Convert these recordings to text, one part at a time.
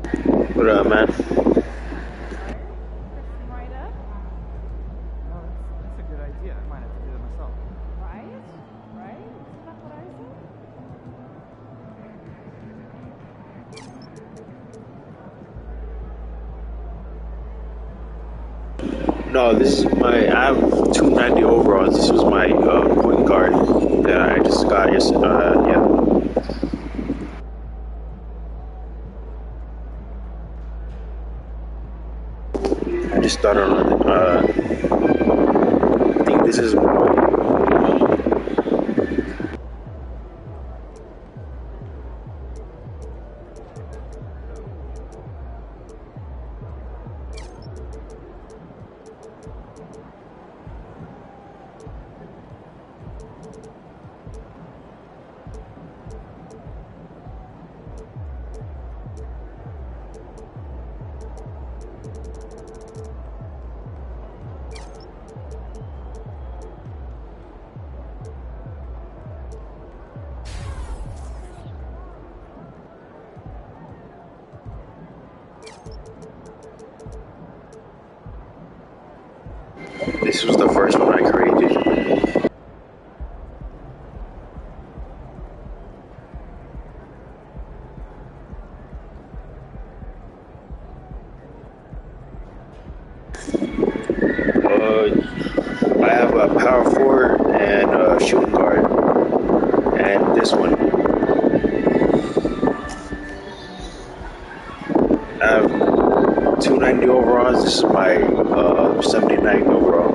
What up, man? Fix right up, Oh, that's a good idea. I might have to do that myself. right? Right? Isn't that what I said? No, this is my. I have 290 overalls. This was my point guard that I just got yesterday. Yeah, I just started on it. I think this is. This was the first one I created. I have a power forward and a shooting guard, and this one. I have 290 overalls. This is my 79 overall.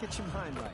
Get your mind right.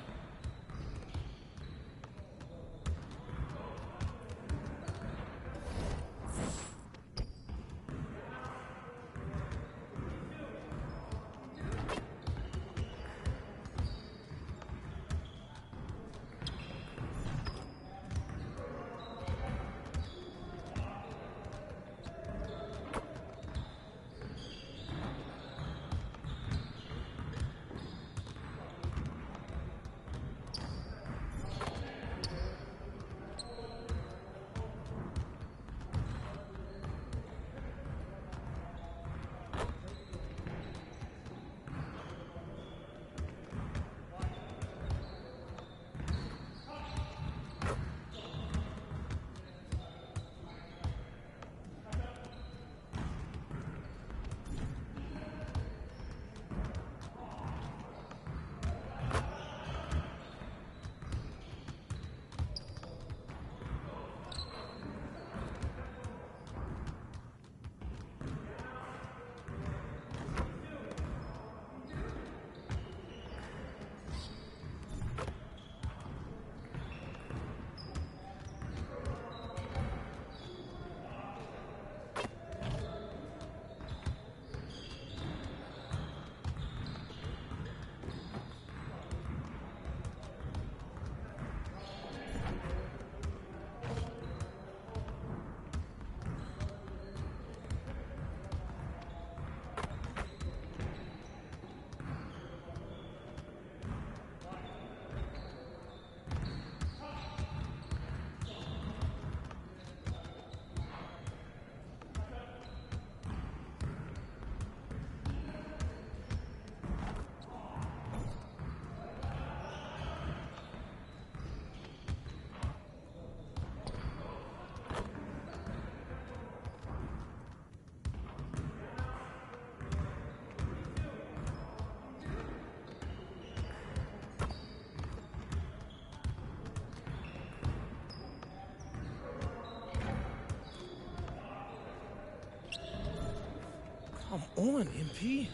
Come on, MP.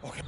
Okay.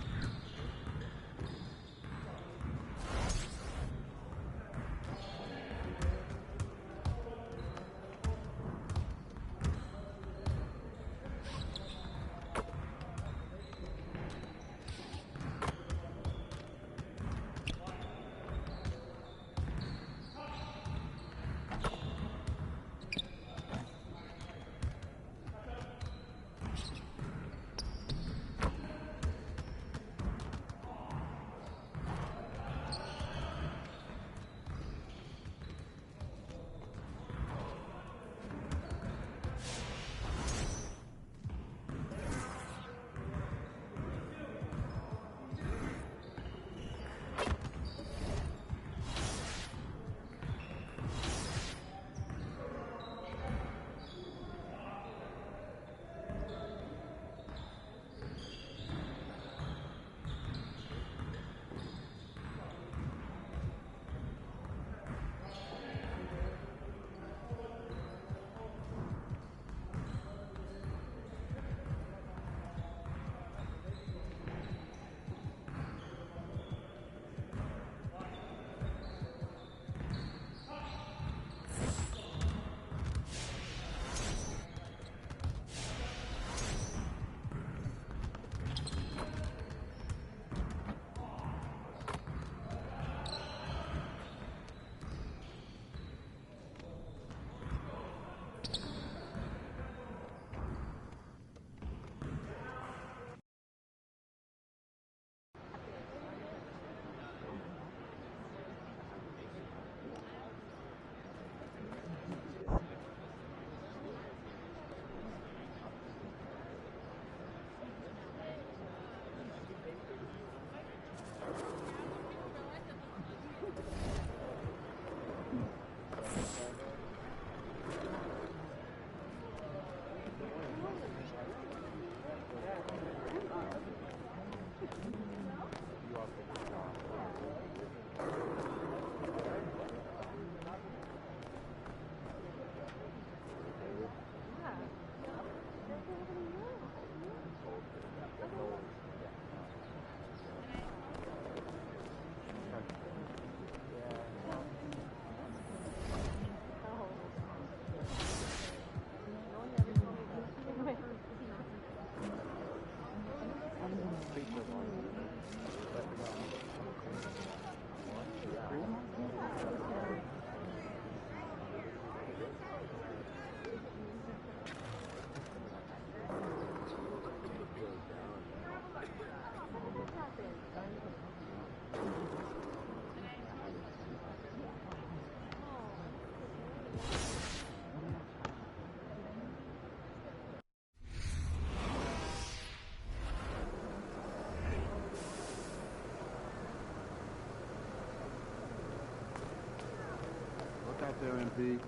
MP.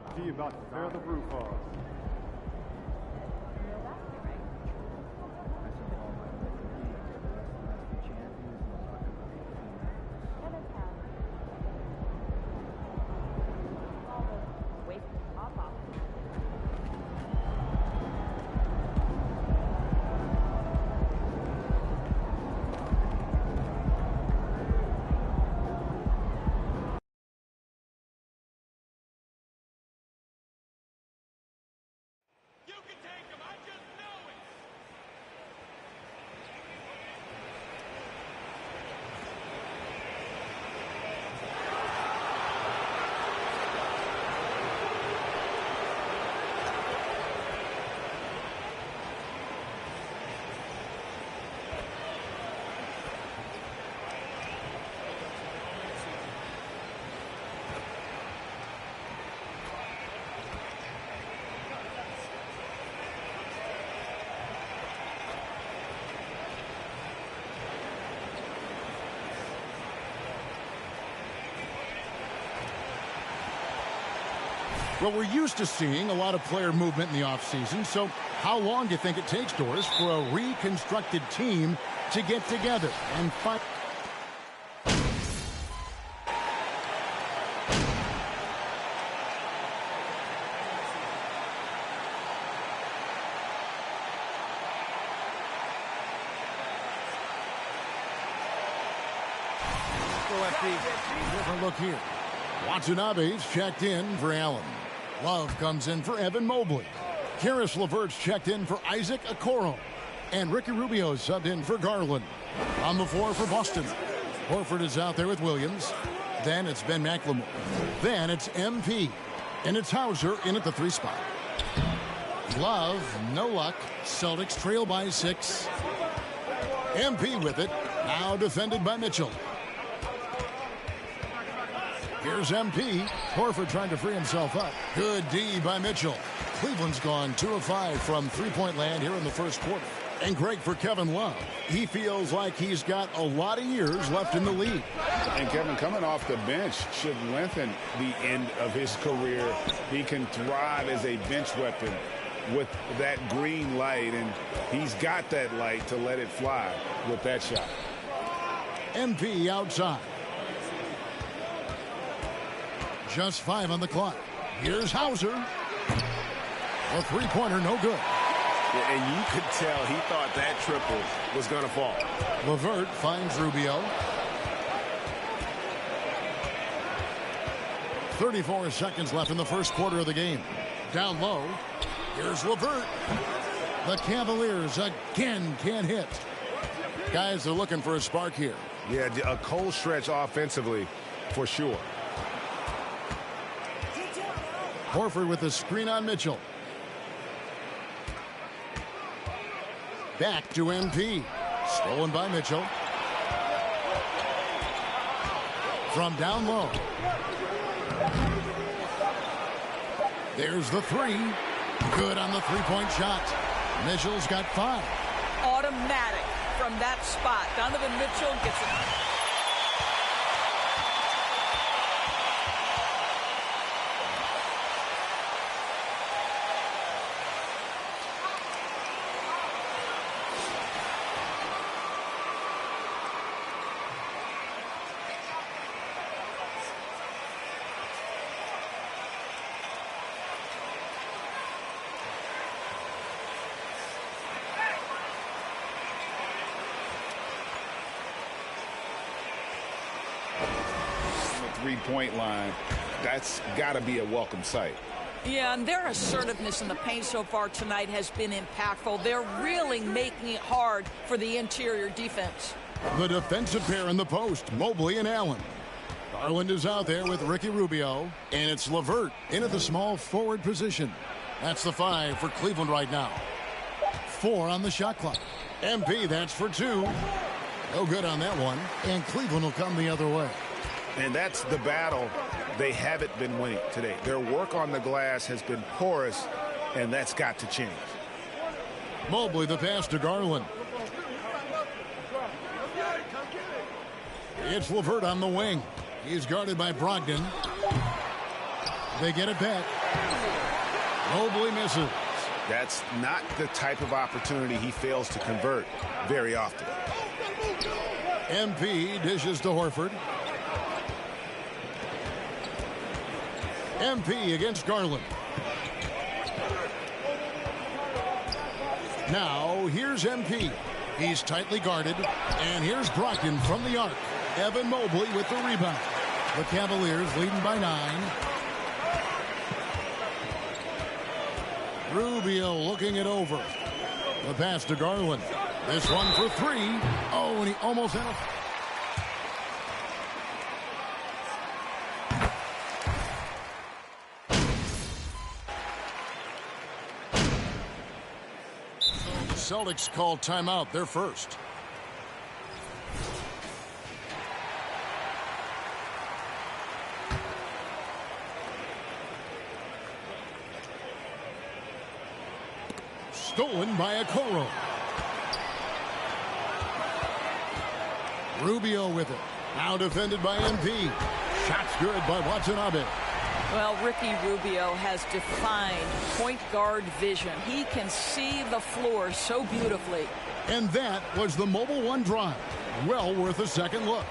MP about to tear the roof off. Well, we're used to seeing a lot of player movement in the offseason, so how long do you think it takes, Doris, for a reconstructed team to get together and fight? Different look here. Watanabe's checked in for Allen. Love comes in for Evan Mobley. Karis LeVert's checked in for Isaac Okoro. And Ricky Rubio subbed in for Garland. On the floor for Boston, Horford is out there with Williams. Then it's Ben McLemore. Then it's MP. And it's Hauser in at the 3 spot. Love, no luck. Celtics trail by 6. MP with it. Now defended by Mitchell. Here's MP. Horford trying to free himself up. Good D by Mitchell. Cleveland's gone 2 of 5 from three-point land here in the first quarter. And great for Kevin Love. He feels like he's got a lot of years left in the league. And Kevin, coming off the bench should lengthen the end of his career. He can thrive as a bench weapon with that green light, and he's got that light to let it fly with that shot. MP outside. Just 5 on the clock. Here's Hauser. A three-pointer, no good. Yeah, and you could tell he thought that triple was going to fall. LeVert finds Rubio. 34 seconds left in the first quarter of the game. Down low. Here's LeVert. The Cavaliers again can't hit. Guys are looking for a spark here. Yeah, a cold stretch offensively for sure. Horford with the screen on Mitchell. Back to MP. Stolen by Mitchell. From down low. There's the 3. Good on the three-point shot. Mitchell's got 5. Automatic from that spot. Donovan Mitchell gets it. Three-point line, that's got to be a welcome sight. Yeah, and their assertiveness in the paint so far tonight has been impactful. They're really making it hard for the interior defense. The defensive pair in the post, Mobley and Allen. Garland is out there with Ricky Rubio, and it's LeVert into the small forward position. That's the 5 for Cleveland right now. 4 on the shot clock. MP, that's for 2. No good on that one, and Cleveland will come the other way. And that's the battle they haven't been winning today. Their work on the glass has been porous, and that's got to change. Mobley the pass to Garland. It's Levert on the wing. He's guarded by Brogdon. They get it back. Mobley misses. That's not the type of opportunity he fails to convert very often. MP dishes to Horford. MP against Garland. Now, here's MP. He's tightly guarded. And here's Brogdon from the arc. Evan Mobley with the rebound. The Cavaliers leading by 9. Rubio looking it over. The pass to Garland. This one for 3. Oh, and he almost had a... Celtics call timeout. They're first. Stolen by Okoro. Rubio with it. Now defended by MP. Shot's good by Watanabe. Well, Ricky Rubio has defined point guard vision. He can see the floor so beautifully. And that was the Mobile One drive. Well worth a second look.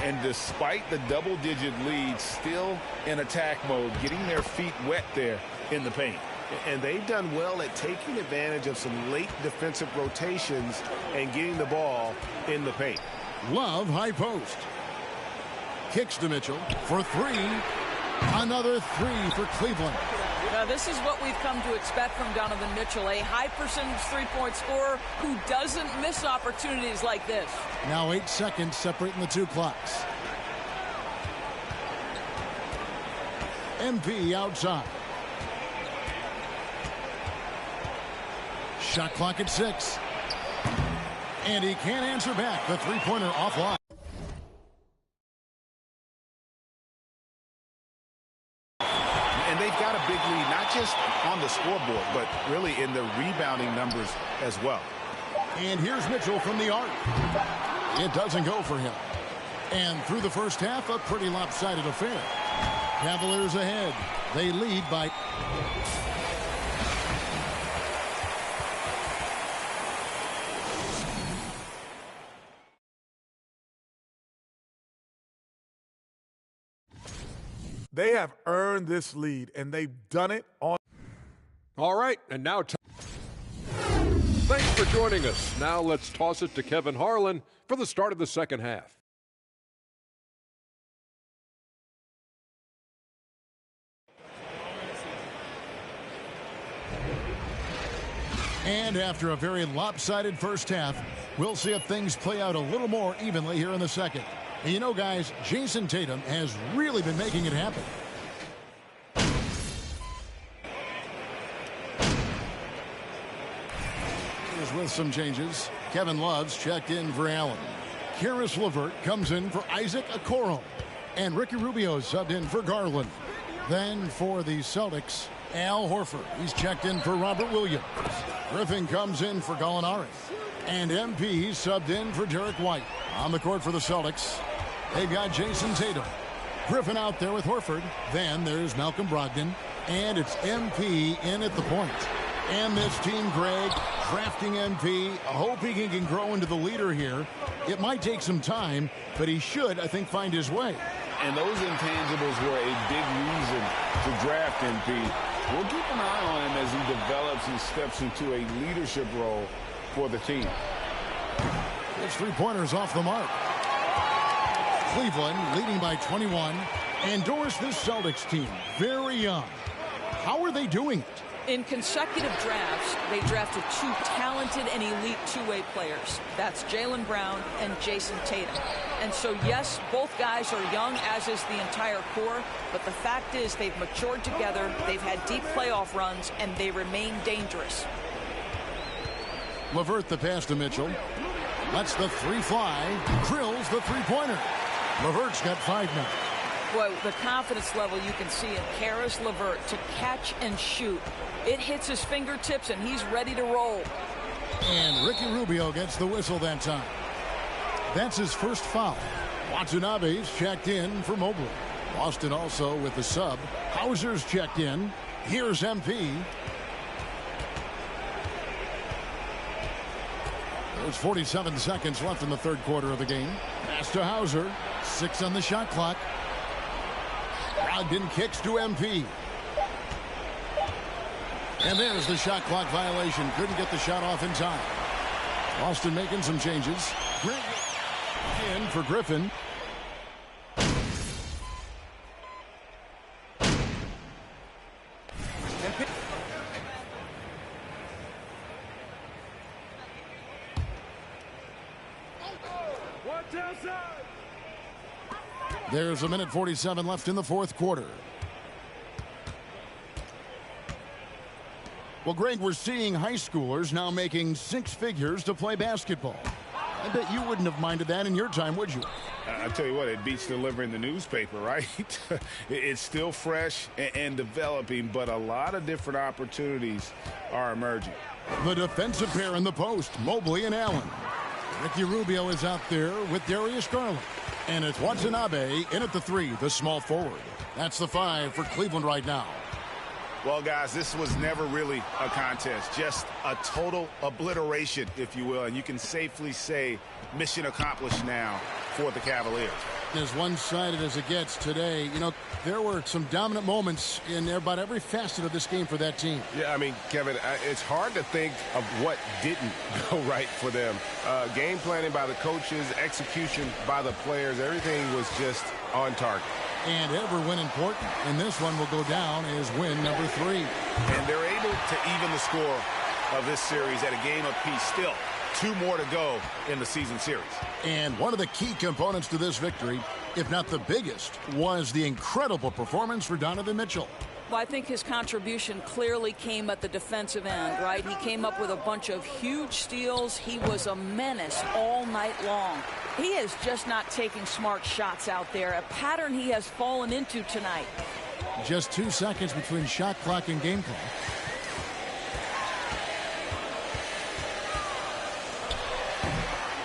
And despite the double-digit lead, still in attack mode, getting their feet wet there in the paint. And they've done well at taking advantage of some late defensive rotations and getting the ball in the paint. Love high post. Kicks to Mitchell for 3. Another 3 for Cleveland. Now, this is what we've come to expect from Donovan Mitchell, a high percentage three-point scorer who doesn't miss opportunities like this. Now 8 seconds separating the two clocks. MP outside. Shot clock at 6. And he can't answer back. The three-pointer offline. And they've got a big lead, not just on the scoreboard, but really in the rebounding numbers as well. And here's Mitchell from the arc. It doesn't go for him. And through the first half, a pretty lopsided affair. Cavaliers ahead. They lead by... They have earned this lead, and they've done it on... All right, and now... Thanks for joining us. Now let's toss it to Kevin Harlan for the start of the second half. And after a very lopsided first half, we'll see if things play out a little more evenly here in the second. And you know, guys, Jason Tatum has really been making it happen. Here's with some changes. Kevin Love's checked in for Allen. Karis LeVert comes in for Isaac Okoro. And Ricky Rubio subbed in for Garland. Then for the Celtics, Al Horford. He's checked in for Robert Williams. Griffin comes in for Gallinari. And MP subbed in for Derek White. On the court for the Celtics, they've got Jason Tatum. Griffin out there with Horford. Then there's Malcolm Brogdon. And it's MP in at the point. And this team, Greg, drafting MP. I hope he can grow into the leader here. It might take some time, but he should, I think, find his way. And those intangibles were a big reason to draft MP. We'll keep an eye on him as he develops and steps into a leadership role for the team. It's three-pointers off the mark. Cleveland leading by 21. And Doris, this Celtics team, very young. How are they doing it? In consecutive drafts, they drafted 2 talented and elite two-way players. That's Jaylen Brown and Jason Tatum. And so, yes, both guys are young, as is the entire core. But the fact is they've matured together, they've had deep playoff runs, and they remain dangerous. LeVert the pass to Mitchell. Lets the 3 fly. Drills the three-pointer. LeVert's got 5 now. Boy, the confidence level you can see in Karis LeVert to catch and shoot. It hits his fingertips, and he's ready to roll. And Ricky Rubio gets the whistle that time. That's his first foul. Watanabe's checked in for Mobley. Boston also with the sub. Hauser's checked in. Here's MP. There's 47 seconds left in the third quarter of the game. Pass to Hauser. 6 on the shot clock. Brogdon kicks to MP. And there's the shot clock violation. Couldn't get the shot off in time. Boston making some changes. In for Griffin. There's a minute 47 left in the fourth quarter. Well, Greg, we're seeing high schoolers now making 6 figures to play basketball. I bet you wouldn't have minded that in your time, would you? I'll tell you what, it beats delivering the newspaper, right? It's still fresh and developing, but a lot of different opportunities are emerging. The defensive pair in the post, Mobley and Allen. Ricky Rubio is out there with Darius Garland. And it's Watanabe in at the 3, the small forward. That's the 5 for Cleveland right now. Well, guys, this was never really a contest, just a total obliteration, if you will. And you can safely say mission accomplished now for the Cavaliers. As one-sided as it gets today, you know, there were some dominant moments in about every facet of this game for that team. Yeah, I mean, Kevin, it's hard to think of what didn't go right for them. Game planning by the coaches, execution by the players, everything was just on target. And ever when important, and this one will go down as win number 3. And they're able to even the score of this series at a game apiece. Still, 2 more to go in the season series. And one of the key components to this victory, if not the biggest, was the incredible performance for Donovan Mitchell. Well, I think his contribution clearly came at the defensive end, right? He came up with a bunch of huge steals. He was a menace all night long. He is just not taking smart shots out there, a pattern he has fallen into tonight. Just 2 seconds between shot clock and game clock.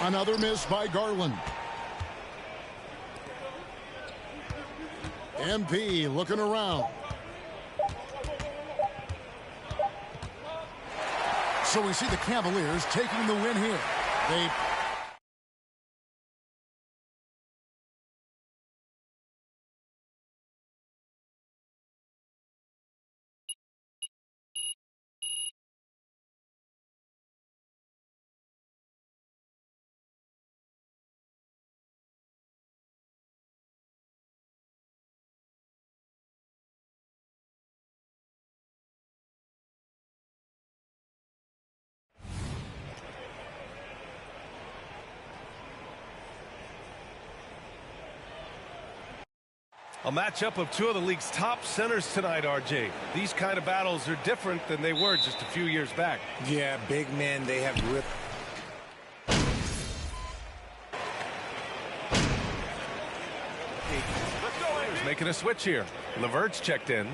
Another miss by Garland. MP looking around. So we see the Cavaliers taking the win here. They A matchup of 2 of the league's top centers tonight, RJ. These kind of battles are different than they were just a few years back. Yeah, big men, they have ripped. He's making a switch here. LeVert's checked in.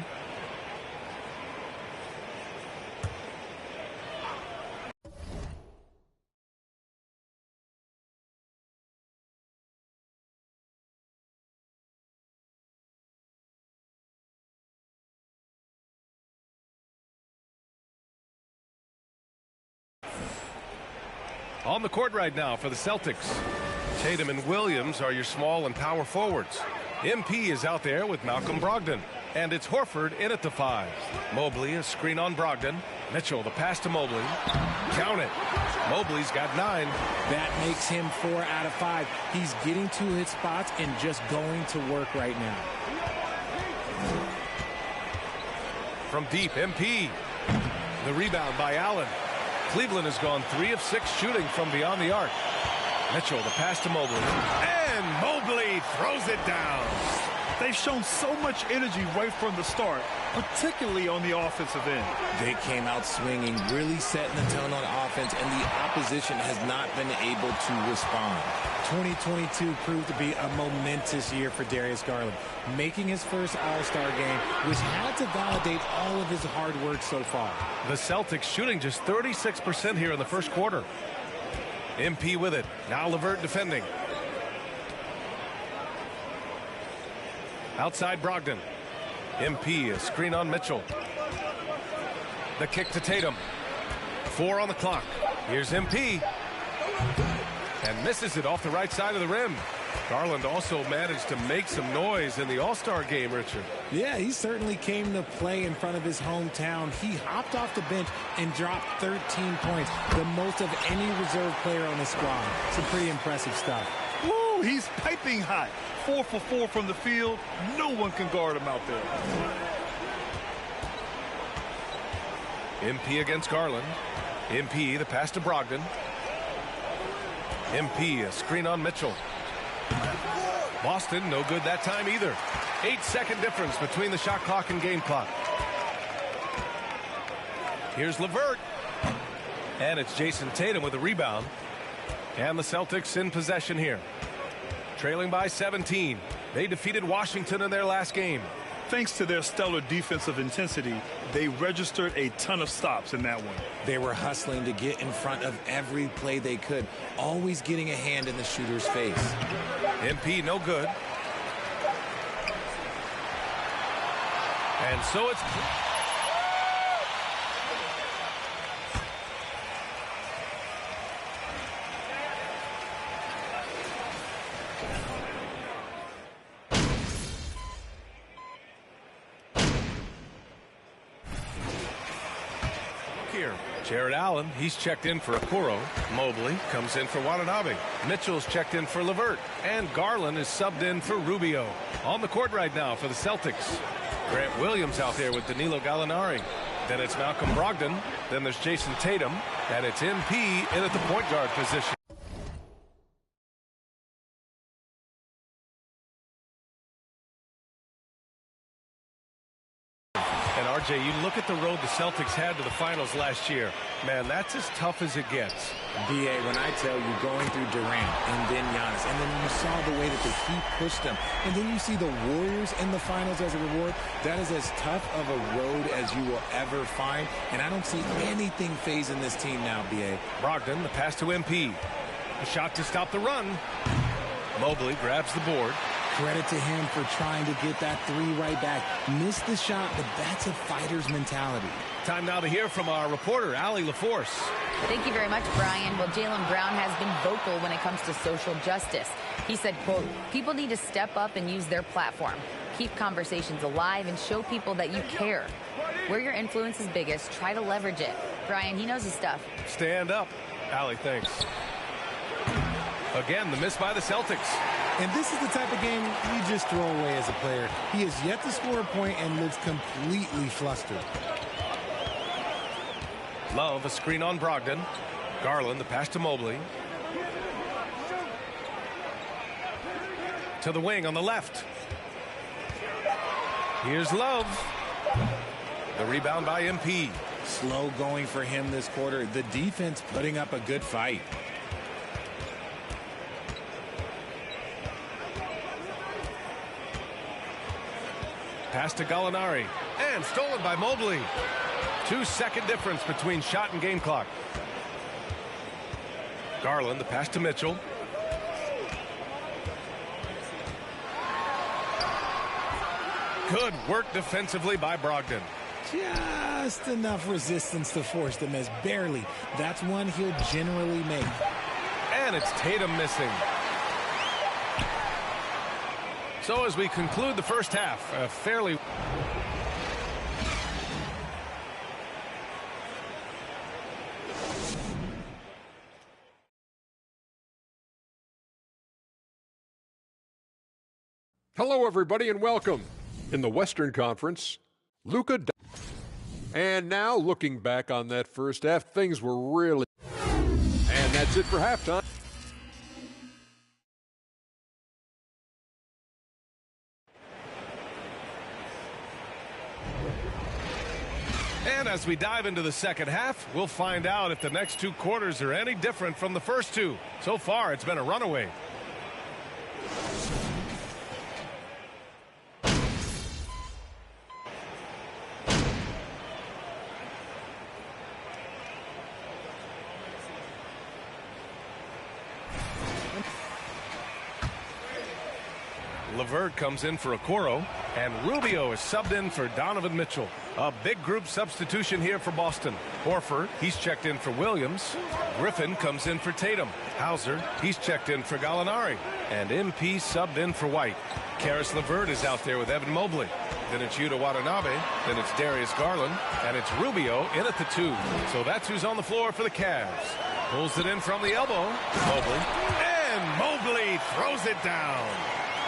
On the court right now for the Celtics. Tatum and Williams are your small and power forwards. MP is out there with Malcolm Brogdon. And it's Horford in at the 5. Mobley, a screen on Brogdon. Mitchell, the pass to Mobley. Count it. Mobley's got 9. That makes him 4 out of 5. He's getting to his spots and just going to work right now. From deep, MP. The rebound by Allen. Cleveland has gone 3 of 6 shooting from beyond the arc. Mitchell, the pass to Mobley. And Mobley throws it down. They've shown so much energy right from the start, particularly on the offensive end. They came out swinging, really setting the tone on offense, and the opposition has not been able to respond. 2022 proved to be a momentous year for Darius Garland, making his first All-Star game, which had to validate all of his hard work so far. The Celtics shooting just 36% here in the first quarter. MP with it. Now LeVert defending. Outside Brogdon. MP, a screen on Mitchell. The kick to Tatum. 4 on the clock. Here's MP. And misses it off the right side of the rim. Garland also managed to make some noise in the All-Star game, Richard. Yeah, he certainly came to play in front of his hometown. He hopped off the bench and dropped 13 points, the most of any reserve player on the squad. Some pretty impressive stuff. Woo, he's piping hot. 4 for 4 from the field. No one can guard him out there. MP against Garland. MP, the pass to Brogdon. MP, a screen on Mitchell. Boston, no good that time either. 8-second difference between the shot clock and game clock. Here's LeVert. And it's Jason Tatum with a rebound. And the Celtics in possession here. Trailing by 17. They defeated Washington in their last game. Thanks to their stellar defensive intensity, they registered a ton of stops in that one. They were hustling to get in front of every play they could, always getting a hand in the shooter's face. MP, no good. And so it's... Here, Jared Allen, he's checked in for Okoro. Mobley comes in for Watanabe. Mitchell's checked in for LeVert. And Garland is subbed in for Rubio. On the court right now for the Celtics. Grant Williams out there with Danilo Gallinari. Then it's Malcolm Brogdon. Then there's Jason Tatum. And it's MP in at the point guard position. RJ, you look at the road the Celtics had to the finals last year. Man, that's as tough as it gets. B.A., when I tell you, going through Durant and then Giannis, and then you saw the way that the Heat pushed them, and then you see the Warriors in the finals as a reward, that is as tough of a road as you will ever find, and I don't see anything phasing this team now, B.A. Brogdon, the pass to MP. A shot to stop the run. Mobley grabs the board. Credit to him for trying to get that 3 right back. Missed the shot, but that's a fighter's mentality. Time now to hear from our reporter, Allie LaForce. Thank you very much, Brian. Well, Jaylen Brown has been vocal when it comes to social justice. He said, quote, people need to step up and use their platform. Keep conversations alive and show people that you care. Where your influence is biggest, try to leverage it. Brian, he knows his stuff. Stand up. Allie, thanks. Again, the miss by the Celtics. And this is the type of game you just throw away as a player. He has yet to score a point and looks completely flustered. Love, a screen on Brogdon. Garland, the pass to Mobley. To the wing on the left. Here's Love. The rebound by MP. Slow going for him this quarter. The defense putting up a good fight. Pass to Gallinari. And stolen by Mobley. 2-second difference between shot and game clock. Garland, the pass to Mitchell. Good work defensively by Brogdon. Just enough resistance to force the miss. Barely. That's one he'll generally make. And it's Tatum missing. So as we conclude the first half, a fairly... Hello, everybody, and welcome. In the Western Conference, Luka. And now, looking back on that first half, things were really... And that's it for halftime. And as we dive into the second half, we'll find out if the next 2 quarters are any different from the first 2. So far, it's been a runaway. LeVert comes in for Okoro, and Rubio is subbed in for Donovan Mitchell. A big group substitution here for Boston. Horford, he's checked in for Williams. Griffin comes in for Tatum. Hauser, he's checked in for Gallinari. And MP subbed in for White. Karis LeVert is out there with Evan Mobley. Then it's Yuta Watanabe. Then it's Darius Garland. And it's Rubio in at the 2. So that's who's on the floor for the Cavs. Pulls it in from the elbow. Mobley. And Mobley throws it down.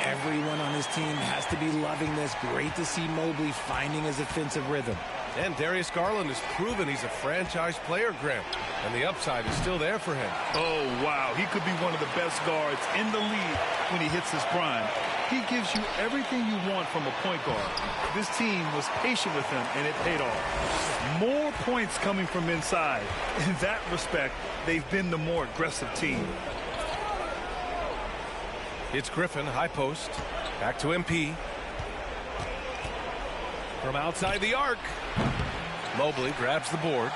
Everyone on his team has to be loving this. Great to see Mobley finding his offensive rhythm. And Darius Garland has proven he's a franchise player, Grant. And the upside is still there for him. Oh, wow. He could be one of the best guards in the league when he hits his prime. He gives you everything you want from a point guard. This team was patient with him, and it paid off. More points coming from inside. In that respect, they've been the more aggressive team. It's Griffin, high post. Back to MP. From outside the arc. Mobley grabs the board.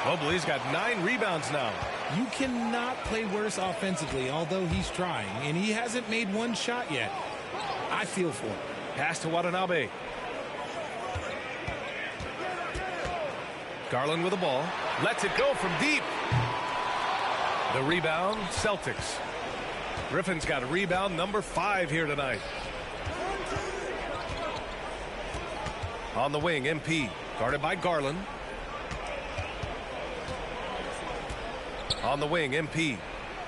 Mobley's got 9 rebounds now. You cannot play worse offensively, although he's trying, and he hasn't made one shot yet. I feel for him. Pass to Watanabe. Garland with the ball. Lets it go from deep. The rebound, Celtics. Griffin's got a rebound number 5 here tonight. On the wing, MP. Guarded by Garland. On the wing, MP.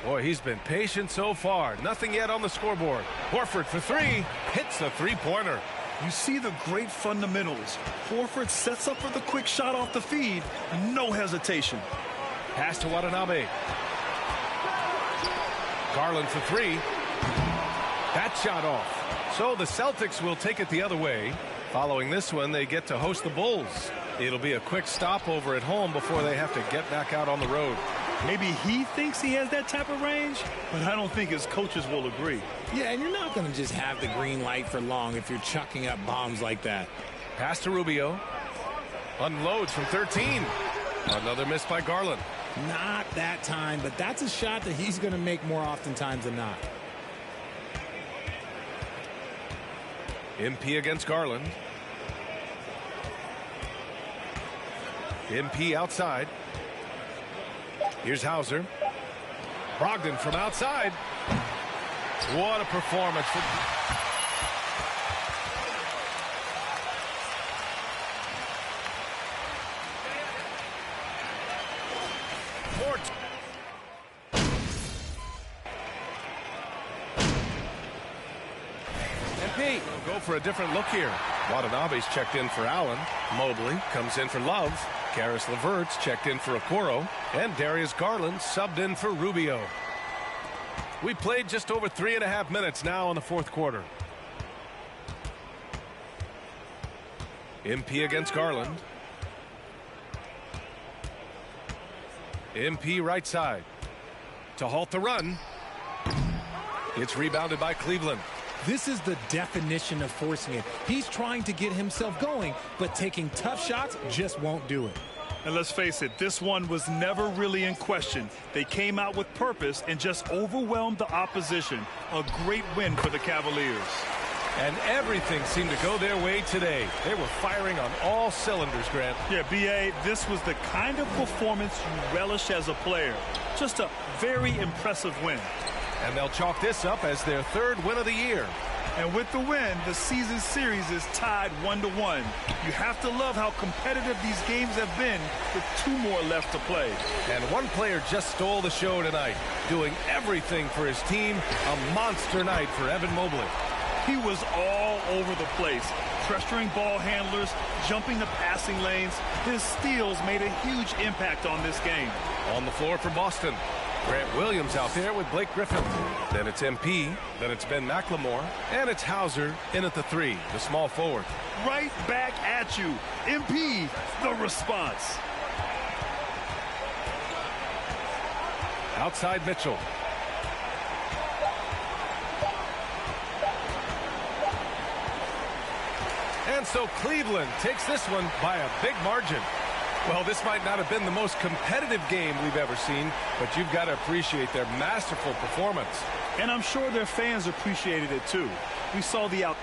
Boy, he's been patient so far. Nothing yet on the scoreboard. Horford for 3. Hits a three-pointer. You see the great fundamentals. Horford sets up for the quick shot off the feed. No hesitation. Pass to Watanabe. Garland for 3. That shot off. So the Celtics will take it the other way. Following this one, they get to host the Bulls. It'll be a quick stopover at home before they have to get back out on the road. Maybe he thinks he has that type of range, but I don't think his coaches will agree. Yeah, and you're not going to just have the green light for long if you're chucking up bombs like that. Pass to Rubio. Unloads from 13. Another miss by Garland. Not that time, but that's a shot that he's going to make more oftentimes than not. MP against Garland. MP outside. Here's Hauser. Brogdon from outside. What a performance. MP will go for a different look here. Watanabe's checked in for Allen. Mobley comes in for Love. Karis LeVert's checked in for Okoro. And Darius Garland subbed in for Rubio. We played just over 3.5 minutes now in the fourth quarter. MP against Garland. MP right side. To halt the run. It's rebounded by Cleveland. This is the definition of forcing it. He's trying to get himself going, but taking tough shots just won't do it. And let's face it, this one was never really in question. They came out with purpose and just overwhelmed the opposition. A great win for the Cavaliers. And everything seemed to go their way today. They were firing on all cylinders, Grant. Yeah, B.A., this was the kind of performance you relish as a player. Just a very impressive win. And they'll chalk this up as their 3rd win of the year. And with the win, the season series is tied 1-1. You have to love how competitive these games have been with 2 more left to play. And one player just stole the show tonight, doing everything for his team. A monster night for Evan Mobley. He was all over the place, pressuring ball handlers, jumping the passing lanes. His steals made a huge impact on this game. On the floor for Boston. Grant Williams out there with Blake Griffin. Then it's MP. Then it's Ben McLemore. And it's Hauser in at the 3, the small forward. Right back at you. MP, the response. Outside Mitchell. And so Cleveland takes this one by a big margin. Well, this might not have been the most competitive game we've ever seen, but you've got to appreciate their masterful performance. And I'm sure their fans appreciated it too. We saw the out.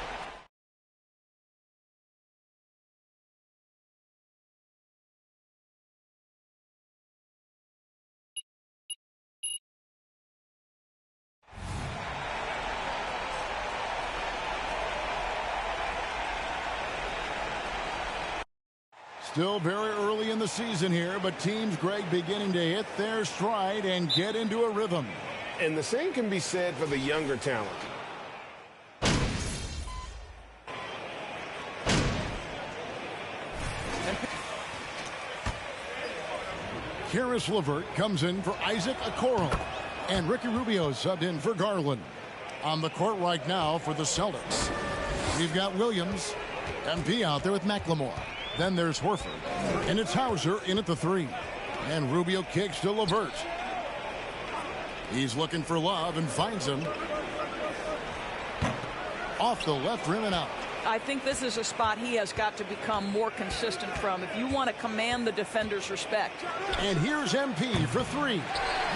Still very early in the season here, but teams, Greg, beginning to hit their stride and get into a rhythm. And the same can be said for the younger talent. Karis LeVert comes in for Isaac Okoro. And Ricky Rubio subbed in for Garland. On the court right now for the Celtics, we've got Williams. MP out there with McLemore. Then there's Horford. And it's Hauser in at the 3. And Rubio kicks to LeVert. He's looking for Love and finds him. Off the left rim and out. I think this is a spot he has got to become more consistent from if you want to command the defender's respect. And here's MP for 3.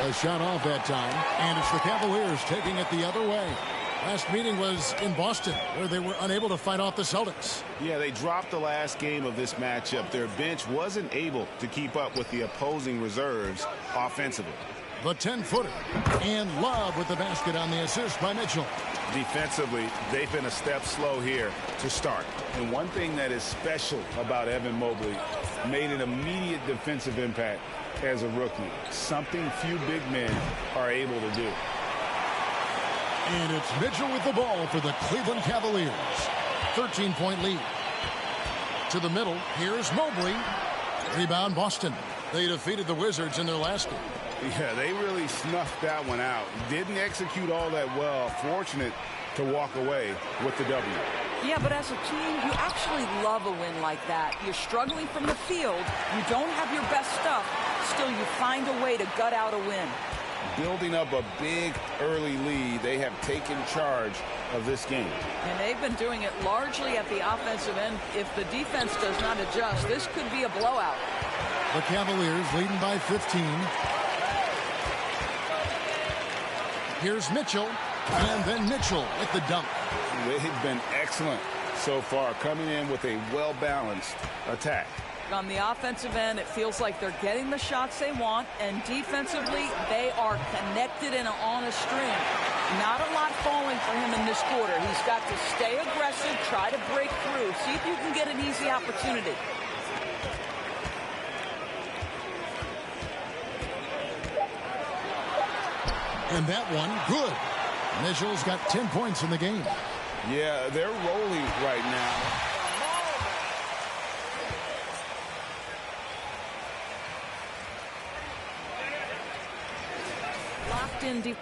A shot off that time. And it's the Cavaliers taking it the other way. Last meeting was in Boston, where they were unable to fight off the Celtics. Yeah, they dropped the last game of this matchup. Their bench wasn't able to keep up with the opposing reserves offensively. The 10-footer. And Love with the basket on the assist by Mitchell. Defensively, they've been a step slow here to start. And one thing that is special about Evan Mobley, made an immediate defensive impact as a rookie. Something few big men are able to do. And it's Mitchell with the ball for the Cleveland Cavaliers. 13-point lead. To the middle, here's Mobley. Rebound Boston. They defeated the Wizards in their last game. Yeah, they really snuffed that one out. Didn't execute all that well. Fortunate to walk away with the W. Yeah, but as a team, you actually love a win like that. You're struggling from the field. You don't have your best stuff. Still, you find a way to gut out a win. Building up a big early lead, they have taken charge of this game. And they've been doing it largely at the offensive end. If the defense does not adjust, this could be a blowout. The Cavaliers leading by 15. Here's Mitchell, and then Mitchell at the dunk. They've been excellent so far, coming in with a well-balanced attack. On the offensive end, it feels like they're getting the shots they want, and defensively, they are connected and on a string. Not a lot falling for him in this quarter. He's got to stay aggressive, try to break through, see if you can get an easy opportunity. And that one, good. Mitchell's got 10 points in the game. Yeah, they're rolling right now. Locked in deep.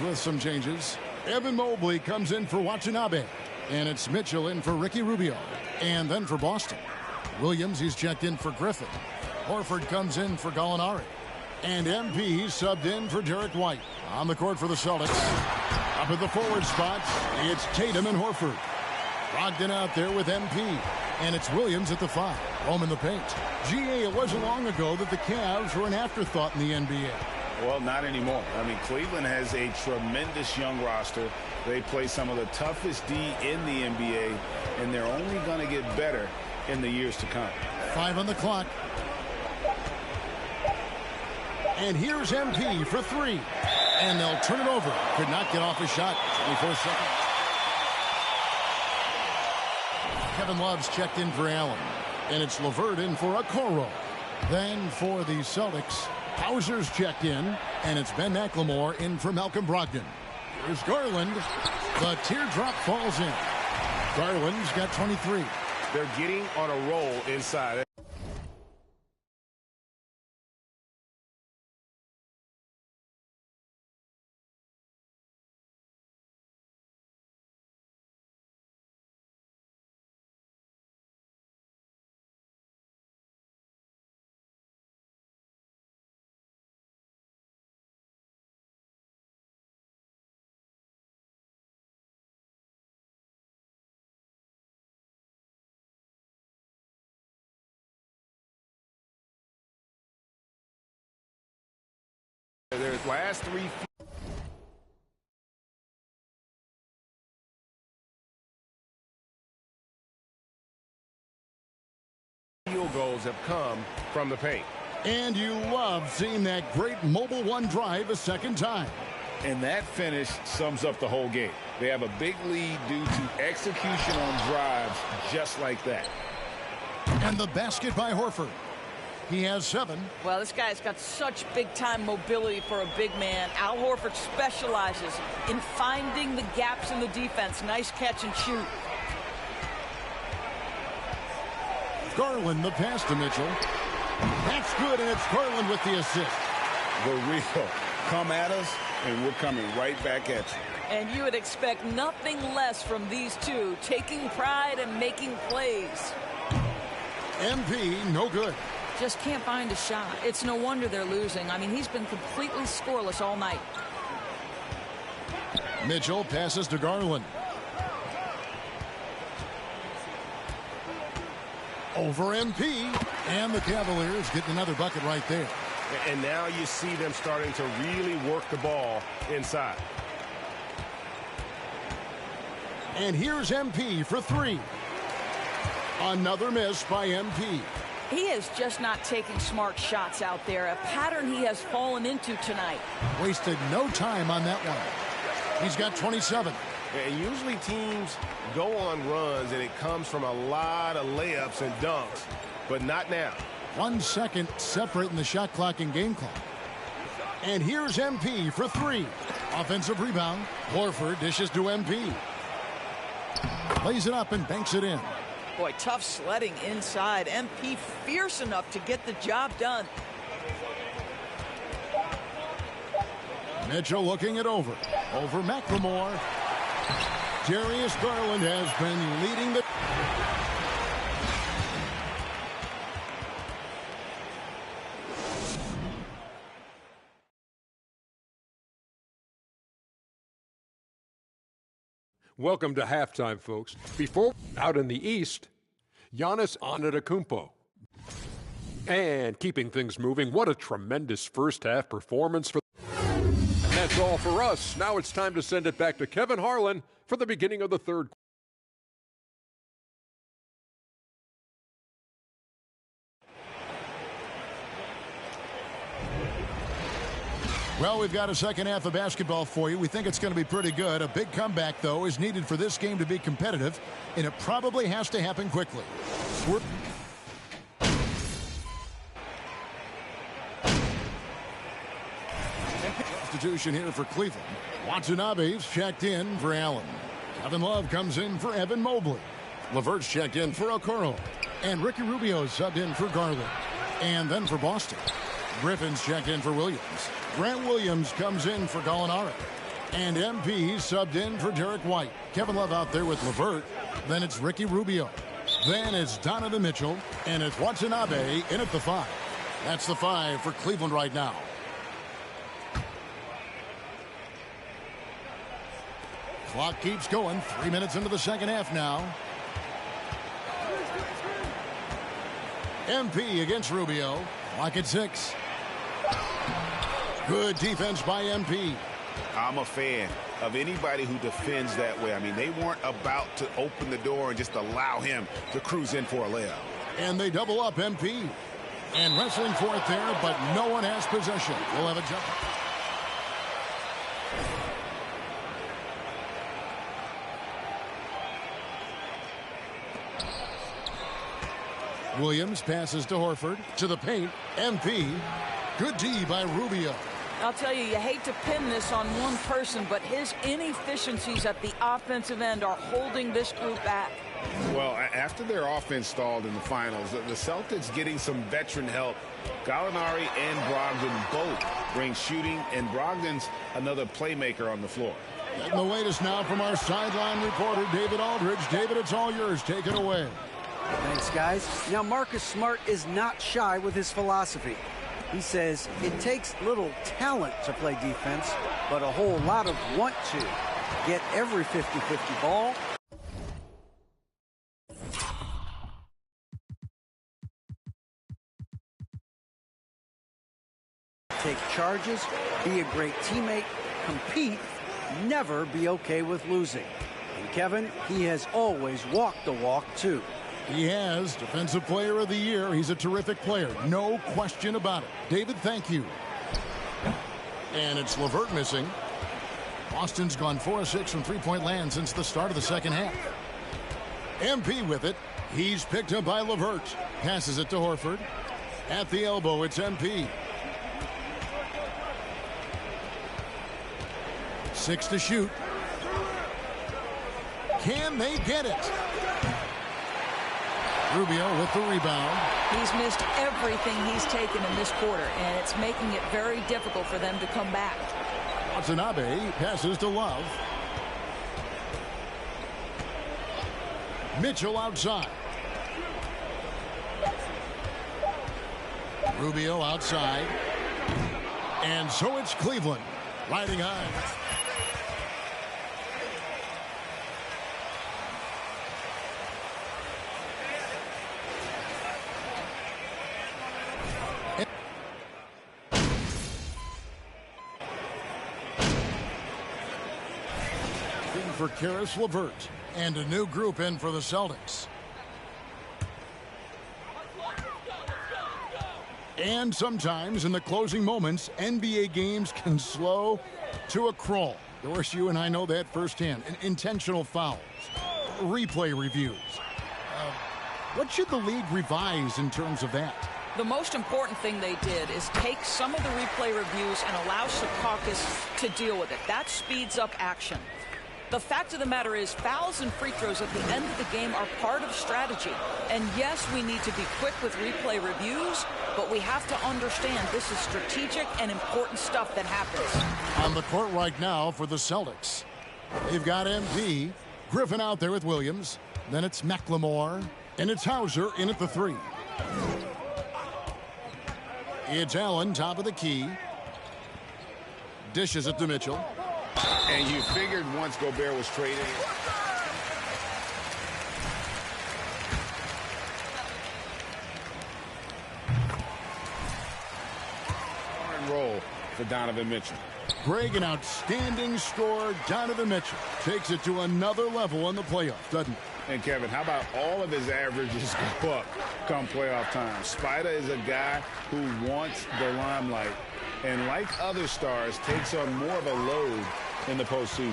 With some changes. Evan Mobley comes in for Watanabe. And it's Mitchell in for Ricky Rubio. And then for Boston, Williams, he's checked in for Griffin. Horford comes in for Gallinari. And MP subbed in for Derek White. On the court for the Celtics. Up at the forward spot, it's Tatum and Horford. Brogdon out there with MP. And it's Williams at the 5. Home in the paint. GA, it wasn't long ago that the Cavs were an afterthought in the NBA. Well, not anymore. I mean, Cleveland has a tremendous young roster. They play some of the toughest D in the NBA, and they're only going to get better in the years to come. 5 on the clock. And here's MP for 3. And they'll turn it over. Could not get off a shot. 24 seconds. Kevin Love's checked in for Allen. And it's LeVert in for Okoro. Then for the Celtics, Hauser's checked in. And it's Ben McLemore in for Malcolm Brogdon. Here's Garland. The teardrop falls in. Garland's got 23. They're getting on a roll inside. last 3 field goals have come from the paint. And you love seeing that great mobile one drive a second time. And that finish sums up the whole game. They have a big lead due to execution on drives just like that. And the basket by Horford. He has 7. Well, this guy's got such big-time mobility for a big man. Al Horford specializes in finding the gaps in the defense. Nice catch and shoot. Garland the pass to Mitchell. That's good, and it's Garland with the assist. The real come at us, and we're coming right back at you. And you would expect nothing less from these two, taking pride and making plays. MP, no good. Just can't find a shot. It's no wonder they're losing. I mean, he's been completely scoreless all night. Mitchell passes to Garland. Over MP, and the Cavaliers get another bucket right there. And now you see them starting to really work the ball inside. And here's MP for 3. Another miss by MP. He is just not taking smart shots out there, a pattern he has fallen into tonight. Wasted no time on that one. He's got 27. And usually teams go on runs and it comes from a lot of layups and dunks, but not now. 1 second separating the shot clock and game clock. And here's MP for 3. Offensive rebound. Horford dishes to MP. Lays it up and banks it in. Boy, tough sledding inside. MP fierce enough to get the job done. Mitchell looking it over. Over McLemore. Darius Garland has been leading the... Welcome to halftime, folks. Before out in the East, Giannis Antetokounmpo. And keeping things moving, what a tremendous first half performance for. And that's all for us. Now it's time to send it back to Kevin Harlan for the beginning of the third. Well, we've got a second half of basketball for you. We think it's going to be pretty good. A big comeback, though, is needed for this game to be competitive, and it probably has to happen quickly. Substitution here for Cleveland. Watanabe's checked in for Allen. Kevin Love comes in for Evan Mobley. LeVert's checked in for Okoro. And Ricky Rubio's subbed in for Garland. And then for Boston, Griffin's checked in for Williams. Grant Williams comes in for Gallinari. And MP subbed in for Derek White. Kevin Love out there with LeVert. Then it's Ricky Rubio. Then it's Donovan Mitchell. And it's Watanabe in at the 5. That's the 5 for Cleveland right now. Clock keeps going. 3 minutes into the second half now. MP against Rubio. Clock at 6. Good defense by MP. I'm a fan of anybody who defends that way. I mean, they weren't about to open the door and just allow him to cruise in for a layup. And they double up MP. And wrestling for it there, but no one has possession. We'll have a jump. Williams passes to Horford. To the paint. MP. Good D by Rubio. I'll tell you, you hate to pin this on one person, but his inefficiencies at the offensive end are holding this group back. Well, after their offense stalled in the finals, the Celtics getting some veteran help. Gallinari and Brogdon both bring shooting, and Brogdon's another playmaker on the floor. And the latest now from our sideline reporter, David Aldridge. David, it's all yours. Take it away. Thanks, guys. Now, Marcus Smart is not shy with his philosophy. He says it takes little talent to play defense, but a whole lot of want to. Get every 50-50 ball. Take charges, be a great teammate, compete, never be okay with losing. And Kevin, he has always walked the walk, too. He has. Defensive Player of the Year. He's a terrific player. No question about it. David, thank you. And it's LeVert missing. Boston's gone 4 of 6 from three-point land since the start of the second half. MP with it. He's picked up by LeVert. Passes it to Horford. At the elbow, it's MP. 6 to shoot. Can they get it? Rubio with the rebound. He's missed everything he's taken in this quarter, and it's making it very difficult for them to come back. Watanabe passes to Love. Mitchell outside. Rubio outside. And so it's Cleveland riding high. For Karis LeVert, and a new group in for the Celtics. And sometimes in the closing moments, NBA games can slow to a crawl. Doris, you and I know that firsthand. Intentional fouls, replay reviews. What should the league revise in terms of that? The most important thing they did is take some of the replay reviews and allow Secaucus to deal with it. That speeds up action. The fact of the matter is fouls and free throws at the end of the game are part of strategy. And yes, we need to be quick with replay reviews, but we have to understand this is strategic and important stuff that happens. On the court right now for the Celtics, they've got MP, Griffin out there with Williams. Then it's McLemore, and it's Hauser in at the 3. It's Allen, top of the key. Dishes it to Mitchell. And you figured once Gobert was traded. And roll for Donovan Mitchell. Greg, an outstanding scorer. Donovan Mitchell takes it to another level in the playoffs, doesn't he? And Kevin, how about all of his averages go up come playoff time? Spider is a guy who wants the limelight, and like other stars, takes on more of a load in the postseason.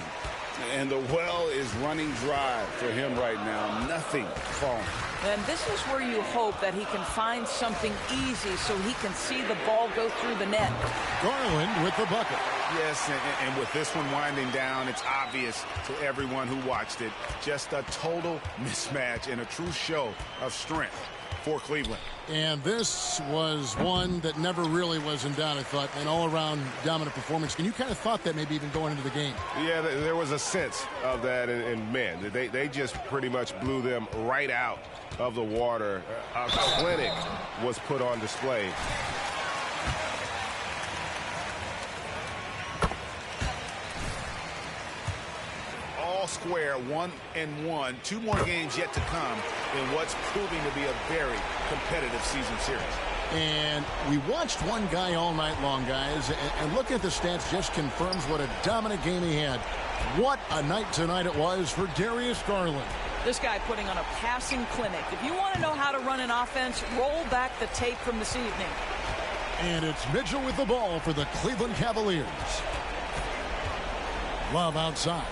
And the well is running dry for him right now. Nothing falling. And this is where you hope that he can find something easy so he can see the ball go through the net. Garland with the bucket. Yes, and with this one winding down, it's obvious to everyone who watched it. Just a total mismatch and a true show of strength for Cleveland. And this was one that never really was in doubt, I thought, an all-around dominant performance. And you kind of thought that maybe even going into the game. Yeah, there was a sense of that, and man, they just pretty much blew them right out of the water. A clinic was put on display. All square, 1-1. 2 more games yet to come in what's proving to be a very competitive season series. And we watched one guy all night long, guys, and looking at the stats just confirms what a dominant game he had. What a night tonight it was for Darius Garland. This guy putting on a passing clinic. If you want to know how to run an offense, roll back the tape from this evening. And it's Mitchell with the ball for the Cleveland Cavaliers. Love outside.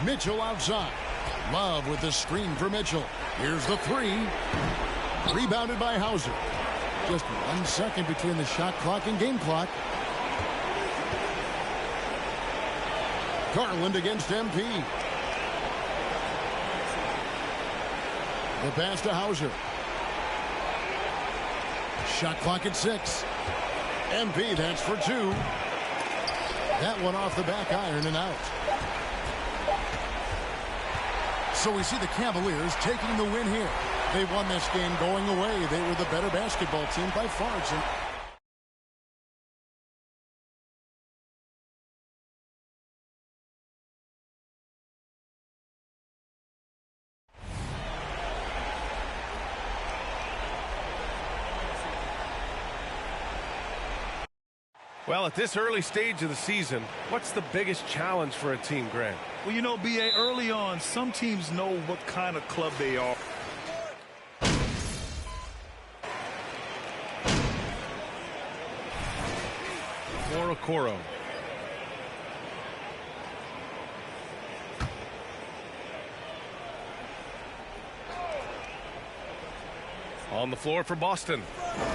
Mitchell outside. Love with the screen for Mitchell. Here's the 3. Rebounded by Hauser. Just 1 second between the shot clock and game clock. Garland against MP. The pass to Hauser. Shot clock at 6. MP, that's for 2. That one off the back iron and out. So we see the Cavaliers taking the win here. They won this game going away. They were the better basketball team by far. Well, at this early stage of the season, what's the biggest challenge for a team, Grant? Well, you know, B.A., early on, some teams know what kind of club they are. Morokoro. On the floor for Boston.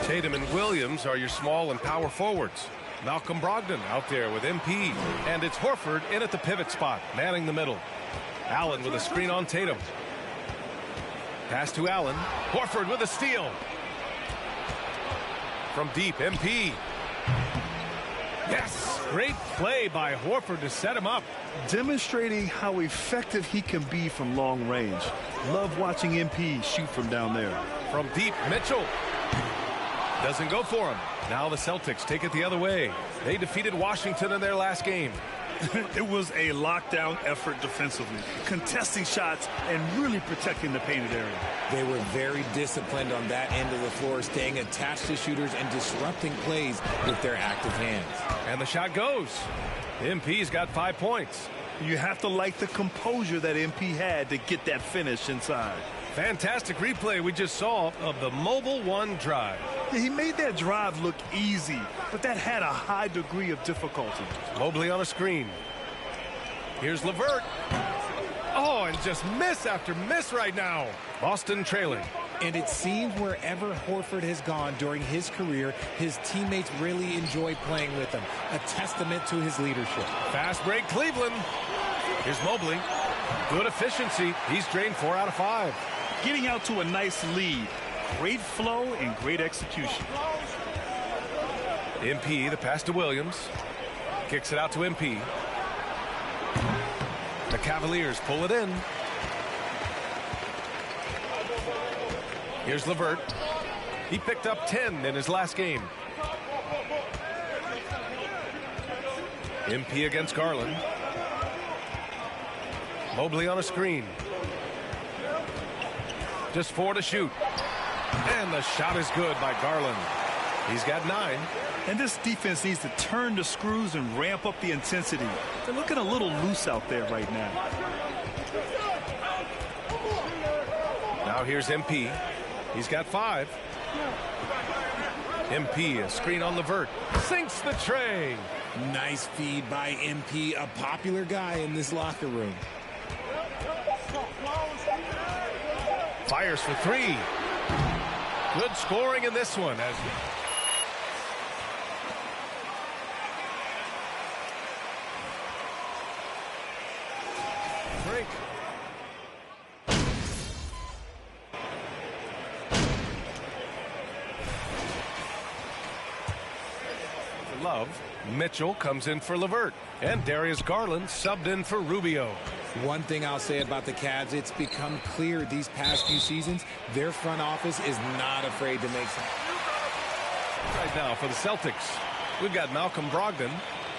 Tatum and Williams are your small and power forwards. Malcolm Brogdon out there with MP. And it's Horford in at the pivot spot, manning the middle. Allen with a screen on Tatum. Pass to Allen. Horford with a steal. From deep, MP. Yes! Great play by Horford to set him up. Demonstrating how effective he can be from long range. Love watching MP shoot from down there. From deep, Mitchell. Doesn't go for him. Now the Celtics take it the other way. They defeated Washington in their last game. It was a lockdown effort defensively, contesting shots and really protecting the painted area. They were very disciplined on that end of the floor, staying attached to shooters and disrupting plays with their active hands. And the shot goes. MP's got 5 points. You have to like the composure that MP had to get that finish inside. Fantastic replay we just saw of the Mobile One drive. Yeah, he made that drive look easy, but that had a high degree of difficulty. Mobley on a screen. Here's LeVert. Oh, and just miss after miss right now. Boston trailing. And it seems wherever Horford has gone during his career, his teammates really enjoy playing with him. A testament to his leadership. Fast break, Cleveland. Here's Mobley. Good efficiency. He's drained 4 out of 5. Getting out to a nice lead. Great flow and great execution. MP, the pass to Williams. Kicks it out to MP. The Cavaliers pull it in. Here's LeVert. He picked up 10 in his last game. MP against Garland. Mobley on a screen. Just 4 to shoot. And the shot is good by Garland. He's got 9. And this defense needs to turn the screws and ramp up the intensity. They're looking a little loose out there right now. Now here's MP. He's got 5. MP, a screen on LeVert. Sinks the tray. Nice feed by MP, a popular guy in this locker room. Fires for 3. Good scoring in this one. Break. Love. Mitchell comes in for LeVert. And Darius Garland subbed in for Rubio. One thing I'll say about the Cavs, it's become clear these past few seasons, their front office is not afraid to make some. Right now for the Celtics, we've got Malcolm Brogdon,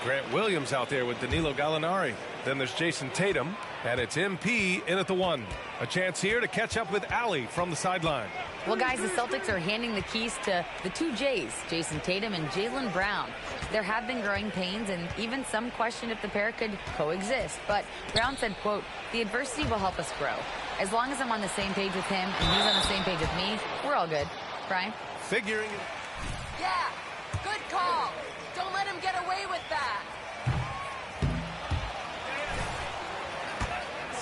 Grant Williams out there with Danilo Gallinari. Then there's Jason Tatum, and it's MP in at the 1. A chance here to catch up with Allie from the sideline. Well, guys, the Celtics are handing the keys to the 2 J's, Jason Tatum and Jaylen Brown. There have been growing pains, and even some question if the pair could coexist. But Brown said, quote, "The adversity will help us grow. As long as I'm on the same page with him and he's on the same page with me, we're all good." Brian? Figuring. Yeah, good call. Don't let him get away with that.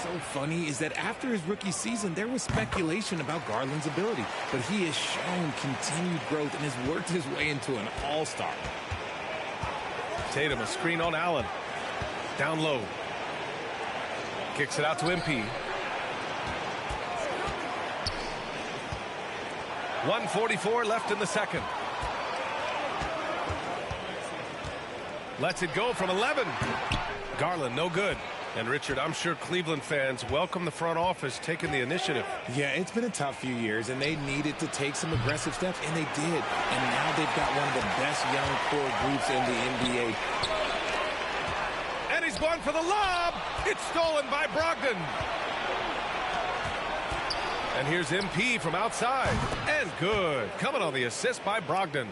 So funny is that after his rookie season, there was speculation about Garland's ability, but he has shown continued growth and has worked his way into an all-star. Tatum, a screen on Allen. Down low. Kicks it out to MP. 1:44 left in the second. Lets it go from 11. Garland, no good. And Richard, I'm sure Cleveland fans welcome the front office taking the initiative. Yeah, it's been a tough few years, and they needed to take some aggressive steps, and they did. And now they've got one of the best young core groups in the NBA. And he's going for the lob. It's stolen by Brogdon. And here's MP from outside. And good. Coming on the assist by Brogdon.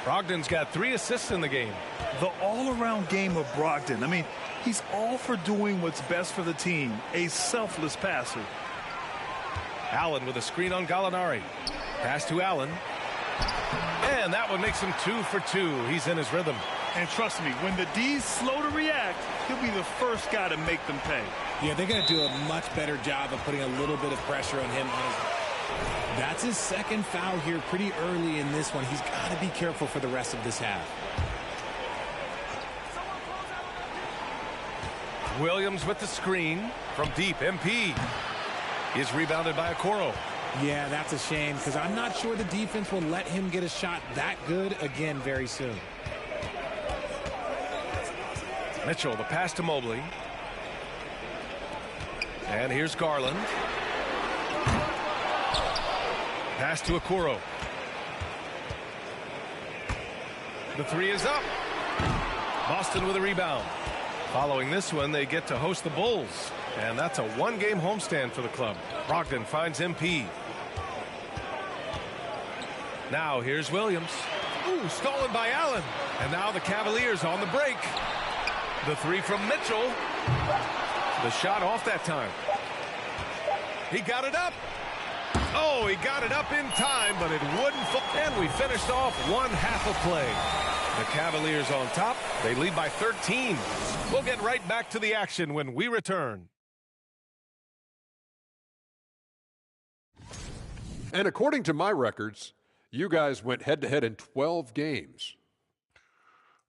Brogdon's got 3 assists in the game. The all-around game of Brogdon. I mean, he's all for doing what's best for the team. A selfless passer. Allen with a screen on Gallinari. Pass to Allen. And that one makes him 2 for 2. He's in his rhythm. And trust me, when the D's slow to react, he'll be the first guy to make them pay. Yeah, they're going to do a much better job of putting a little bit of pressure on him. That's his second foul here pretty early in this one. He's got to be careful for the rest of this half. Williams with the screen from deep. MP is rebounded by Okoro. Yeah, that's a shame because I'm not sure the defense will let him get a shot that good again very soon. Mitchell, the pass to Mobley. And here's Garland. Pass to Okoro. The 3 is up. Boston with a rebound. Following this one, they get to host the Bulls. And that's a 1-game homestand for the club. Brogdon finds MP. Now here's Williams. Ooh, stolen by Allen. And now the Cavaliers on the break. The 3 from Mitchell. The shot off that time. He got it up. Oh, he got it up in time, but it wouldn't fall. And we finished off one half of play. The Cavaliers on top. They lead by 13. We'll get right back to the action when we return. And according to my records, you guys went head-to-head in 12 games.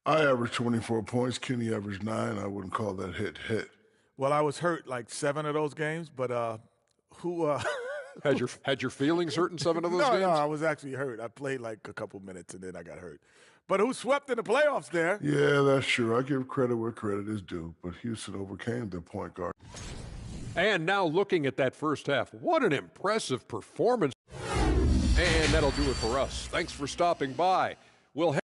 I averaged 24 points. Kenny averaged 9. I wouldn't call that hit. Well, I was hurt like 7 of those games, but who had your feelings hurt in 7 of those games? No, I was actually hurt. I played like a couple minutes and then I got hurt. But who swept in the playoffs there? Yeah, that's true. I give credit where credit is due, but Houston overcame the point guard. And now looking at that first half, what an impressive performance. And that'll do it for us. Thanks for stopping by. We'll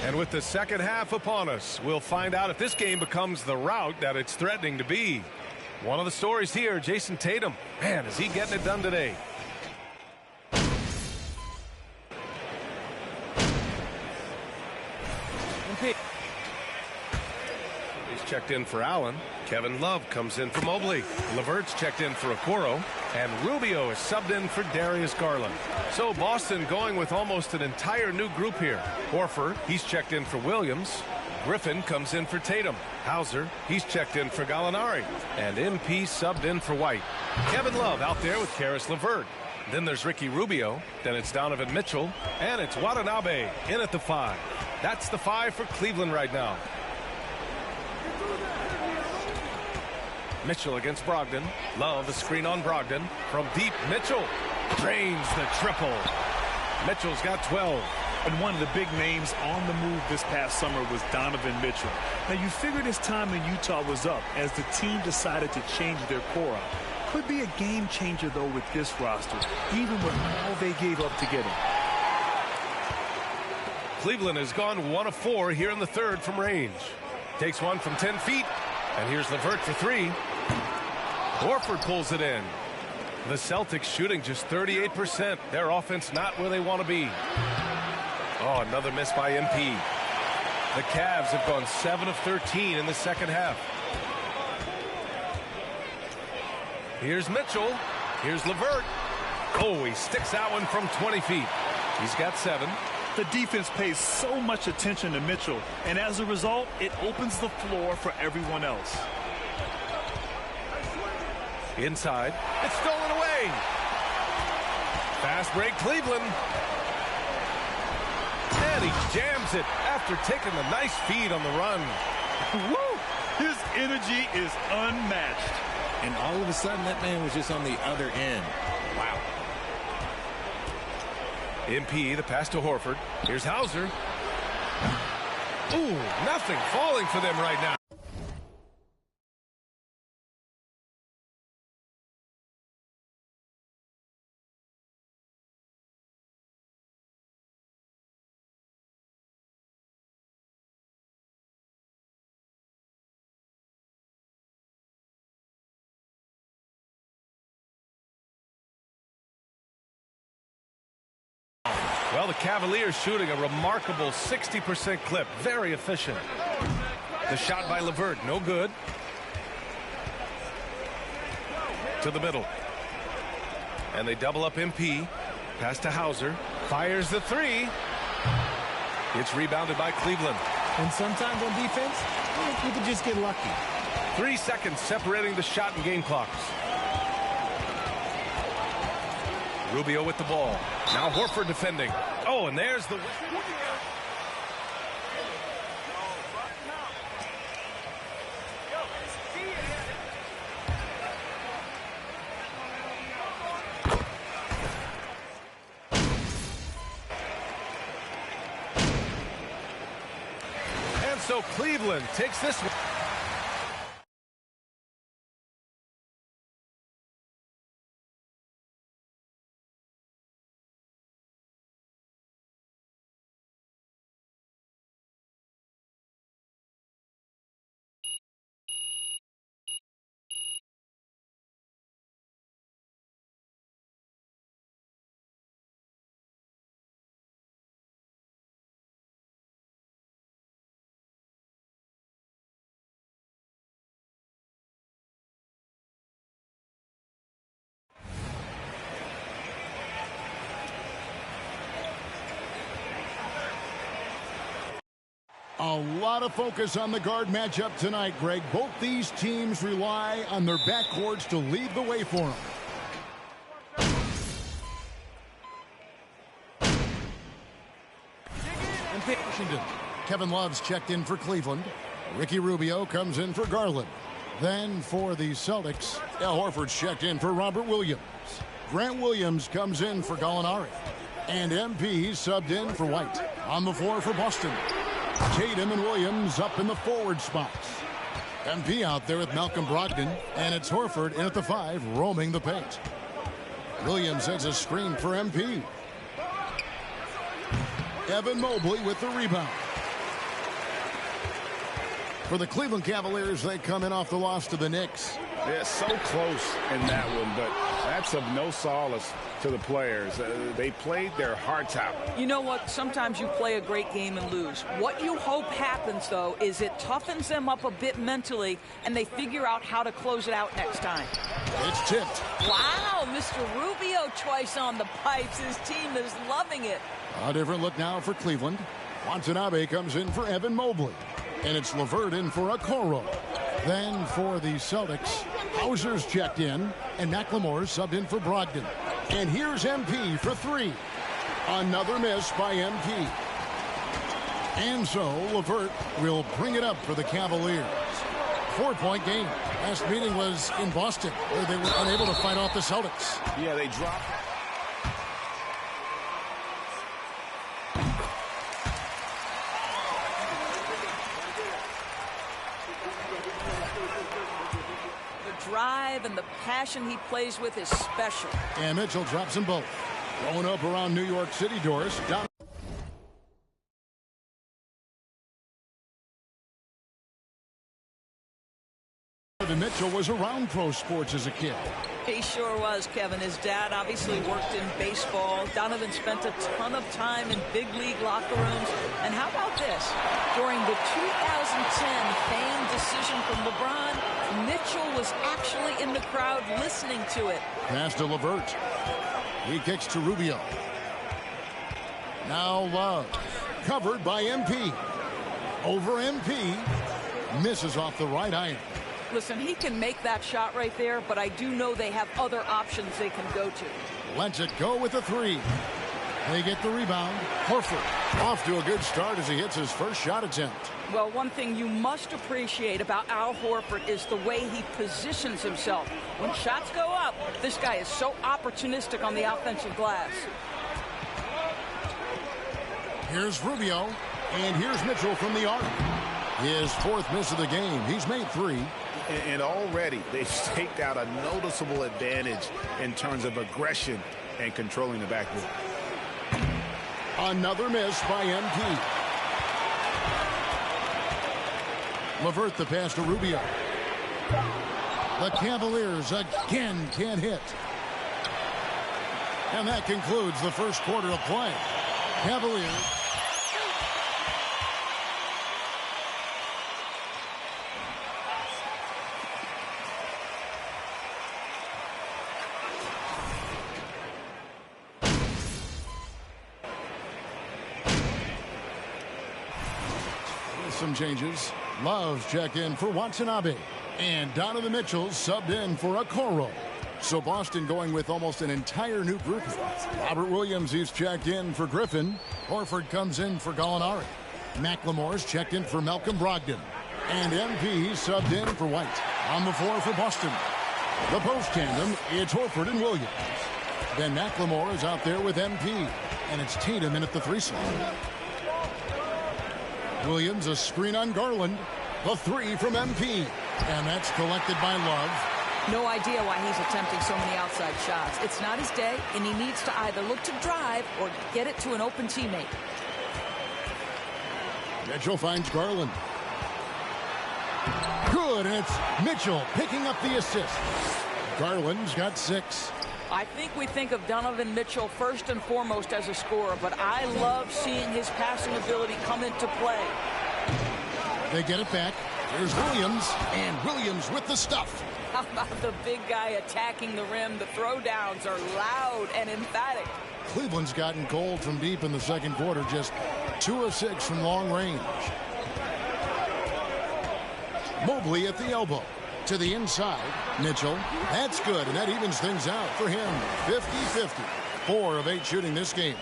And with the second half upon us, we'll find out if this game becomes the rout that it's threatening to be. One of the stories here, Jason Tatum. Man, is he getting it done today. He's checked in for Allen. Kevin Love comes in for Mobley. LeVert's checked in for Okoro. And Rubio is subbed in for Darius Garland. So Boston going with almost an entire new group here. Horford, he's checked in for Williams. Griffin comes in for Tatum. Hauser, he's checked in for Gallinari. And MP subbed in for White. Kevin Love out there with Karis LeVert. Then there's Ricky Rubio. Then it's Donovan Mitchell. And it's Watanabe in at the 5. That's the 5 for Cleveland right now. Mitchell against Brogdon. Love a screen on Brogdon. From deep, Mitchell drains the triple. Mitchell's got 12. And one of the big names on the move this past summer was Donovan Mitchell. Now, you figured his time in Utah was up as the team decided to change their core up. Could be a game changer, though, with this roster, even with all they gave up to get him. Cleveland has gone 1 of 4 here in the third from range. Takes one from 10 feet. And here's LeVert for 3. Horford pulls it in. The Celtics shooting just 38%. Their offense not where they want to be. Oh, another miss by MP. The Cavs have gone 7 of 13 in the second half. Here's Mitchell. Here's LeVert. Oh, he sticks that one from 20 feet. He's got 7. The defense pays so much attention to Mitchell, and as a result, it opens the floor for everyone else. Inside. It's stolen away. Fast break, Cleveland. And he jams it after taking the nice feed on the run. Woo! His energy is unmatched. And all of a sudden, that man was just on the other end. Wow. MP, the pass to Horford. Here's Hauser. Ooh, nothing falling for them right now. Well, the Cavaliers shooting a remarkable 60% clip. Very efficient. The shot by LeVert, no good. To the middle. And they double up MP. Pass to Hauser. Fires the three. It's rebounded by Cleveland. And sometimes on defense, you can just get lucky. 3 seconds separating the shot and game clocks. Rubio with the ball. Now Horford defending. Oh, and there's the... And so Cleveland takes this one. A lot of focus on the guard matchup tonight, Greg. Both these teams rely on their backcourts to lead the way for them. Washington. Kevin Love's checked in for Cleveland. Ricky Rubio comes in for Garland. Then for the Celtics, Al Horford's checked in for Robert Williams. Grant Williams comes in for Gallinari. And MP subbed in for White. On the floor for Boston, Tatum and Williams up in the forward spots. MP out there with Malcolm Brogdon, and it's Horford in at the 5, roaming the paint. Williams has a screen for MP. Evan Mobley with the rebound. For the Cleveland Cavaliers, they come in off the loss to the Knicks. Yeah, so close in that one, but that's of no solace to the players. They played their hearts out. You know what? Sometimes you play a great game and lose. What you hope happens, though, is it toughens them up a bit mentally, and they figure out how to close it out next time. It's tipped. Wow, Mr. Rubio twice on the pipes. His team is loving it. A different look now for Cleveland. Watanabe comes in for Evan Mobley. And it's LeVert in for Okoro. Then for the Celtics, Hauser's checked in, and McLemore's subbed in for Brogdon. And here's MP for 3. Another miss by MP. And so LeVert will bring it up for the Cavaliers. 4-point game. Last meeting was in Boston, where they were unable to fight off the Celtics. Yeah, they dropped. Drive and the passion he plays with is special. And Mitchell drops them both. Going up around New York City doors. Mitchell was around pro sports as a kid. He sure was, Kevin. His dad obviously worked in baseball. Donovan spent a ton of time in big league locker rooms. And how about this? During the 2010 famed decision from LeBron, Mitchell was actually in the crowd listening to it. Pass to LeVert. He kicks to Rubio. Now Love. Covered by MP. Over MP. Misses off the right iron. Listen, he can make that shot right there, but I do know they have other options they can go to. Lets it go with the 3. They get the rebound. Horford off to a good start as he hits his first shot attempt. Well, one thing you must appreciate about Al Horford is the way he positions himself. When shots go up, this guy is so opportunistic on the offensive glass. Here's Rubio, and here's Mitchell from the arc. His 4th miss of the game. He's made 3. And already they've staked out a noticeable advantage in terms of aggression and controlling the backboard. Another miss by MP. LeVert the pass to Rubio. The Cavaliers again can't hit. And that concludes the first quarter of play. Cavaliers. With some changes, Love's checked in for Watanabe, and Donovan Mitchell subbed in for Okoro. So Boston going with almost an entire new group. Robert Williams, he's checked in for Griffin. Horford comes in for Gallinari. McLemore's checked in for Malcolm Brogdon. And MP subbed in for White. On the floor for Boston, the post tandem, it's Horford and Williams. Then McLemore is out there with MP. And it's Tatum in at the 3 slot. Williams, a screen on Garland. The 3 from MP. And that's collected by Love. No idea why he's attempting so many outside shots. It's not his day, and he needs to either look to drive or get it to an open teammate. Mitchell finds Garland. Good, and it's Mitchell picking up the assist. Garland's got 6. I think we think of Donovan Mitchell first and foremost as a scorer, but I love seeing his passing ability come into play. They get it back. Here's Williams, and Williams with the stuff. How about the big guy attacking the rim? The throwdowns are loud and emphatic. Cleveland's gotten cold from deep in the second quarter, just 2 of 6 from long range. Mobley at the elbow. To the inside, Mitchell. That's good, and that evens things out for him. 50-50. 4 of 8 shooting this game.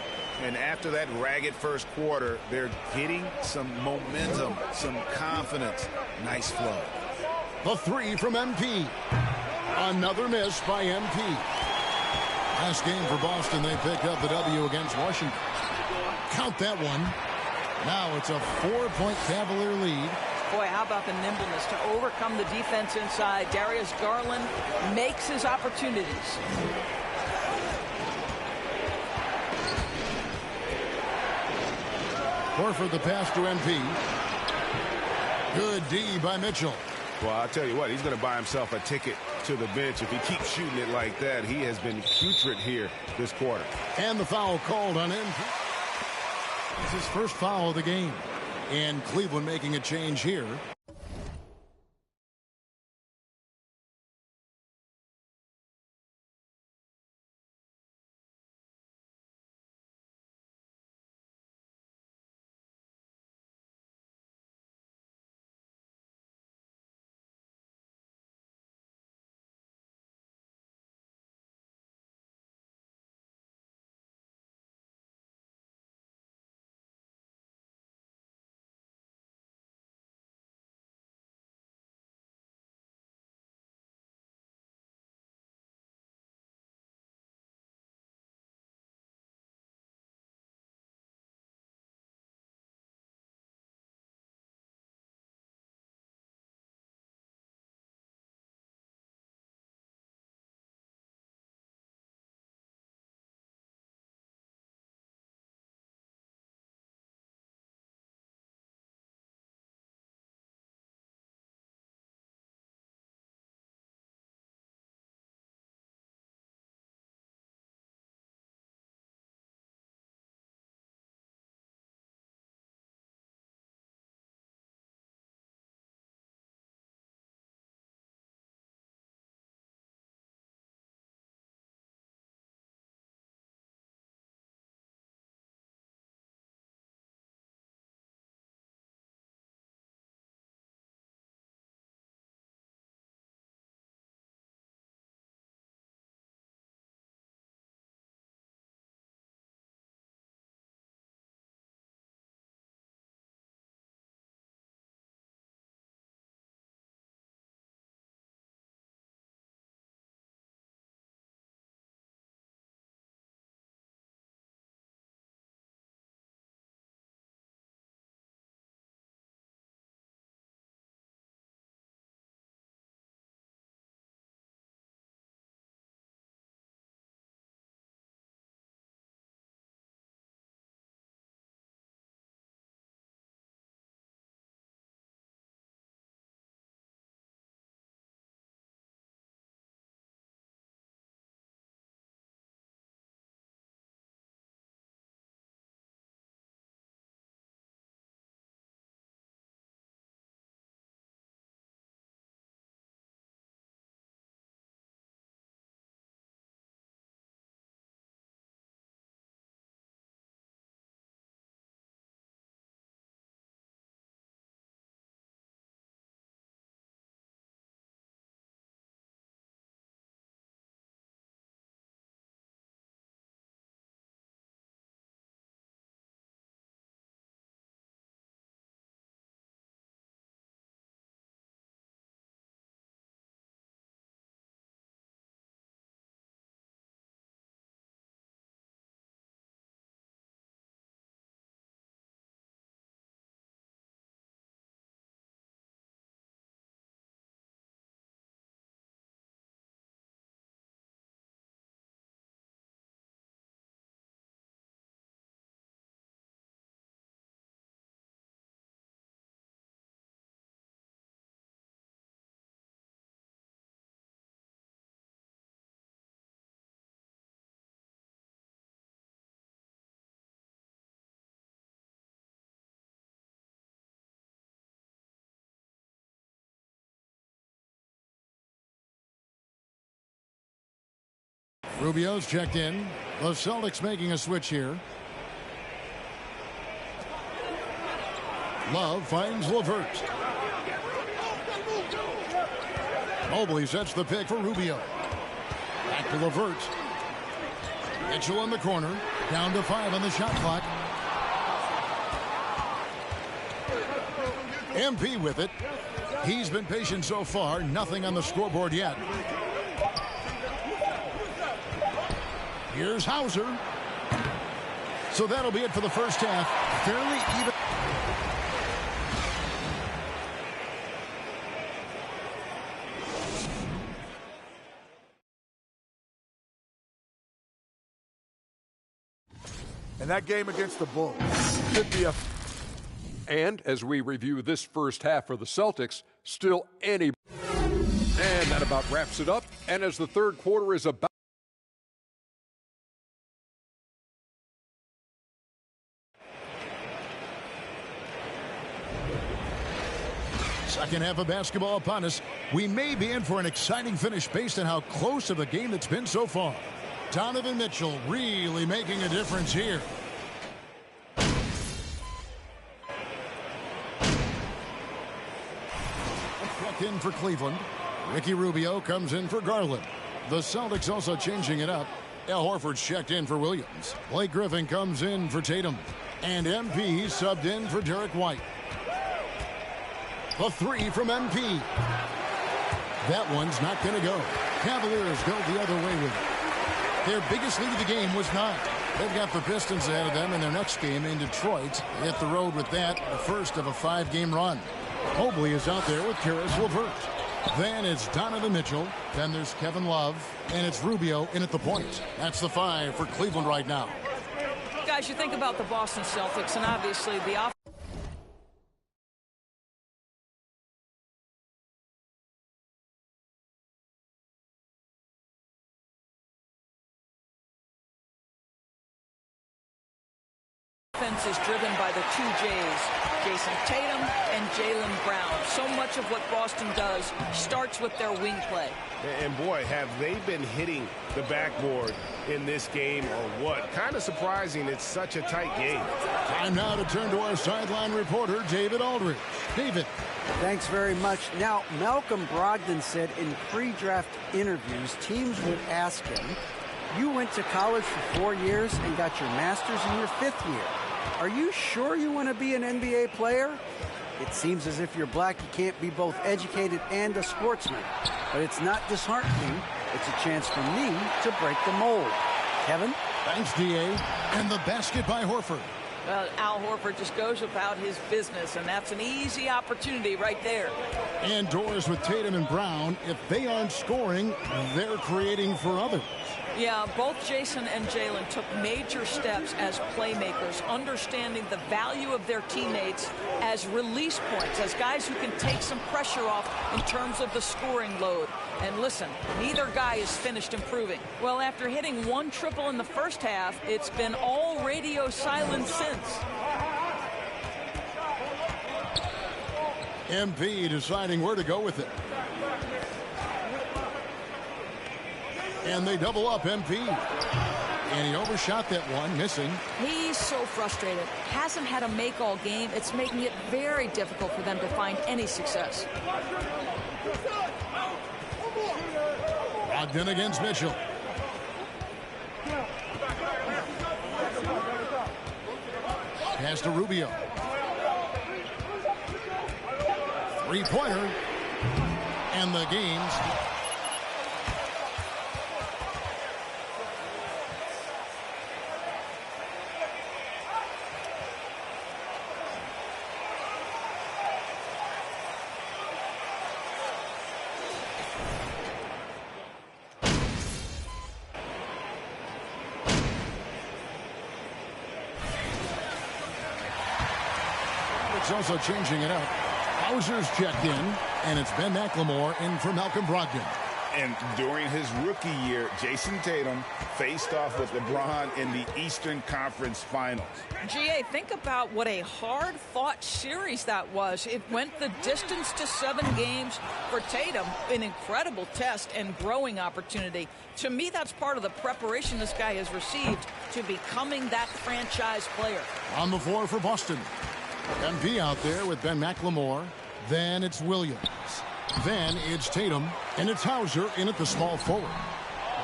And after that ragged first quarter, they're getting some momentum, some confidence. Nice flow. The 3 from MP. Another miss by MP. Last game for Boston, they picked up the W against Washington. Count that one. Now it's a 4-point Cavalier lead. Boy, how about the nimbleness to overcome the defense inside? Darius Garland makes his opportunities. Horford the pass to MP. Good D by Mitchell. Well, I'll tell you what, he's going to buy himself a ticket to the bench. If he keeps shooting it like that, he has been putrid here this quarter. And the foul called on MP. It's his first foul of the game. And Cleveland making a change here. Rubio's checked in. The Celtics making a switch here. Love finds LeVert. Mobley sets the pick for Rubio. Back to LeVert. Mitchell in the corner. Down to 5 on the shot clock. MP with it. He's been patient so far. Nothing on the scoreboard yet. Here's Hauser. So that'll be it for the first half. Fairly even. And that game against the Bulls could be a... And as we review this first half for the Celtics, still any... And that about wraps it up. And as the third quarter is about... Second half of basketball upon us. We may be in for an exciting finish based on how close of a game it's been so far. Donovan Mitchell really making a difference here. Checked in for Cleveland. Ricky Rubio comes in for Garland. The Celtics also changing it up. Al Horford's checked in for Williams. Blake Griffin comes in for Tatum. And MP subbed in for Derek White. The three from MP. That one's not going to go. Cavaliers go the other way with it. Their biggest lead of the game was 9. They've got the Pistons ahead of them in their next game in Detroit. They hit the road with that, the first of a 5-game run. Mobley is out there with Karis LeVert. Then it's Donovan Mitchell. Then there's Kevin Love. And it's Rubio in at the point. That's the 5 for Cleveland right now. Guys, you think about the Boston Celtics, and obviously the offense. Is driven by the two J's, Jason Tatum and Jaylen Brown. So much of what Boston does starts with their wing play. And boy, have they been hitting the backboard in this game or what? Kind of surprising it's such a tight game. Time now to turn to our sideline reporter, David Aldridge. David. Thanks very much. Now, Malcolm Brogdon said in pre-draft interviews, teams would ask him, you went to college for 4 years and got your master's in your 5th year. Are you sure you want to be an NBA player? It seems as if you're black, you can't be both educated and a sportsman. But it's not disheartening. It's a chance for me to break the mold. Kevin? Thanks, D.A. And the basket by Horford. Well, Al Horford just goes about his business, and that's an easy opportunity right there. And doors with Tatum and Brown. If they aren't scoring, they're creating for others. Yeah, both Jason and Jaylen took major steps as playmakers, understanding the value of their teammates as release points, as guys who can take some pressure off in terms of the scoring load. And listen, neither guy is finished improving. Well, after hitting 1 triple in the first half, it's been all radio silence since. MP deciding where to go with it. And they double up MP. And he overshot that one, missing. He's so frustrated. Hasn't had a make all game. It's making it very difficult for them to find any success. Brogdon against Mitchell. Pass to Rubio. Three-pointer. And the game's... also changing it up. Hauser's checked in, and it's Ben McLemore in for Malcolm Brogdon. And during his rookie year, Jason Tatum faced off with LeBron in the Eastern Conference Finals. GA, think about what a hard-fought series that was. It went the distance to 7 games for Tatum, an incredible test and growing opportunity. To me, that's part of the preparation this guy has received to becoming that franchise player. On the floor for Boston. MP out there with Ben McLemore. Then it's Williams. Then it's Tatum. And it's Hauser in at the small forward.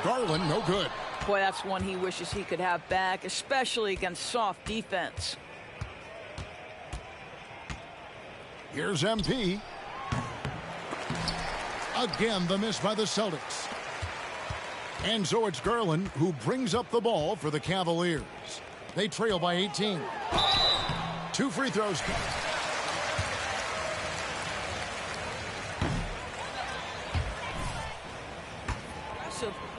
Garland, no good. Boy, that's one he wishes he could have back, especially against soft defense. Here's MP. Again, the miss by the Celtics. And so it's Garland who brings up the ball for the Cavaliers. They trail by 18. 2 free throws.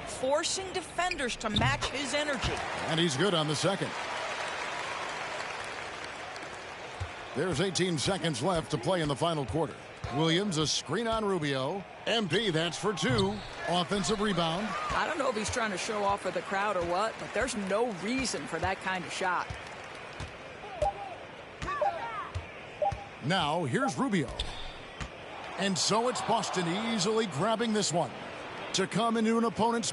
Forcing defenders to match his energy. And he's good on the second. There's 18 seconds left to play in the final quarter. Williams, a screen on Rubio. MP, that's for 2. Offensive rebound. I don't know if he's trying to show off for the crowd or what, but there's no reason for that kind of shot. Now, here's Rubio. And so it's Boston easily grabbing this one to come into an opponent's...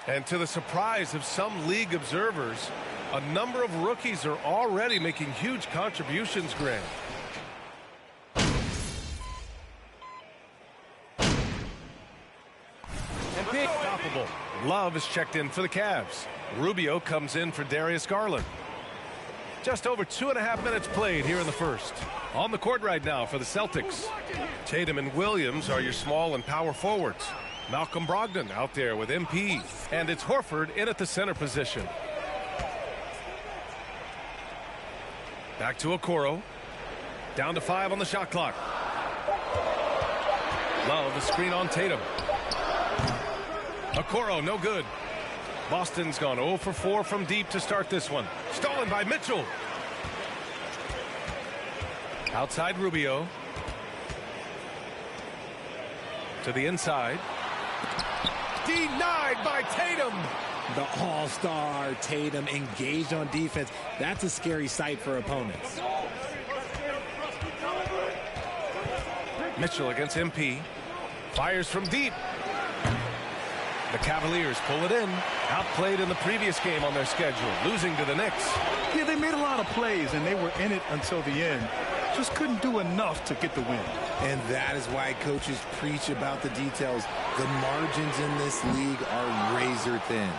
And to the surprise of some league observers, a number of rookies are already making huge contributions, Grant. Unstoppable. Love is checked in for the Cavs. Rubio comes in for Darius Garland. Just over 2.5 minutes played here in the first. On the court right now for the Celtics. Tatum and Williams are your small and power forwards. Malcolm Brogdon out there with MP. And it's Horford in at the center position. Back to Okoro. Down to 5 on the shot clock. Love the screen on Tatum. Okoro, no good. Boston's gone 0 for 4 from deep to start this one. Stolen by Mitchell. Outside Rubio. To the inside. Denied by Tatum. The all-star Tatum engaged on defense. That's a scary sight for opponents. Mitchell against MP. Fires from deep. The Cavaliers pull it in. Outplayed in the previous game on their schedule, losing to the Knicks. Yeah, they made a lot of plays, and they were in it until the end. Just couldn't do enough to get the win. And that is why coaches preach about the details. The margins in this league are razor thin.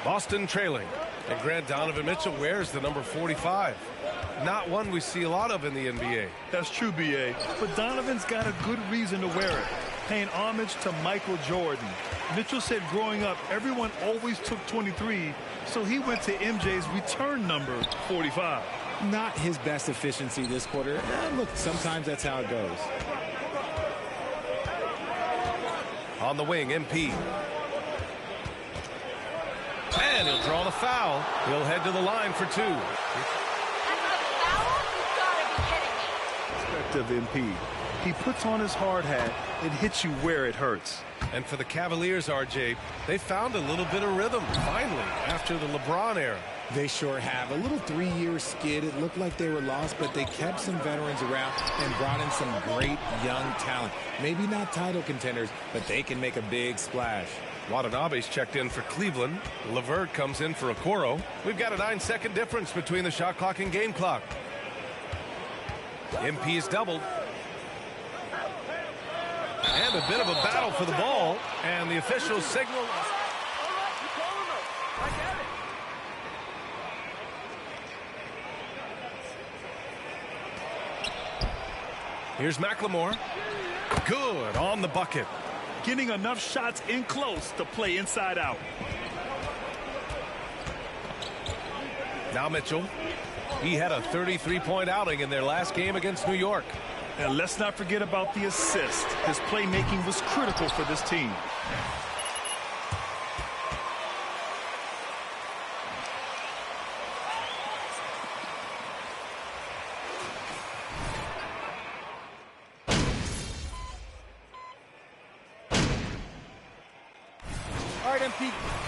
Boston trailing. And Grant, Donovan Mitchell wears the number 45. Not one we see a lot of in the NBA. That's true, B.A. But Donovan's got a good reason to wear it. Paying homage to Michael Jordan. Mitchell said growing up, everyone always took 23, so he went to MJ's return number 45. Not his best efficiency this quarter. Look, sometimes that's how it goes. On the wing, MP. And he'll draw the foul. He'll head to the line for 2. Of MP. He puts on his hard hat. It hits you where it hurts. And for the Cavaliers, RJ, they found a little bit of rhythm, finally, after the LeBron era. They sure have. A little 3-year skid. It looked like they were lost, but they kept some veterans around and brought in some great young talent. Maybe not title contenders, but they can make a big splash. Watanabe's checked in for Cleveland. LeVert comes in for Okoro. We've got a 9-second difference between the shot clock and game clock. MP is doubled. And a bit of a battle for the ball. And the officials signal. Here's McLemore. Good on the bucket. Getting enough shots in close to play inside out. Now Mitchell. He had a 33-point outing in their last game against New York. And let's not forget about the assist. His playmaking was critical for this team.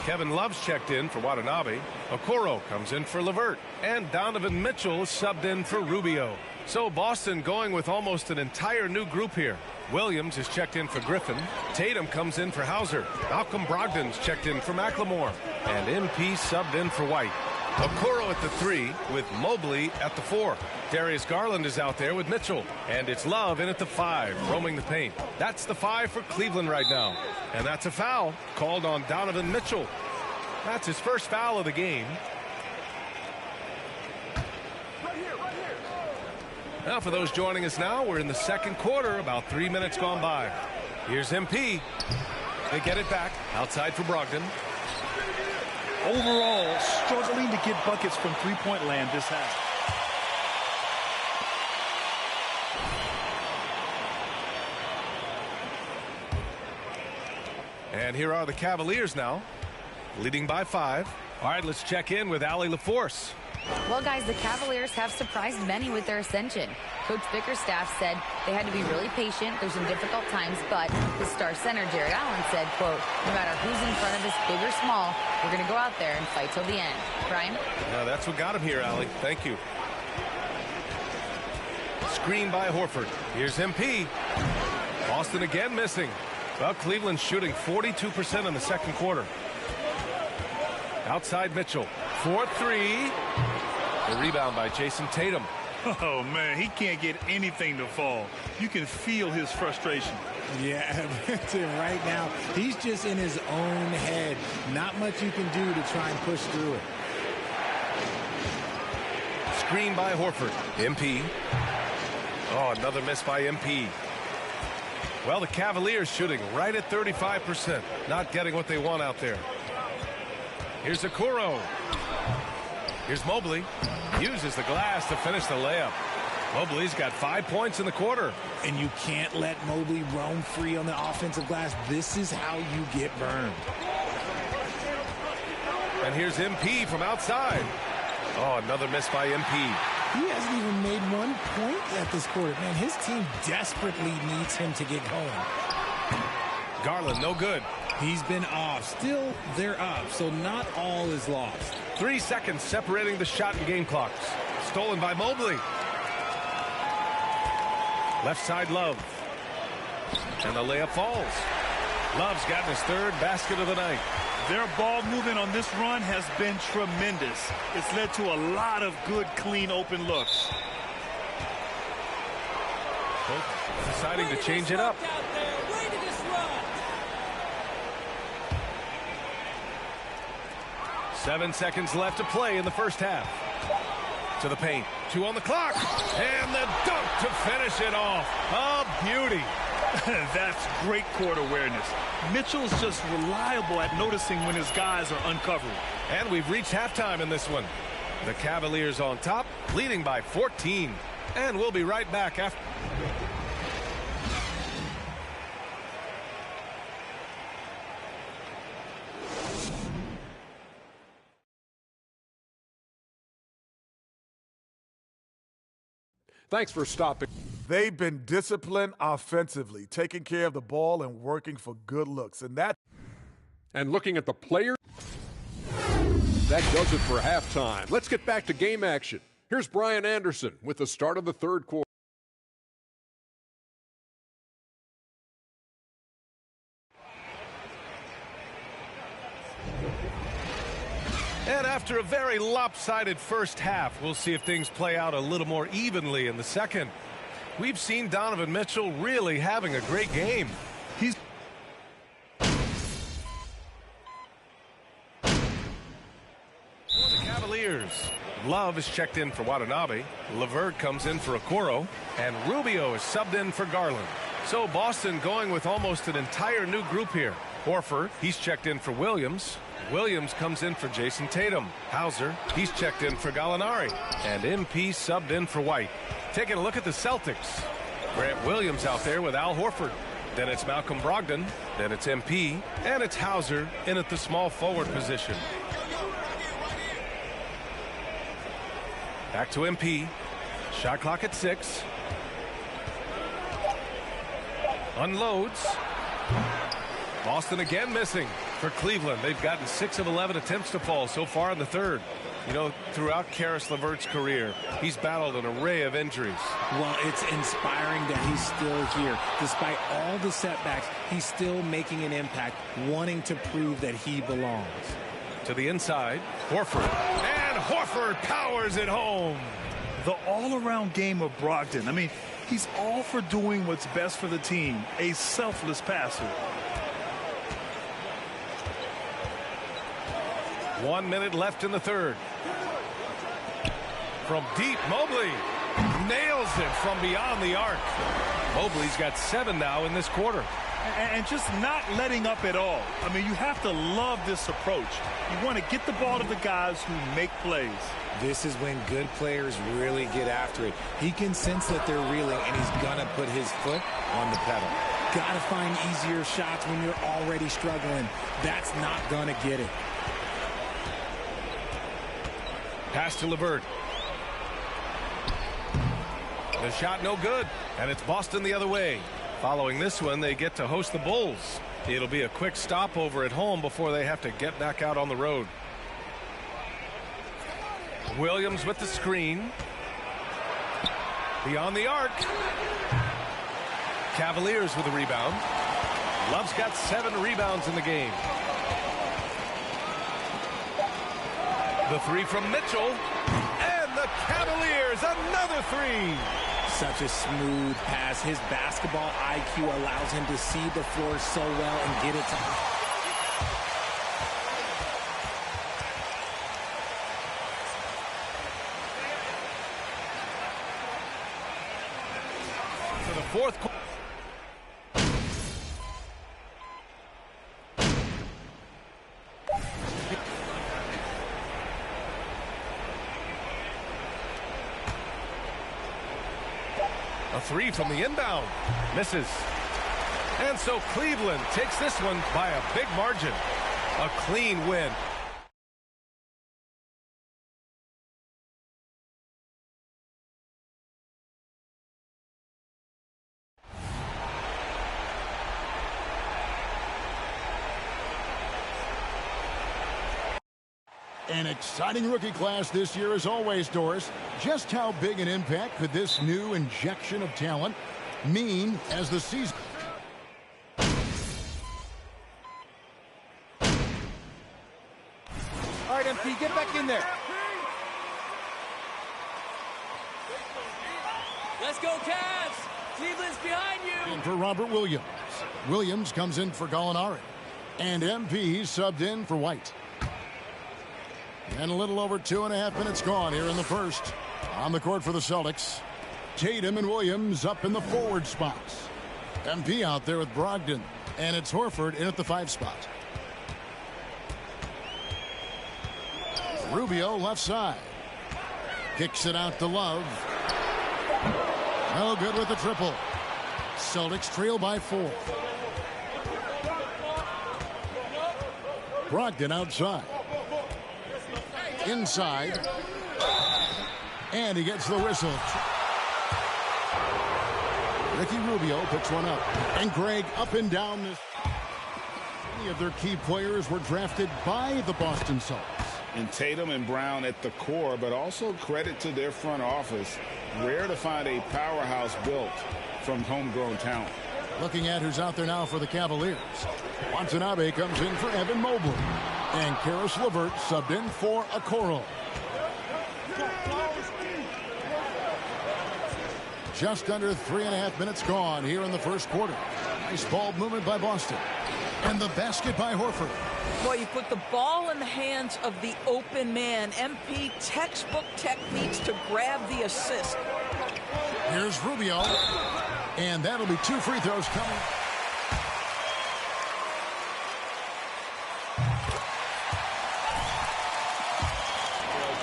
Kevin Love's checked in for Watanabe. Okoro comes in for Levert. And Donovan Mitchell is subbed in for Rubio. So Boston going with almost an entire new group here. Williams is checked in for Griffin. Tatum comes in for Hauser. Malcolm Brogdon's checked in for McLemore. And MP subbed in for White. Okoro at the 3 with Mobley at the 4. Darius Garland is out there with Mitchell. And it's Love in at the 5, roaming the paint. That's the 5 for Cleveland right now. And that's a foul called on Donovan Mitchell. That's his first foul of the game. Now for those joining us now, we're in the second quarter, about 3 minutes gone by. Here's MP. They get it back outside for Brogdon. Overall, struggling to get buckets from three-point land this half. And here are the Cavaliers now, leading by 5. All right, let's check in with Allie LaForce. Well, guys, the Cavaliers have surprised many with their ascension. Coach Bickerstaff said they had to be really patient through some difficult times, but his star center, Jerry Allen, said, quote, no matter who's in front of us, big or small, we're going to go out there and fight till the end. Brian? Yeah, that's what got him here, Allie. Thank you. Screen by Horford. Here's MP. Boston again missing. Well, Cleveland's shooting 42% in the second quarter. Outside Mitchell. 4-3. The rebound by Jason Tatum. Oh, man, he can't get anything to fall. You can feel his frustration. Yeah, right now, he's just in his own head. Not much you can do to try and push through it. Screen by Horford. MP. Oh, another miss by MP. Well, the Cavaliers shooting right at 35%. Not getting what they want out there. Here's Okoro. Here's Mobley. Uses the glass to finish the layup. Mobley's got 5 points in the quarter. And you can't let Mobley roam free on the offensive glass. This is how you get burned. And here's MP from outside. Oh, another miss by MP. He hasn't even made 1 point at this quarter. Man, his team desperately needs him to get going. Garland, no good. He's been off. Still, they're up, so not all is lost. 3 seconds separating the shot and game clocks. Stolen by Mobley. Left side, Love. And the layup falls. Love's gotten his 3rd basket of the night. Their ball movement on this run has been tremendous. It's led to a lot of good, clean, open looks. Both deciding to change it up. 7 seconds left to play in the first half. To the paint. 2 on the clock. And the dunk to finish it off. A beauty. That's great court awareness. Mitchell's just reliable at noticing when his guys are uncovered. And we've reached halftime in this one. The Cavaliers on top, leading by 14. And we'll be right back after. Thanks for stopping. They've been disciplined offensively, taking care of the ball and working for good looks. And looking at the player, that does it for halftime. Let's get back to game action. Here's Brian Anderson with the start of the third quarter. And after a very lopsided first half, we'll see if things play out a little more evenly in the second. We've seen Donovan Mitchell really having a great game. For the Cavaliers, Love is checked in for Watanabe. Levert comes in for Okoro. And Rubio is subbed in for Garland. So Boston going with almost an entire new group here. Horford, he's checked in for Williams. Williams comes in for Jason Tatum. Hauser, he's checked in for Gallinari. And MP subbed in for White. Taking a look at the Celtics. Grant Williams out there with Al Horford. Then it's Malcolm Brogdon. Then it's MP. And it's Hauser in at the small forward position. Back to MP. Shot clock at 6. Unloads. Boston again missing for Cleveland. They've gotten 6 of 11 attempts to fall so far in the third. You know, throughout Caris LeVert's career, he's battled an array of injuries. Well, it's inspiring that he's still here. Despite all the setbacks, he's still making an impact, wanting to prove that he belongs. To the inside, Horford. And Horford powers it home. The all-around game of Brogdon. I mean, he's all for doing what's best for the team. A selfless passer. 1 minute left in the third. From deep, Mobley nails it from beyond the arc. Mobley's got 7 now in this quarter. And just not letting up at all. I mean, you have to love this approach. You want to get the ball to the guys who make plays. This is when good players really get after it. He can sense that they're reeling, and he's going to put his foot on the pedal. Got to find easier shots when you're already struggling. That's not going to get it. Pass to LeVert. The shot no good, and it's Boston the other way. Following this one, they get to host the Bulls. It'll be a quick stopover at home before they have to get back out on the road. Williams with the screen. Beyond the arc. Cavaliers with a rebound. Love's got 7 rebounds in the game. The 3 from Mitchell. And the Cavaliers, another 3. Such a smooth pass. His basketball IQ allows him to see the floor so well and get it to him. For the fourth quarter. A 3 from the inbound. Misses. And so Cleveland takes this one by a big margin. A clean win. An exciting rookie class this year as always, Doris. Just how big an impact could this new injection of talent mean as the season? All right, MP, get back in there. Let's go, Cavs! Cleveland's behind you! In for Robert Williams. Williams comes in for Gallinari. And MP subbed in for White. And a little over 2.5 minutes gone here in the first. On the court for the Celtics. Tatum and Williams up in the forward spots. MP out there with Brogdon. And it's Horford in at the 5 spot. Rubio left side. Kicks it out to Love. No good with the triple. Celtics trail by 4. Brogdon outside. Inside. And he gets the whistle. Ricky Rubio picks one up. And Greg up and down this. Many of their key players were drafted by the Boston Celtics. And Tatum and Brown at the core, but also credit to their front office. Rare to find a powerhouse built from homegrown talent. Looking at who's out there now for the Cavaliers. Watanabe comes in for Evan Mobley. And Caris LeVert subbed in for Okoro. Just under 3.5 minutes gone here in the first quarter. Nice ball movement by Boston. And the basket by Horford. Boy, you put the ball in the hands of the open man. MP textbook techniques to grab the assist. Here's Rubio. And that'll be 2 free throws coming.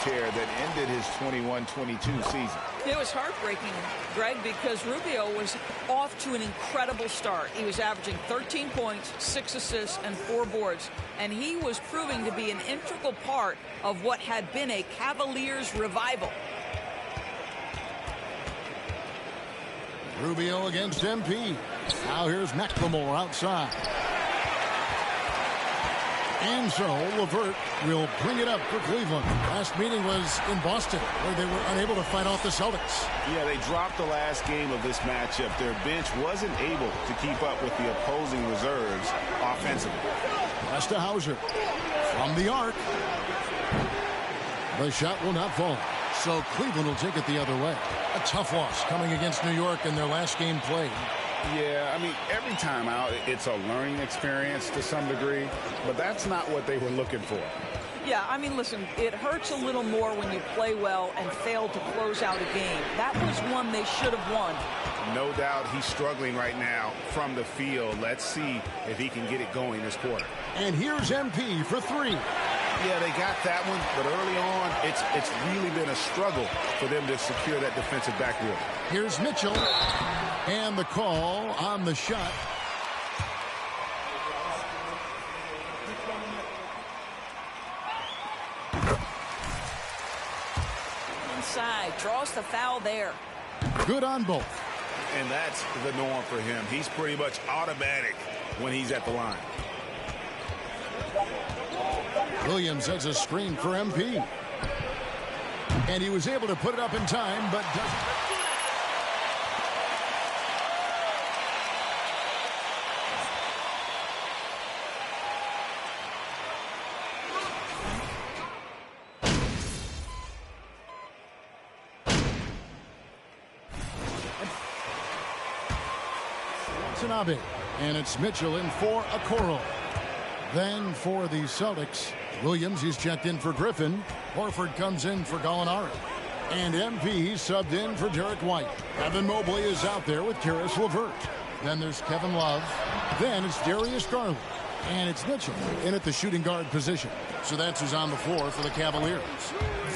tear that ended his 21-22 season. It was heartbreaking, Greg, because Rubio was off to an incredible start. He was averaging 13 points, 6 assists, and 4 boards, and he was proving to be an integral part of what had been a Cavaliers revival. Rubio against MP. Now here's McLemore outside. And so LeVert will bring it up for Cleveland. Last meeting was in Boston, where they were unable to fight off the Celtics. Yeah, they dropped the last game of this matchup. Their bench wasn't able to keep up with the opposing reserves offensively. Westerhauser from the arc. The shot will not fall. So Cleveland will take it the other way. A tough loss coming against New York in their last game played. Yeah, I mean, every time out, it's a learning experience to some degree, but that's not what they were looking for. Yeah, I mean, listen, it hurts a little more when you play well and fail to close out a game. That was one they should have won. No doubt he's struggling right now from the field. Let's see if he can get it going this quarter. And here's MP for 3. Yeah, they got that one, but early on, it's really been a struggle for them to secure that defensive backboard. Here's Mitchell, and the call on the shot. Inside, draws the foul there. Good on both. And that's the norm for him. He's pretty much automatic when he's at the line. Williams has a screen for MP. And he was able to put it up in time, but doesn't. Watanabe. And it's Mitchell in for Okoro. Then for the Celtics, Williams, he's checked in for Griffin. Horford comes in for Gallinari. And MP subbed in for Derek White. Evan Mobley is out there with Karis LeVert. Then there's Kevin Love. Then it's Darius Garland. And it's Mitchell in at the shooting guard position. So that's who's on the floor for the Cavaliers.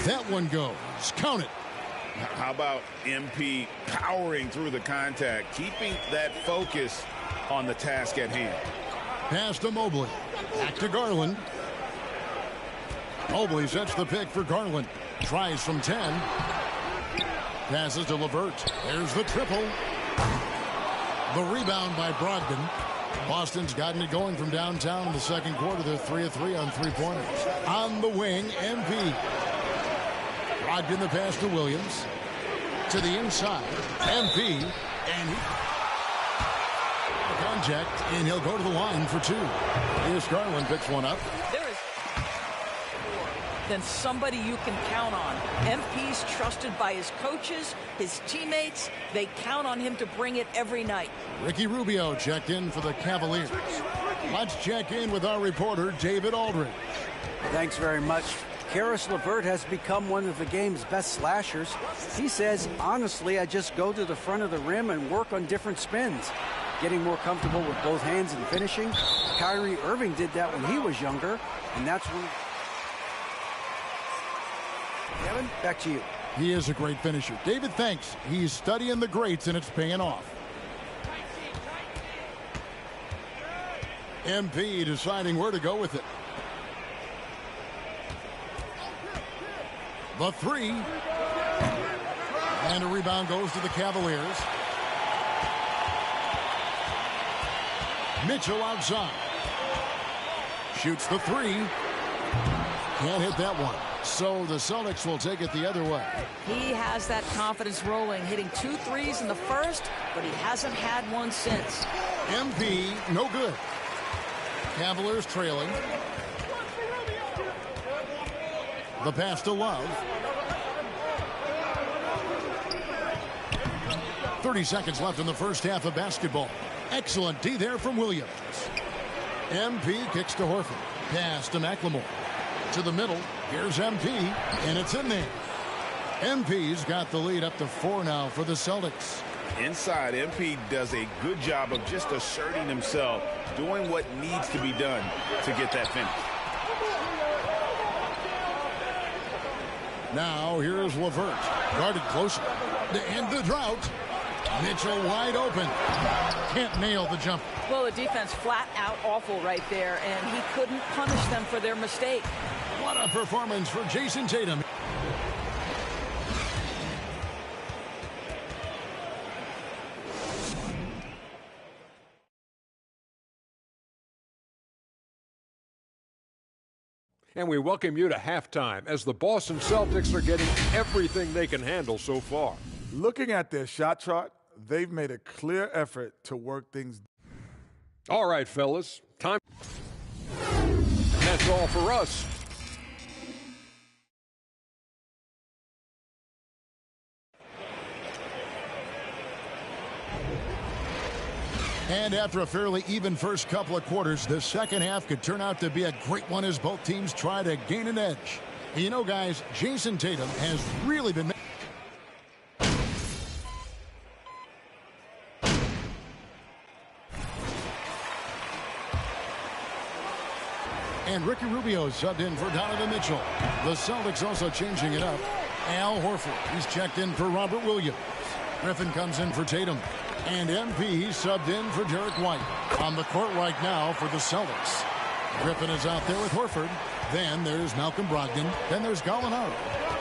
That one goes. Count it. How about MP powering through the contact, keeping that focus on the task at hand? Pass to Mobley. Back to Garland. Mobley sets the pick for Garland. Tries from 10. Passes to LeVert. There's the triple. The rebound by Brogdon. Boston's gotten it going from downtown in the second quarter. They're 3 of 3 on three-pointers. On the wing, MP. Brogdon the pass to Williams. To the inside. MP. And he... contact, and he'll go to the line for 2. Here's Garland, picks one up. There is then somebody you can count on. MP's trusted by his coaches, his teammates. They count on him to bring it every night. Ricky Rubio checked in for the Cavaliers. Let's check in with our reporter, David Aldridge. Thanks very much. Karis LeVert has become one of the game's best slashers. He says, honestly, I just go to the front of the rim and work on different spins. Getting more comfortable with both hands and finishing. Kyrie Irving did that when he was younger, and that's when... Kevin, back to you. He is a great finisher. David, thanks. He's studying the greats, and it's paying off. MP deciding where to go with it. The 3. And a rebound goes to the Cavaliers. Mitchell outside. Shoots the 3. Can't hit that one. So the Celtics will take it the other way. He has that confidence rolling, hitting 2 threes in the first, but he hasn't had one since. MP, no good. Cavaliers trailing. The pass to Love. 30 seconds left in the first half of basketball. Excellent D there from Williams. MP kicks to Horford. Pass to McLemore. To the middle. Here's MP, and it's in there. MP's got the lead up to 4 now for the Celtics. Inside, MP does a good job of just asserting himself, doing what needs to be done to get that finish. Now here's Levert. Guarded closer. To end the drought. Mitchell wide open. Can't nail the jump. Well, the defense flat out awful right there, and he couldn't punish them for their mistake. What a performance for Jason Tatum. And we welcome you to halftime as the Boston Celtics are getting everything they can handle so far. Looking at their shot chart, they've made a clear effort to work things. All right, fellas, time. And that's all for us. And after a fairly even first couple of quarters, the second half could turn out to be a great one as both teams try to gain an edge. And you know, guys, Jason Tatum has really been... And Ricky Rubio subbed in for Donovan Mitchell. The Celtics also changing it up. Al Horford, he's checked in for Robert Williams. Griffin comes in for Tatum. And MP subbed in for Derek White. On the court right now for the Celtics. Griffin is out there with Horford. Then there's Malcolm Brogdon. Then there's Gallinari.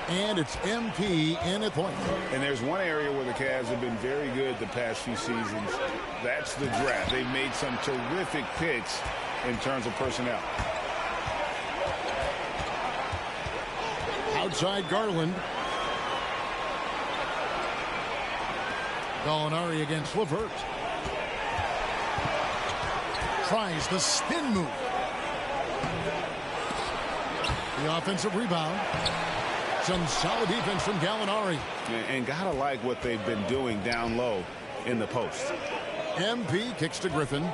And it's MP in at point. And there's one area where the Cavs have been very good the past few seasons. That's the draft. They've made some terrific picks in terms of personnel. Outside Garland. Gallinari against Levert. Tries the spin move. The offensive rebound. Some solid defense from Gallinari. And gotta like what they've been doing down low in the post. MP kicks to Griffin.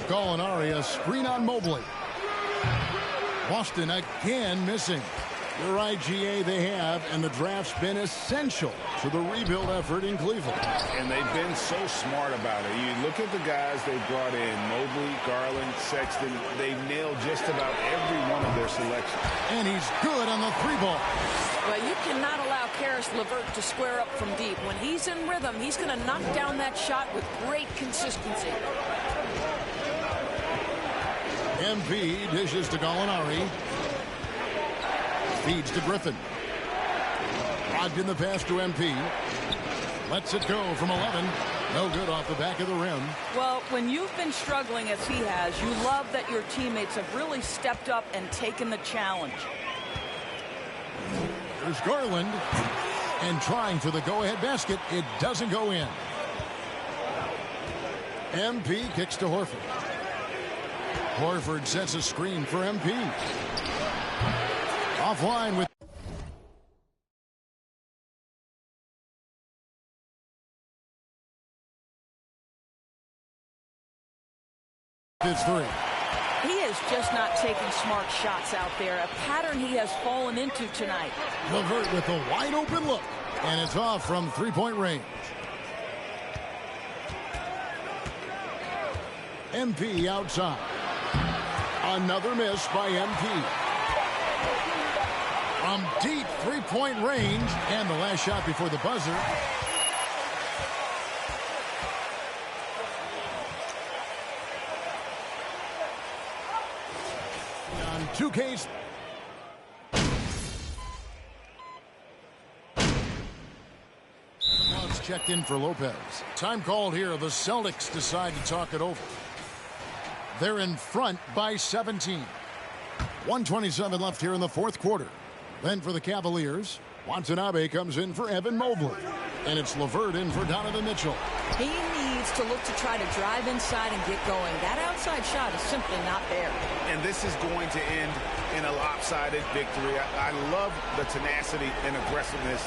Gallinari a screen on Mobley. Boston again missing. You're right, GA, they have, and the draft's been essential to the rebuild effort in Cleveland. And they've been so smart about it. You look at the guys they brought in, Mobley, Garland, Sexton, they've nailed just about every one of their selections. And he's good on the three ball. Well, you cannot allow Karis LeVert to square up from deep. When he's in rhythm, he's going to knock down that shot with great consistency. MP dishes to Gallinari. Feeds to Griffin. Brogdon the pass to MP. Lets it go from 11. No good off the back of the rim. Well, when you've been struggling as he has, you love that your teammates have really stepped up and taken the challenge. There's Garland. And trying for the go-ahead basket. It doesn't go in. MP kicks to Horford. Horford sets a screen for MP. Offline with it's three. He is just not taking smart shots out there, a pattern he has fallen into tonight. LeVert with a wide open look, and it's off from three-point range. MP outside. Another miss by MP. From deep three-point range, and the last shot before the buzzer. On 2K's. Checked in for Lopez. Time called here. The Celtics decide to talk it over. They're in front by 17. 1:27 left here in the fourth quarter. Then for the Cavaliers, Watanabe comes in for Evan Mobley. And it's LeVert in for Donovan Mitchell. He needs to look to try to drive inside and get going. That outside shot is simply not there. And this is going to end in a lopsided victory. I love the tenacity and aggressiveness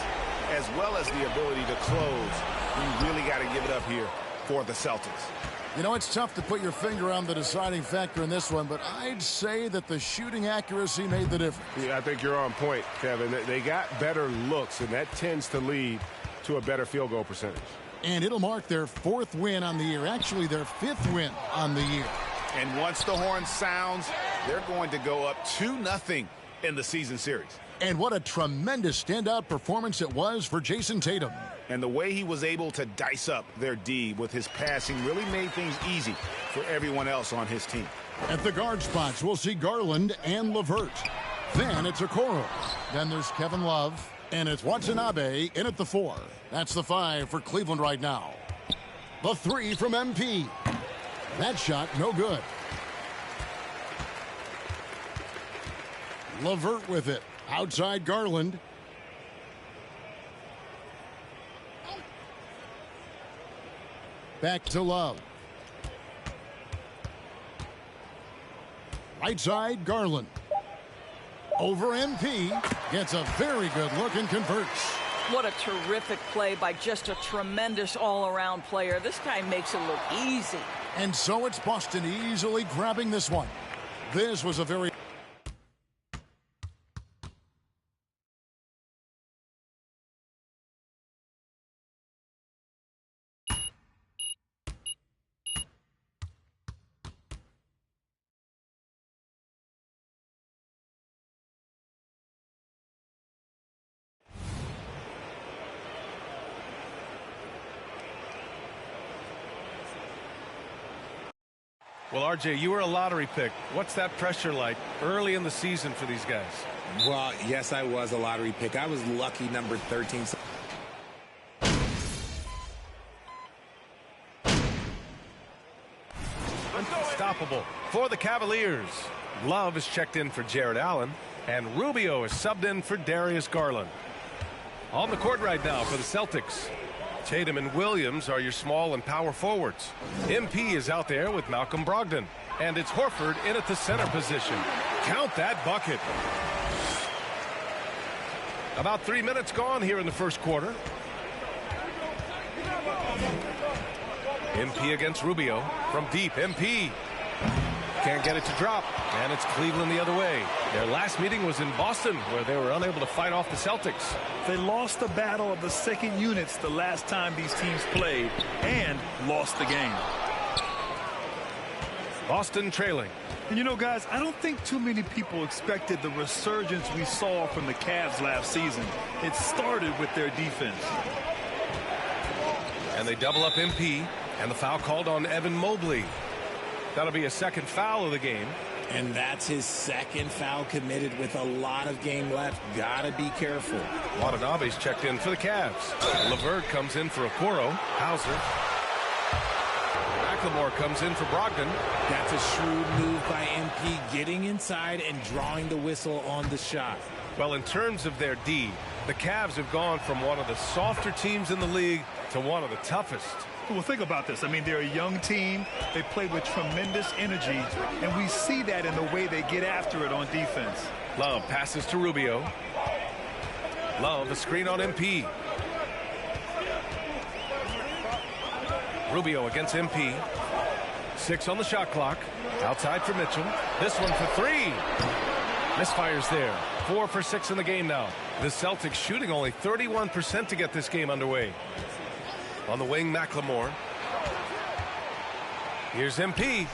as well as the ability to close. You really got to give it up here for the Celtics. You know, it's tough to put your finger on the deciding factor in this one, but I'd say that the shooting accuracy made the difference. Yeah, I think you're on point, Kevin. They got better looks, and that tends to lead to a better field goal percentage. And it'll mark their fourth win on the year, actually their fifth win on the year. And once the horn sounds, they're going to go up 2-0 in the season series. And what a tremendous standout performance it was for Jason Tatum. And the way he was able to dice up their D with his passing really made things easy for everyone else on his team. At the guard spots, we'll see Garland and LeVert. Then it's Okoro. Then there's Kevin Love. And it's Watanabe in at the 4. That's the 5 for Cleveland right now. The 3 from MP. That shot, no good. LeVert with it. Outside Garland. Back to Love. Right side, Garland. Over MP. Gets a very good look and converts. What a terrific play by just a tremendous all-around player. This guy makes it look easy. And so it's Boston easily grabbing this one. This was a very... Well, RJ, you were a lottery pick. What's that pressure like early in the season for these guys? Well, yes, I was a lottery pick. I was lucky number 13. Unstoppable for the Cavaliers. Love is checked in for Jared Allen, and Rubio is subbed in for Darius Garland. On the court right now for the Celtics, Tatum and Williams are your small and power forwards. MP is out there with Malcolm Brogdon. And it's Horford in at the center position. Count that bucket. About 3 minutes gone here in the first quarter. MP against Rubio. From deep, MP. Can't get it to drop. And it's Cleveland the other way. Their last meeting was in Boston, where they were unable to fight off the Celtics. They lost the battle of the second units the last time these teams played and lost the game. Boston trailing. And you know, guys, I don't think too many people expected the resurgence we saw from the Cavs last season. It started with their defense. And they double up MP, and the foul called on Evan Mobley. That'll be a second foul of the game. And that's his second foul committed with a lot of game left. Gotta be careful. Watanabe's checked in for the Cavs. LeVert comes in for Okoro. Hauser. McLemore comes in for Brogdon. That's a shrewd move by MP, getting inside and drawing the whistle on the shot. Well, in terms of their D, the Cavs have gone from one of the softer teams in the league to one of the toughest. Well, think about this. I mean, they're a young team. They play with tremendous energy, and we see that in the way they get after it on defense. Love passes to Rubio. Love, a screen on MP. Rubio against MP. 6 on the shot clock. Outside for Mitchell. This one for 3. Misfires there. 4 for 6 in the game now. The Celtics shooting only 31% to get this game underway. On the wing, McLemore. Here's MP.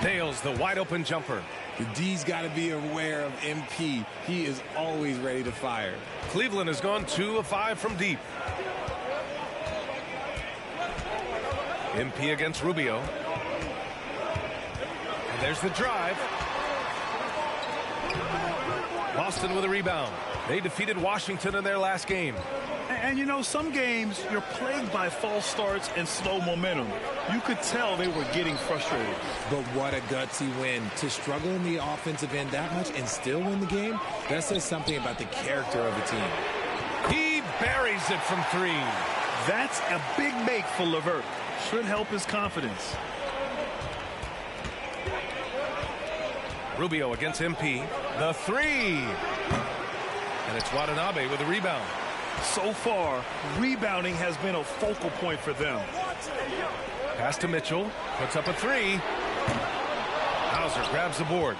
Nails the wide open jumper. The D's got to be aware of MP. He is always ready to fire. Cleveland has gone 2 of 5 from deep. MP against Rubio. And there's the drive. Boston with a rebound. They defeated Washington in their last game. And you know, some games you're plagued by false starts and slow momentum. You could tell they were getting frustrated. But what a gutsy win. To struggle in the offensive end that much and still win the game, that says something about the character of the team. He buries it from 3. That's a big make for LeVert. Should help his confidence. Rubio against MP. The 3. And it's Watanabe with a rebound. So far, rebounding has been a focal point for them. Pass to Mitchell. Puts up a 3. Hauser grabs the board.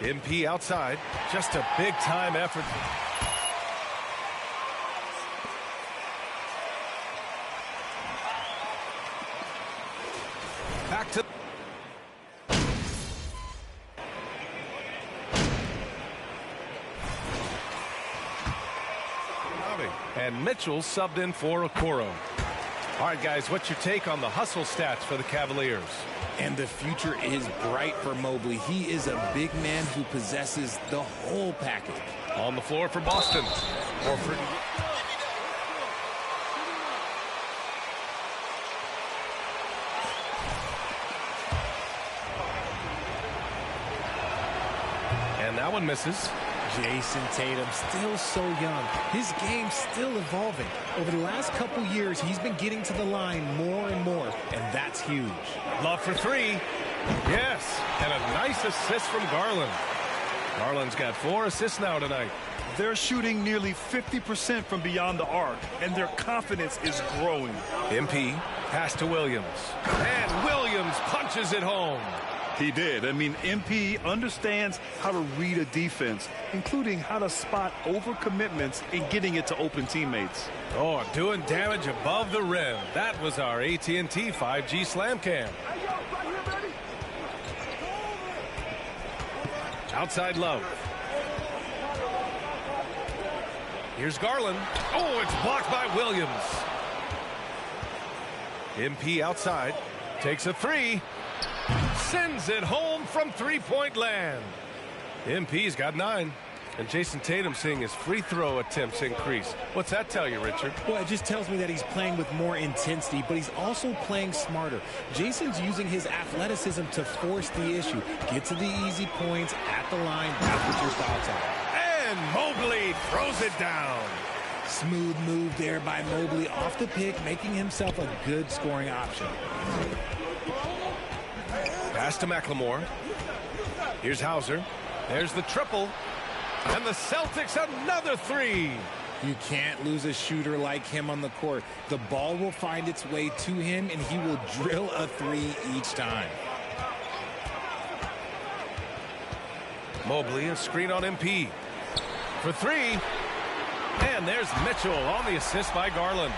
MP outside. Just a big-time effort. Back to... And Mitchell subbed in for Okoro. All right, guys, what's your take on the hustle stats for the Cavaliers? And the future is bright for Mobley. He is a big man who possesses the whole package. On the floor for Boston. Horford. And that one misses. Jason Tatum, still so young. His game's still evolving. Over the last couple years, he's been getting to the line more and more, and that's huge. Love for three. Yes, and a nice assist from Garland. Garland's got 4 assists now tonight. They're shooting nearly 50% from beyond the arc, and their confidence is growing. MP, pass to Williams. And Williams punches it home. He did. I mean, MP understands how to read a defense, including how to spot overcommitments and getting it to open teammates. Oh, doing damage above the rim. That was our AT&T 5G Slam Cam. Outside Love. Here's Garland. Oh, it's blocked by Williams. MP outside. Takes a three. Sends it home from three-point land. MP's got 9. And Jason Tatum seeing his free throw attempts increase. What's that tell you, Richard? Well, it just tells me that he's playing with more intensity, but he's also playing smarter. Jason's using his athleticism to force the issue. Get to the easy points at the line. That's what your thoughts are. And Mobley throws it down. Smooth move there by Mobley off the pick, making himself a good scoring option. Pass to McLemore. Here's Hauser. There's the triple. And the Celtics another three. You can't lose a shooter like him on the court. The ball will find its way to him, and he will drill a three each time. Mobley, a screen on MP. For three. And there's Mitchell on the assist by Garland.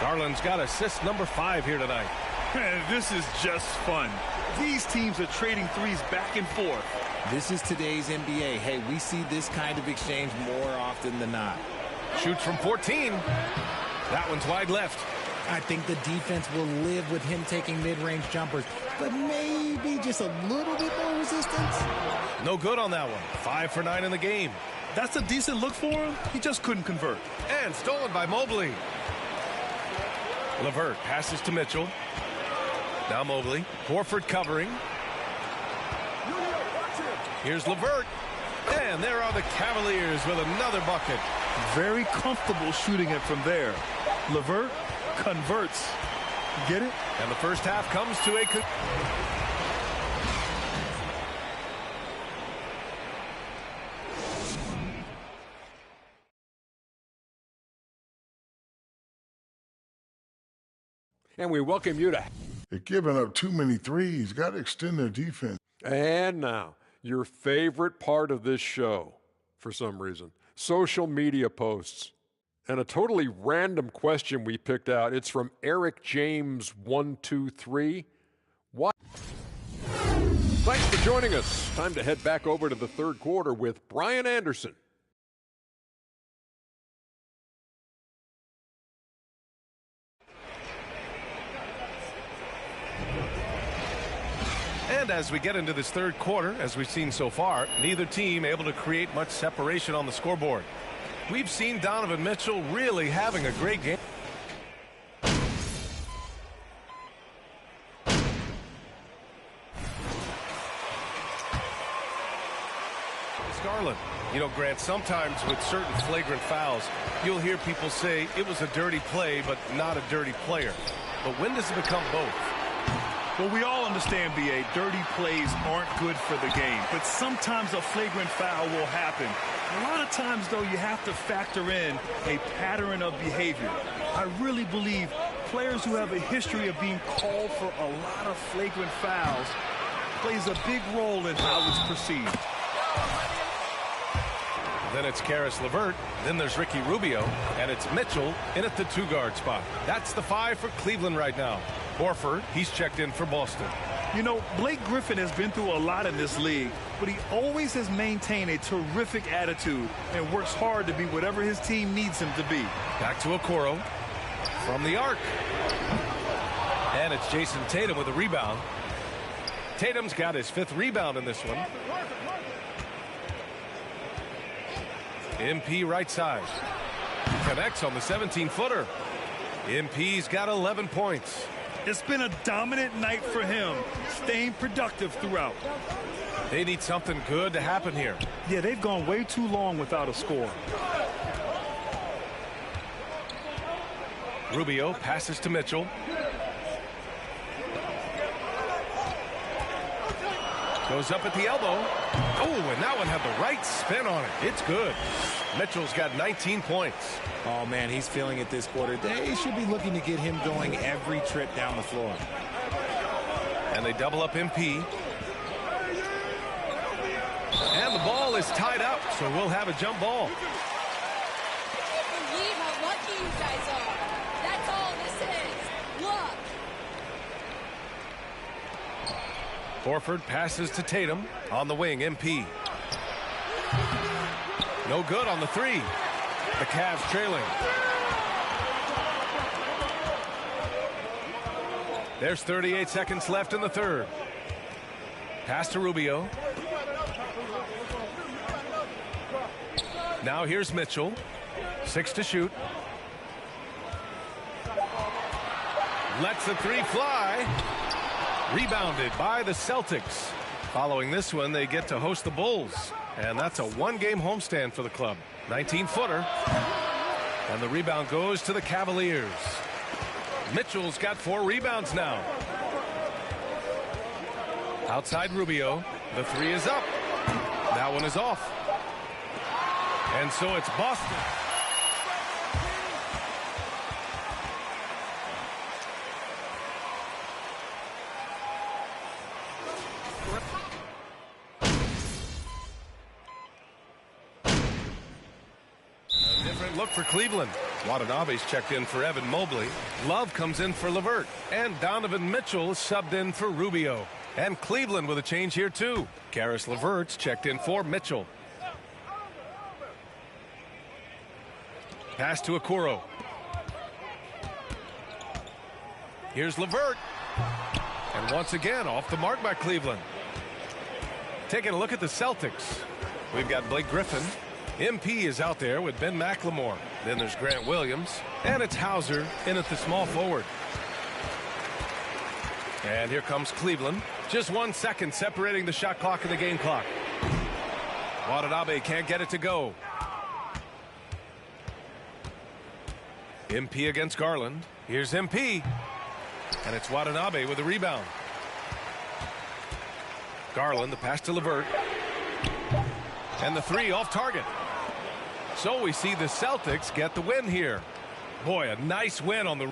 Garland's got assist number 5 here tonight. This is just fun. These teams are trading threes back and forth. This is today's NBA. Hey, we see this kind of exchange more often than not. Shoots from 14. That one's wide left. I think the defense will live with him taking mid-range jumpers, but maybe just a little bit more resistance. No good on that one. 5 for 9 in the game. That's a decent look for him. He just couldn't convert. And stolen by Mobley. LeVert passes to Mitchell. Now Mobley. Horford covering. Here's LeVert. And there are the Cavaliers with another bucket. Very comfortable shooting it from there. LeVert converts. Get it? And the first half comes to a... And we welcome you to... They're giving up too many threes. Got to extend their defense. And now, your favorite part of this show, for some reason, social media posts. And a totally random question we picked out. It's from Eric James 123. What? Thanks for joining us. Time to head back over to the third quarter with Brian Anderson. And as we get into this third quarter, as we've seen so far, neither team able to create much separation on the scoreboard. We've seen Donovan Mitchell really having a great game. Garland. You know, Grant, sometimes with certain flagrant fouls, you'll hear people say it was a dirty play, but not a dirty player. But when does it become both? Well, we all understand, B.A., dirty plays aren't good for the game. But sometimes a flagrant foul will happen. A lot of times, though, you have to factor in a pattern of behavior. I really believe players who have a history of being called for a lot of flagrant fouls plays a big role in how it's perceived. Then it's Karis LeVert. Then there's Ricky Rubio. And it's Mitchell in at the 2-guard spot. That's the 5 for Cleveland right now. Horford, he's checked in for Boston. You know, Blake Griffin has been through a lot in this league, but he always has maintained a terrific attitude and works hard to be whatever his team needs him to be. Back to Okoro from the arc. And it's Jason Tatum with a rebound. Tatum's got his 5th rebound in this one. MP right side. Connects on the 17-footer. MP's got 11 points. It's been a dominant night for him, staying productive throughout. They need something good to happen here. Yeah, they've gone way too long without a score. Rubio passes to Mitchell. Goes up at the elbow. Oh, and that one had the right spin on it. It's good. Mitchell's got 19 points. Oh, man, he's feeling it this quarter. They should be looking to get him going every trip down the floor. And they double up MP. And the ball is tied up, so we'll have a jump ball. I can't believe how lucky you guys are. That's all this is. Luck. Horford passes to Tatum. On the wing, MP. No good on the 3. The Cavs trailing. There's 38 seconds left in the 3rd. Pass to Rubio. Now here's Mitchell. 6 to shoot. Lets the 3 fly. Rebounded by the Celtics. Following this one, they get to host the Bulls. And that's a 1-game homestand for the club. 19-footer. And the rebound goes to the Cavaliers. Mitchell's got 4 rebounds now. Outside Rubio. The 3 is up. That one is off. And so it's Boston. Look for Cleveland. Watanabe's checked in for Evan Mobley. Love comes in for LeVert. And Donovan Mitchell subbed in for Rubio. And Cleveland with a change here too. Karis LeVert's checked in for Mitchell. Pass to Okoro. Here's LeVert. And once again off the mark by Cleveland. Taking a look at the Celtics. We've got Blake Griffin. MP is out there with Ben McLemore. Then there's Grant Williams. And it's Hauser in at the small forward. And here comes Cleveland. Just 1 second separating the shot clock and the game clock. Watanabe can't get it to go. MP against Garland. Here's MP. And it's Watanabe with a rebound. Garland, the pass to LeVert. And the 3 off target. So we see the Celtics get the win here. Boy, a nice win on the...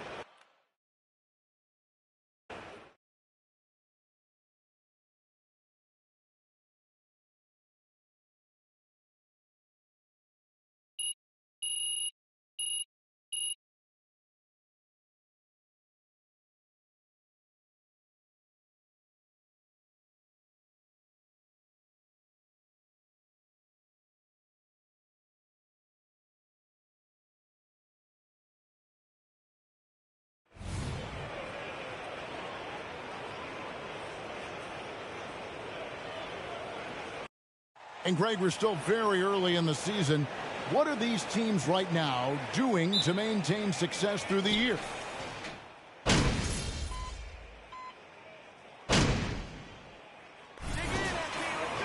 And Greg, we're still very early in the season. What are these teams right now doing to maintain success through the year?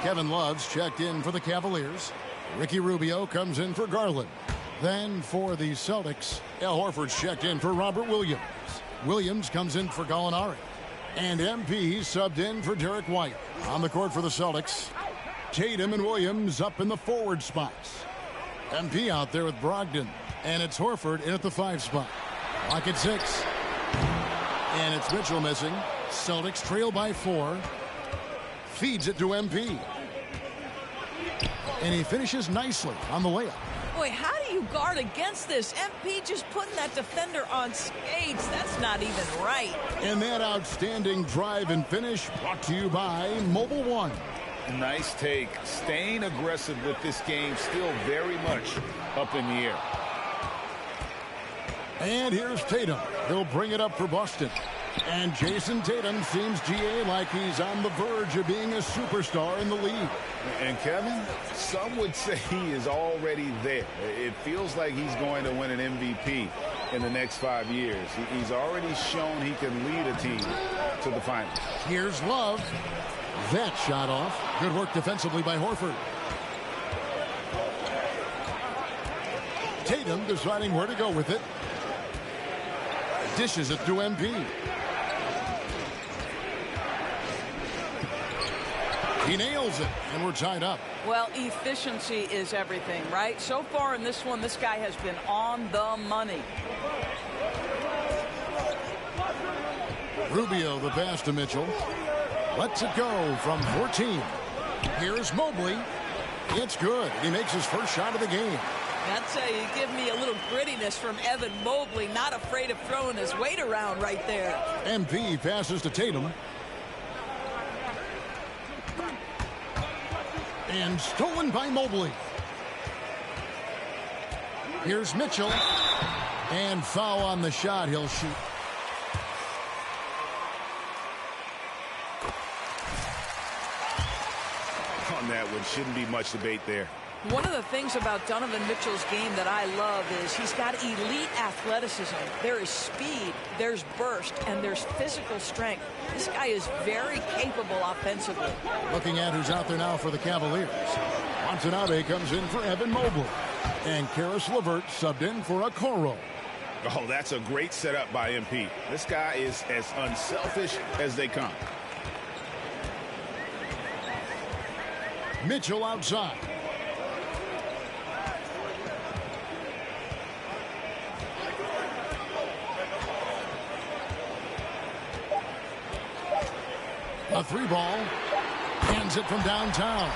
Kevin Love's checked in for the Cavaliers. Ricky Rubio comes in for Garland. Then for the Celtics, Al Horford's checked in for Robert Williams. Williams comes in for Gallinari. And MP subbed in for Derek White. On the court for the Celtics, Tatum and Williams up in the forward spots. MP out there with Brogdon. And it's Horford in at the 5 spot. Clock at 6. And it's Mitchell missing. Celtics trail by 4. Feeds it to MP. And he finishes nicely on the layup. Boy, how do you guard against this? MP just putting that defender on skates. That's not even right. And that outstanding drive and finish brought to you by Mobile One. Nice take. Staying aggressive with this game, still very much up in the air. And here's Tatum. He'll bring it up for Boston. And Jason Tatum seems, GA, like he's on the verge of being a superstar in the league. And Kevin, some would say he is already there. It feels like he's going to win an MVP in the next 5 years. He's already shown he can lead a team to the finals. Here's Love. That shot off. Good work defensively by Horford. Tatum deciding where to go with it. Dishes it to MP. He nails it, and we're tied up. Well, efficiency is everything, right? So far in this one, this guy has been on the money. Rubio, the pass to Mitchell. Lets it go from 14. Here's Mobley. It's good. He makes his first shot of the game. That's how you give me a little grittiness from Evan Mobley, not afraid of throwing his weight around right there. MP passes to Tatum. And stolen by Mobley. Here's Mitchell. And foul on the shot. He'll shoot. On that one, shouldn't be much debate there. One of the things about Donovan Mitchell's game that I love is he's got elite athleticism. There is speed, there's burst, and there's physical strength. This guy is very capable offensively. Looking at who's out there now for the Cavaliers. Watanabe comes in for Evan Mobley. And Karis LeVert subbed in for Okoro. Oh, that's a great setup by MP. This guy is as unselfish as they come. Mitchell outside. A three ball. Hands it from downtown.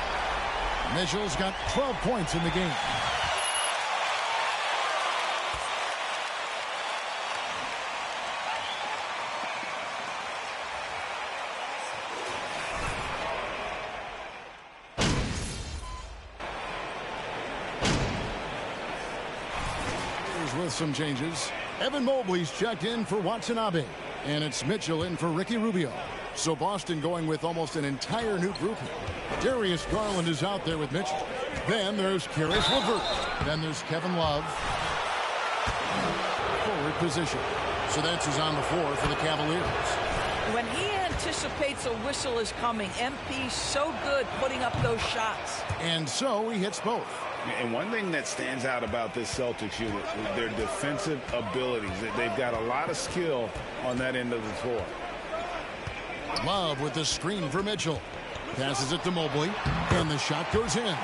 Mitchell's got 12 points in the game. With some changes. Evan Mobley's checked in for Watanabe. And it's Mitchell in for Ricky Rubio. So Boston going with almost an entire new group here. Darius Garland is out there with Mitchell. Then there's Karis LeVert. Then there's Kevin Love. Forward position. So that's who's on the floor for the Cavaliers. When he anticipates a whistle is coming, MP's so good putting up those shots. And so he hits both. And one thing that stands out about this Celtics unit is their defensive abilities. They've got a lot of skill on that end of the floor. Love with the screen for Mitchell. Passes it to Mobley. And the shot goes in.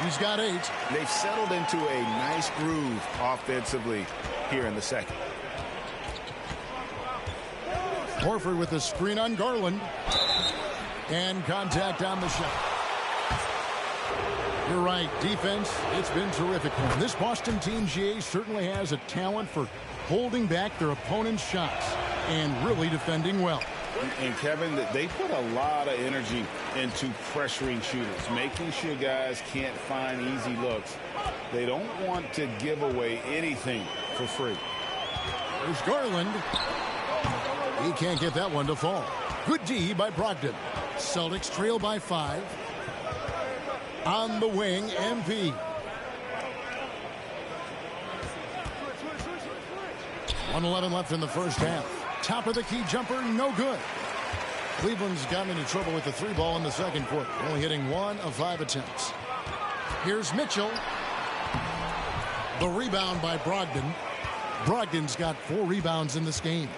He's got 8. They've settled into a nice groove offensively here in the second. Horford with the screen on Garland. And contact on the shot. You're right. Defense, it's been terrific. This Boston team, GA, certainly has a talent for holding back their opponent's shots and really defending well. And Kevin, they put a lot of energy into pressuring shooters, making sure guys can't find easy looks. They don't want to give away anything for free. There's Garland. He can't get that one to fall. Good D by Brogdon. Celtics trail by 5. On the wing, MP. 1:11 left in the first half. Top of the key jumper, no good. Cleveland's gotten into trouble with the 3 ball in the second quarter, only hitting 1 of 5 attempts. Here's Mitchell. The rebound by Brogdon. Brogdon's got 4 rebounds in this game.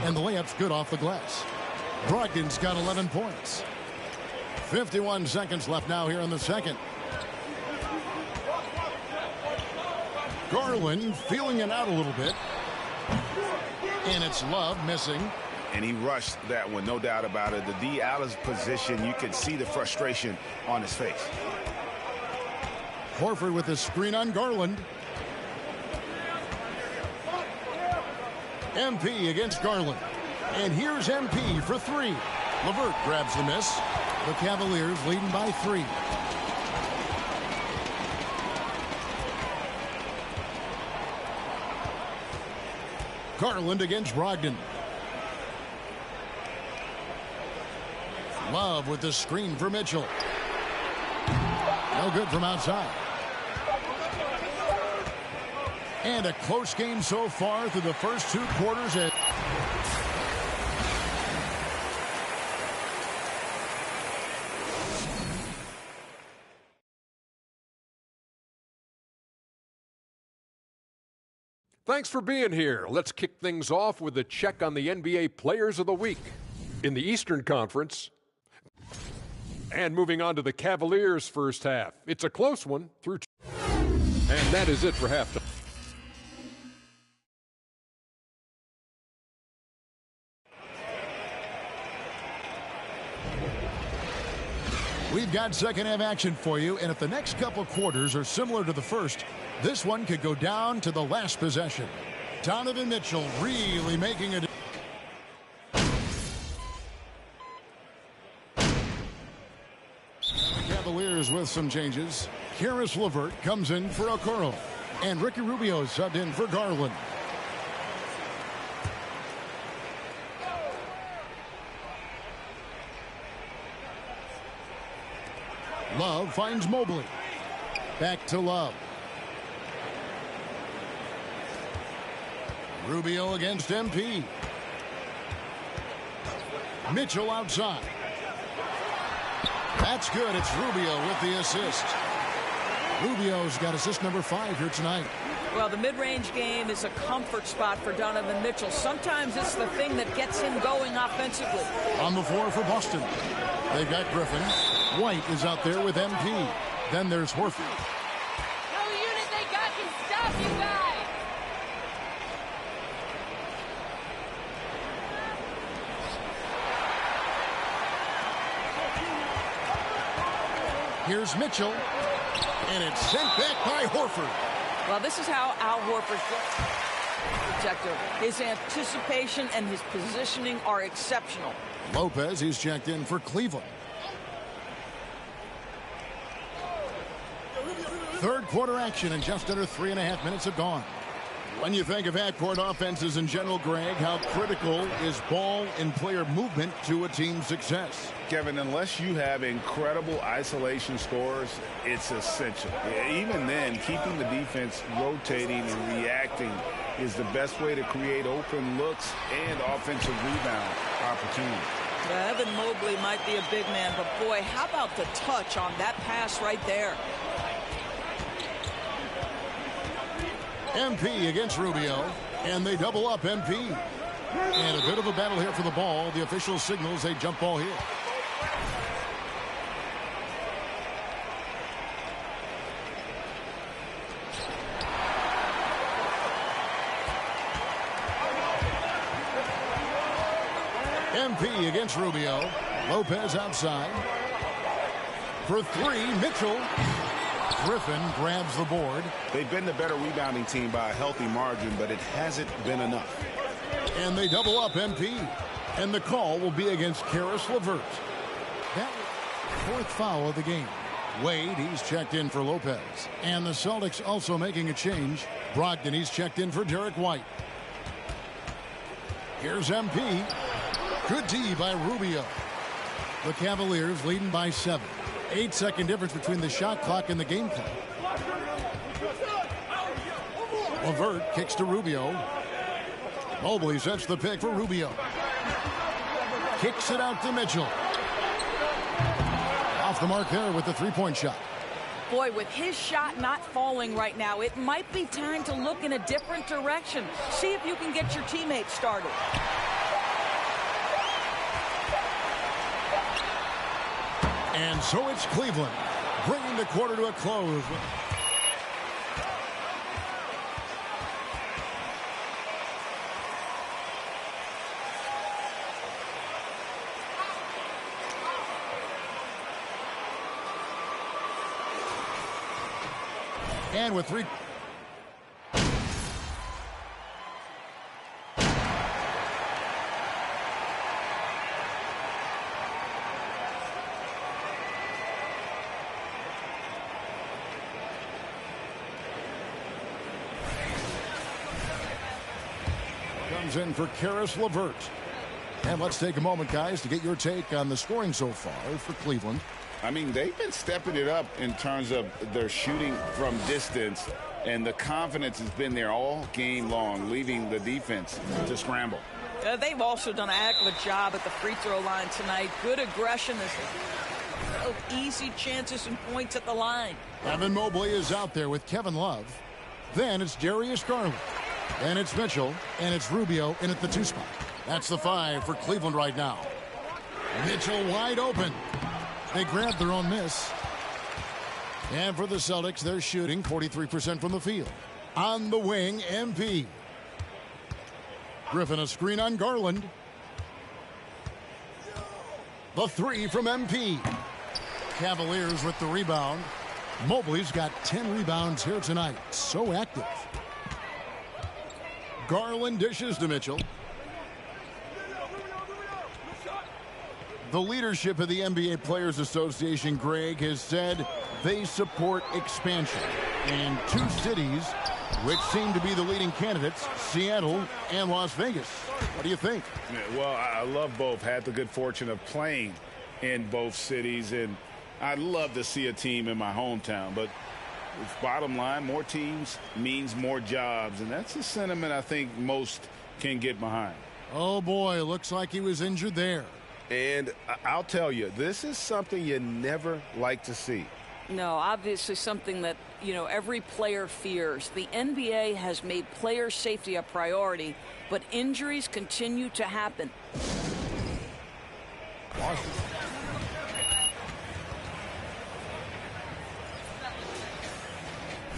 And the layup's good off the glass. Brogdon's got 11 points. 51 seconds left now here in the second. Garland feeling it out a little bit. And it's Love missing. And he rushed that one, no doubt about it. The D out of position, you could see the frustration on his face. Horford with the screen on Garland. MP against Garland. And here's MP for three. LeVert grabs the miss. The Cavaliers leading by 3. Garland against Brogdon. Love with the screen for Mitchell. No good from outside. And a close game so far through the first 2 quarters. Thanks for being here. Let's kick things off with a check on the NBA Players of the Week in the Eastern Conference. And moving on to the Cavaliers' first half. It's a close one through. And that is it for halftime. We've got second half action for you, and if the next couple quarters are similar to the first, this one could go down to the last possession. Donovan Mitchell really making it. The Cavaliers with some changes. Karis LeVert comes in for Okoro, and Ricky Rubio subbed in for Garland. Love finds Mobley. Back to Love. Rubio against MP. Mitchell outside. That's good. It's Rubio with the assist. Rubio's got assist number 5 here tonight. Well, the mid-range game is a comfort spot for Donovan Mitchell. Sometimes it's the thing that gets him going offensively. On the floor for Boston. They've got Griffin. White is out there with MP. Then there's Horford. No unit they got can stop you guys. Here's Mitchell. And it's sent back by Horford. Well, this is how Al Horford's protector. His anticipation and his positioning are exceptional. Lopez, he's checked in for Cleveland. Third quarter action, and just under 3.5 minutes have gone. When you think of half-court offenses in general, Greg, how critical is ball and player movement to a team's success? Kevin, unless you have incredible isolation scores, it's essential. Even then, keeping the defense rotating and reacting is the best way to create open looks and offensive rebound opportunities. Yeah, Evan Mobley might be a big man, but boy, how about the touch on that pass right there? MP against Rubio, and they double up MP. And a bit of a battle here for the ball. The official signals a jump ball here. MP against Rubio. Lopez outside. For 3, Mitchell. Griffin grabs the board. They've been the better rebounding team by a healthy margin, but it hasn't been enough. And they double up MP. And the call will be against Karis LeVert. That was the 4th foul of the game. Wade, he's checked in for Lopez. And the Celtics also making a change. Brogdon, he's checked in for Derek White. Here's MP. Good D by Rubio. The Cavaliers leading by 7. 8-second difference between the shot clock and the game clock. LeVert kicks to Rubio. Mobley sets the pick for Rubio. Kicks it out to Mitchell. Off the mark there with the 3-point shot. Boy, with his shot not falling right now, it might be time to look in a different direction. See if you can get your teammates started. And so it's Cleveland, bringing the quarter to a close. And with 3. Comes in for Karis LeVert. And let's take a moment, guys, to get your take on the scoring so far for Cleveland. I mean, they've been stepping it up in terms of their shooting from distance, and the confidence has been there all game long, leaving the defense to scramble. They've also done a heck of a job at the free throw line tonight. Good aggression, easy chances and points at the line. Evan Mobley is out there with Kevin Love. Then it's Darius Garland. Then it's Mitchell, and it's Rubio in at the 2 spot. That's the 5 for Cleveland right now. Mitchell wide open. They grabbed their own miss. And for the Celtics, they're shooting 43% from the field. On the wing, MP. Griffin a screen on Garland. The 3 from MP. Cavaliers with the rebound. Mobley's got 10 rebounds here tonight. So active. Garland dishes to Mitchell. The leadership of the NBA Players Association, Greg, has said they support expansion. And 2 cities which seem to be the leading candidates, Seattle and Las Vegas. What do you think? Well, I love both. Had the good fortune of playing in both cities, and I'd love to see a team in my hometown. But bottom line, more teams means more jobs, and that's a sentiment I think most can get behind. Oh, boy, looks like he was injured there. And I'll tell you, this is something you never like to see. No, obviously something that, every player fears. The NBA has made player safety a priority, but injuries continue to happen.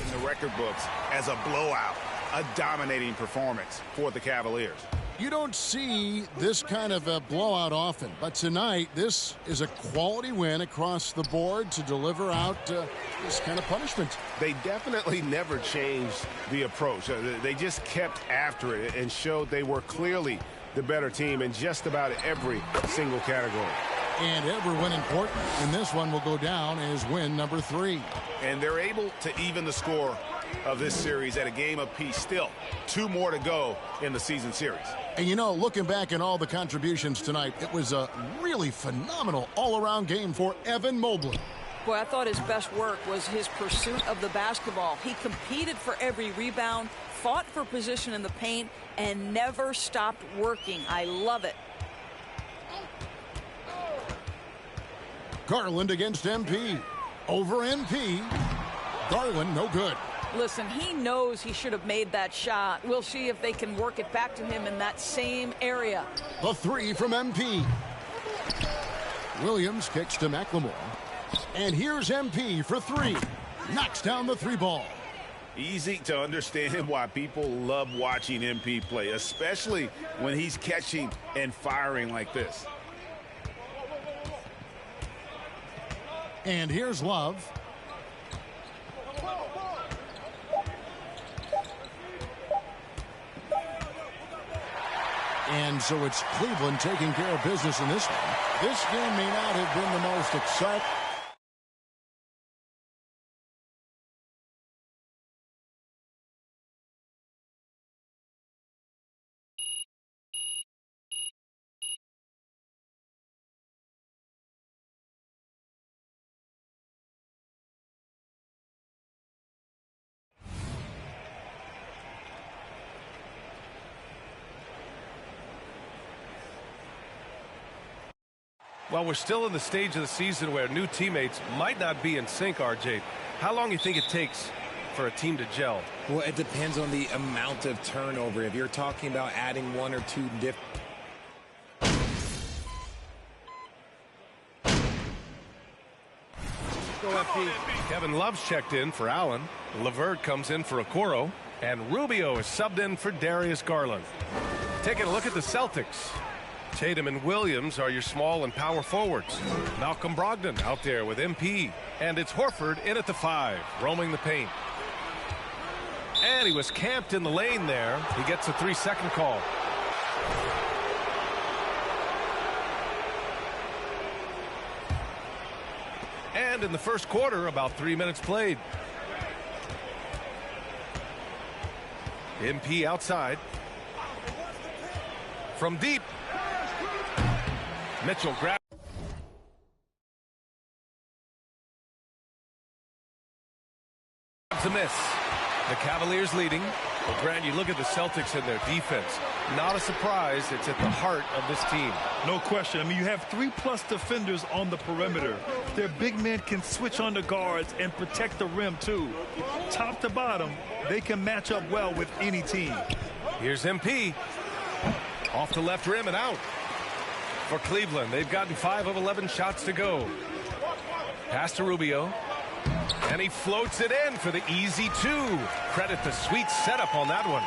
In the record books as a blowout, a dominating performance for the Cavaliers. You don't see this kind of a blowout often, but tonight this is a quality win across the board to deliver out this kind of punishment. They definitely never changed the approach. They just kept after it and showed they were clearly the better team in just about every single category. And every win important, and this one will go down as win number 3. And they're able to even the score of this series at a game apiece. Still 2 more to go in the season series. And looking back at all the contributions tonight, it was a really phenomenal all-around game for Evan Mobley. Boy, I thought his best work was his pursuit of the basketball. He competed for every rebound, fought for position in the paint, and never stopped working. I love it. Garland against MP. Over MP. Garland, no good. Listen, he knows he should have made that shot. We'll see if they can work it back to him in that same area. The 3 from MP. Williams kicks to McLemore. And here's MP for 3. Knocks down the 3 ball. Easy to understand why people love watching MP play, especially when he's catching and firing like this. And here's Love. And so it's Cleveland taking care of business in this one. This game may not have been the most exciting. Well, we're still in the stage of the season where new teammates might not be in sync, RJ. How long do you think it takes for a team to gel? Well, it depends on the amount of turnover. If you're talking about adding 1 or 2 different... Go FP. Kevin Love's checked in for Allen. LeVert comes in for Okoro. And Rubio is subbed in for Darius Garland. Taking a look at the Celtics. Tatum and Williams are your small and power forwards. Malcolm Brogdon out there with MP. And it's Horford in at the 5, roaming the paint. And he was camped in the lane there. He gets a 3-second call. And in the first quarter, about 3 minutes played. MP outside. From deep. Mitchell grabs. To miss. The Cavaliers leading. Well, Grant, you look at the Celtics and their defense. Not a surprise. It's at the heart of this team. No question. I mean, you have 3+ defenders on the perimeter. Their big men can switch on the guards and protect the rim, too. Top to bottom, they can match up well with any team. Here's MP. Off the left rim and out. For Cleveland, they've gotten 5 of 11 shots to go. Pass to Rubio. And he floats it in for the easy 2. Credit the sweet setup on that one.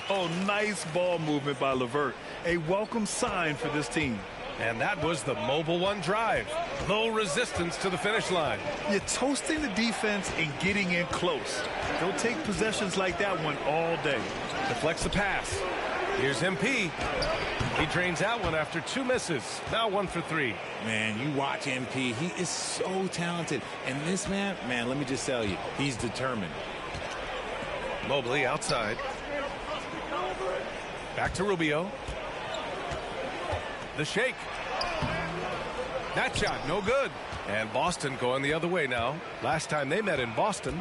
Oh, nice ball movement by LeVert. A welcome sign for this team. And that was the mobile 1 drive. Low resistance to the finish line. You're toasting the defense and getting in close. They'll take possessions like that one all day. Deflects the pass. Here's MP. He drains out one after 2 misses. Now 1 for 3. Man, you watch MP. He is so talented. And this man, let me just tell you, he's determined. Mobley outside. Back to Rubio. The shake. That shot, no good. And Boston going the other way now. Last time they met in Boston.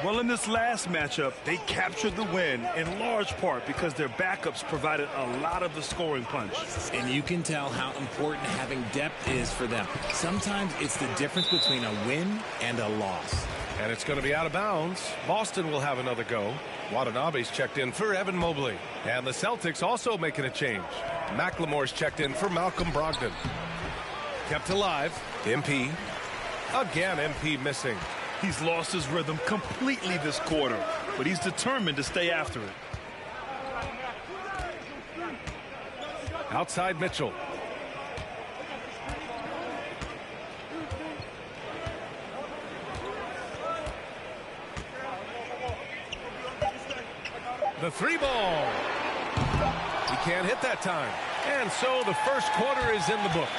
Well, in this last matchup, they captured the win in large part because their backups provided a lot of the scoring punch. And you can tell how important having depth is for them. Sometimes it's the difference between a win and a loss. And it's going to be out of bounds. Boston will have another go. Watanabe's checked in for Evan Mobley. And the Celtics also making a change. McLemore's checked in for Malcolm Brogdon. Kept alive. MP. Again, MP missing. He's lost his rhythm completely this quarter, but he's determined to stay after it. Outside Mitchell. The 3 ball. He can't hit that time. And so the first quarter is in the books.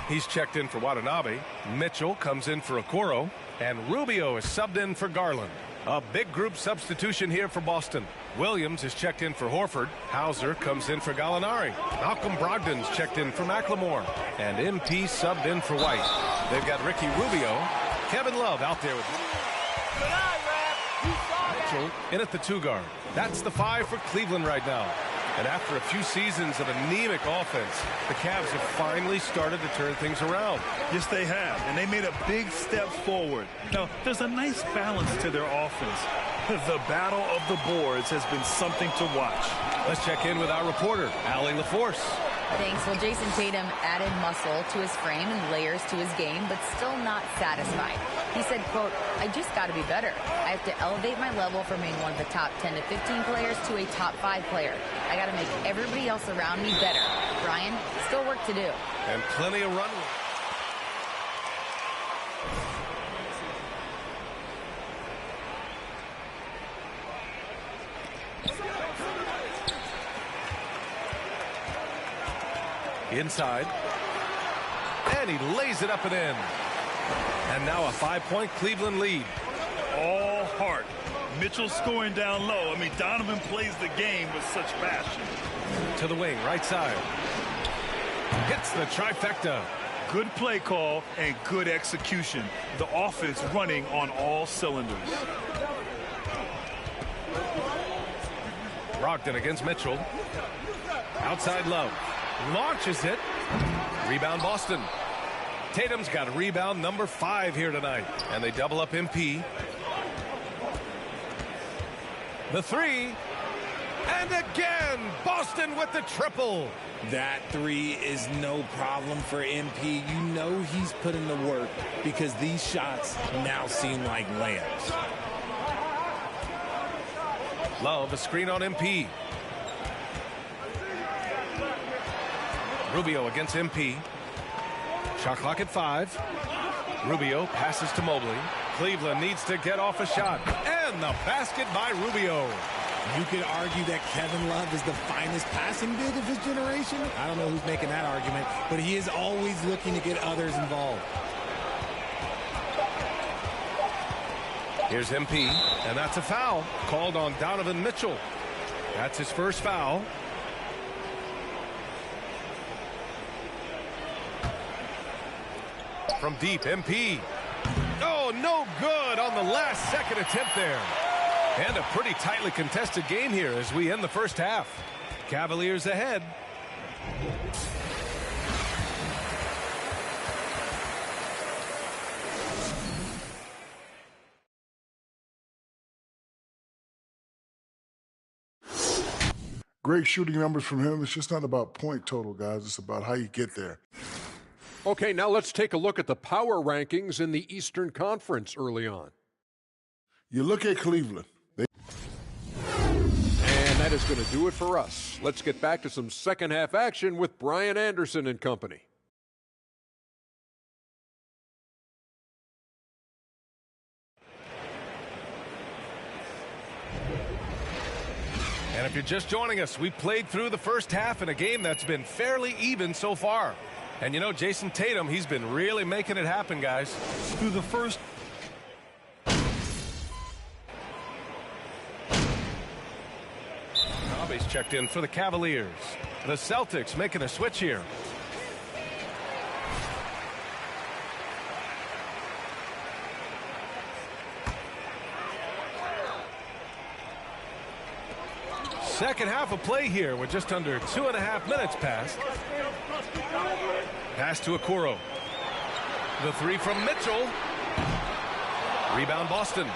He's checked in for Watanabe. Mitchell comes in for Okoro. And Rubio is subbed in for Garland. A big group substitution here for Boston. Williams is checked in for Horford. Hauser comes in for Gallinari. Malcolm Brogdon's checked in for McLemore. And MP subbed in for White. They've got Ricky Rubio. Kevin Love out there with Mitchell in at the 2 guard. That's the 5 for Cleveland right now. And after a few seasons of anemic offense, the Cavs have finally started to turn things around. Yes, they have, and they made a big step forward. Now, there's a nice balance to their offense. The battle of the boards has been something to watch. Let's check in with our reporter, Allie LaForce. Thanks. Well, Jason Tatum added muscle to his frame and layers to his game, but still not satisfied. He said, quote, "I just got to be better. I have to elevate my level from being one of the top 10 to 15 players to a top 5 player. I got to make everybody else around me better. Brian, still work to do." And plenty of runway. Inside. And he lays it up and in. And now a 5-point Cleveland lead. All heart. Mitchell scoring down low. I mean, Donovan plays the game with such passion. To the wing, right side. Hits the trifecta. Good play call and good execution. The offense running on all cylinders. Brogdon against Mitchell. Outside Love. Launches it. Rebound Boston. Tatum's got rebound number 5 here tonight. And they double up MP. The 3. And again, Boston with the triple. That 3 is no problem for MP. You know he's putting the work because these shots now seem like layups. Love, a screen on MP. Rubio against MP. Shot clock at 5. Rubio passes to Mobley. Cleveland needs to get off a shot. And the basket by Rubio. You could argue that Kevin Love is the finest passing big of his generation. I don't know who's making that argument, but he is always looking to get others involved. Here's MP, and that's a foul called on Donovan Mitchell. That's his first foul. From deep, MP. Oh, no good on the last second attempt there. And a pretty tightly contested game here as we end the first half. Cavaliers ahead. Great shooting numbers from him. It's just not about point total, guys. It's about how you get there. Okay, now let's take a look at the power rankings in the Eastern Conference early on. You look at Cleveland. And that is going to do it for us. Let's get back to some second half action with Brian Anderson and company. And if you're just joining us, we played through the first half in a game that's been fairly even so far. And you know, Jason Tatum, he's been really making it happen, guys. Through the first... Robbie's checked in for the Cavaliers. The Celtics making a switch here. Second half of play here with just under 2.5 minutes passed. Pass to Okoro. The three from Mitchell. Rebound Boston.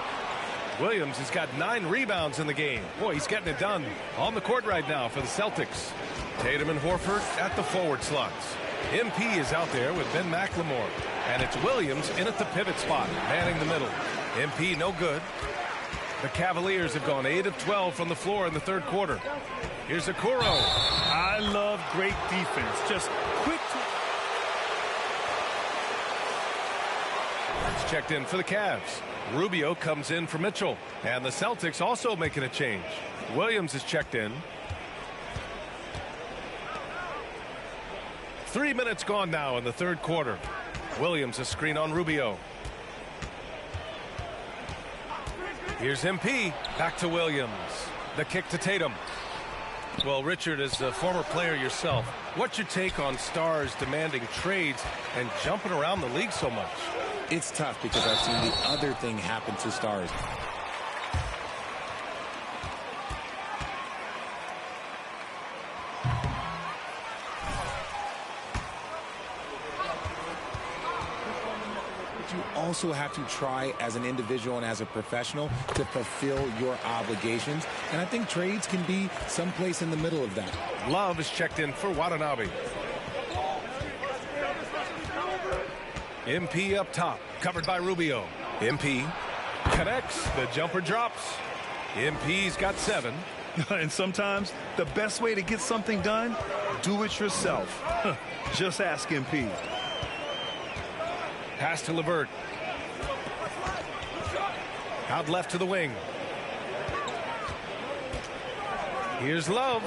Williams has got 9 rebounds in the game. Boy, he's getting it done. On the court right now for the Celtics. Tatum and Horford at the forward slots. MP is out there with Ben McLemore. And it's Williams in at the pivot spot, manning the middle. MP no good. The Cavaliers have gone 8 of 12 from the floor in the third quarter. Here's Okoro. I love great defense. Just quick. It's checked in for the Cavs. Rubio comes in for Mitchell. And the Celtics also making a change. Williams is checked in. 3 minutes gone now in the third quarter. Williams a screen on Rubio. Here's MP. Back to Williams. The kick to Tatum. Well, Richard, as a former player yourself, what's your take on stars demanding trades and jumping around the league so much? It's tough because I've seen the other thing happen to stars. You also have to try as an individual and as a professional to fulfill your obligations. And I think trades can be someplace in the middle of that. Love is checked in for Watanabe. MP up top, covered by Rubio. MP connects, the jumper drops. MP's got 7. And sometimes the best way to get something done, do it yourself. Just ask MP. Pass to LeVert. Out left to the wing. Here's Love.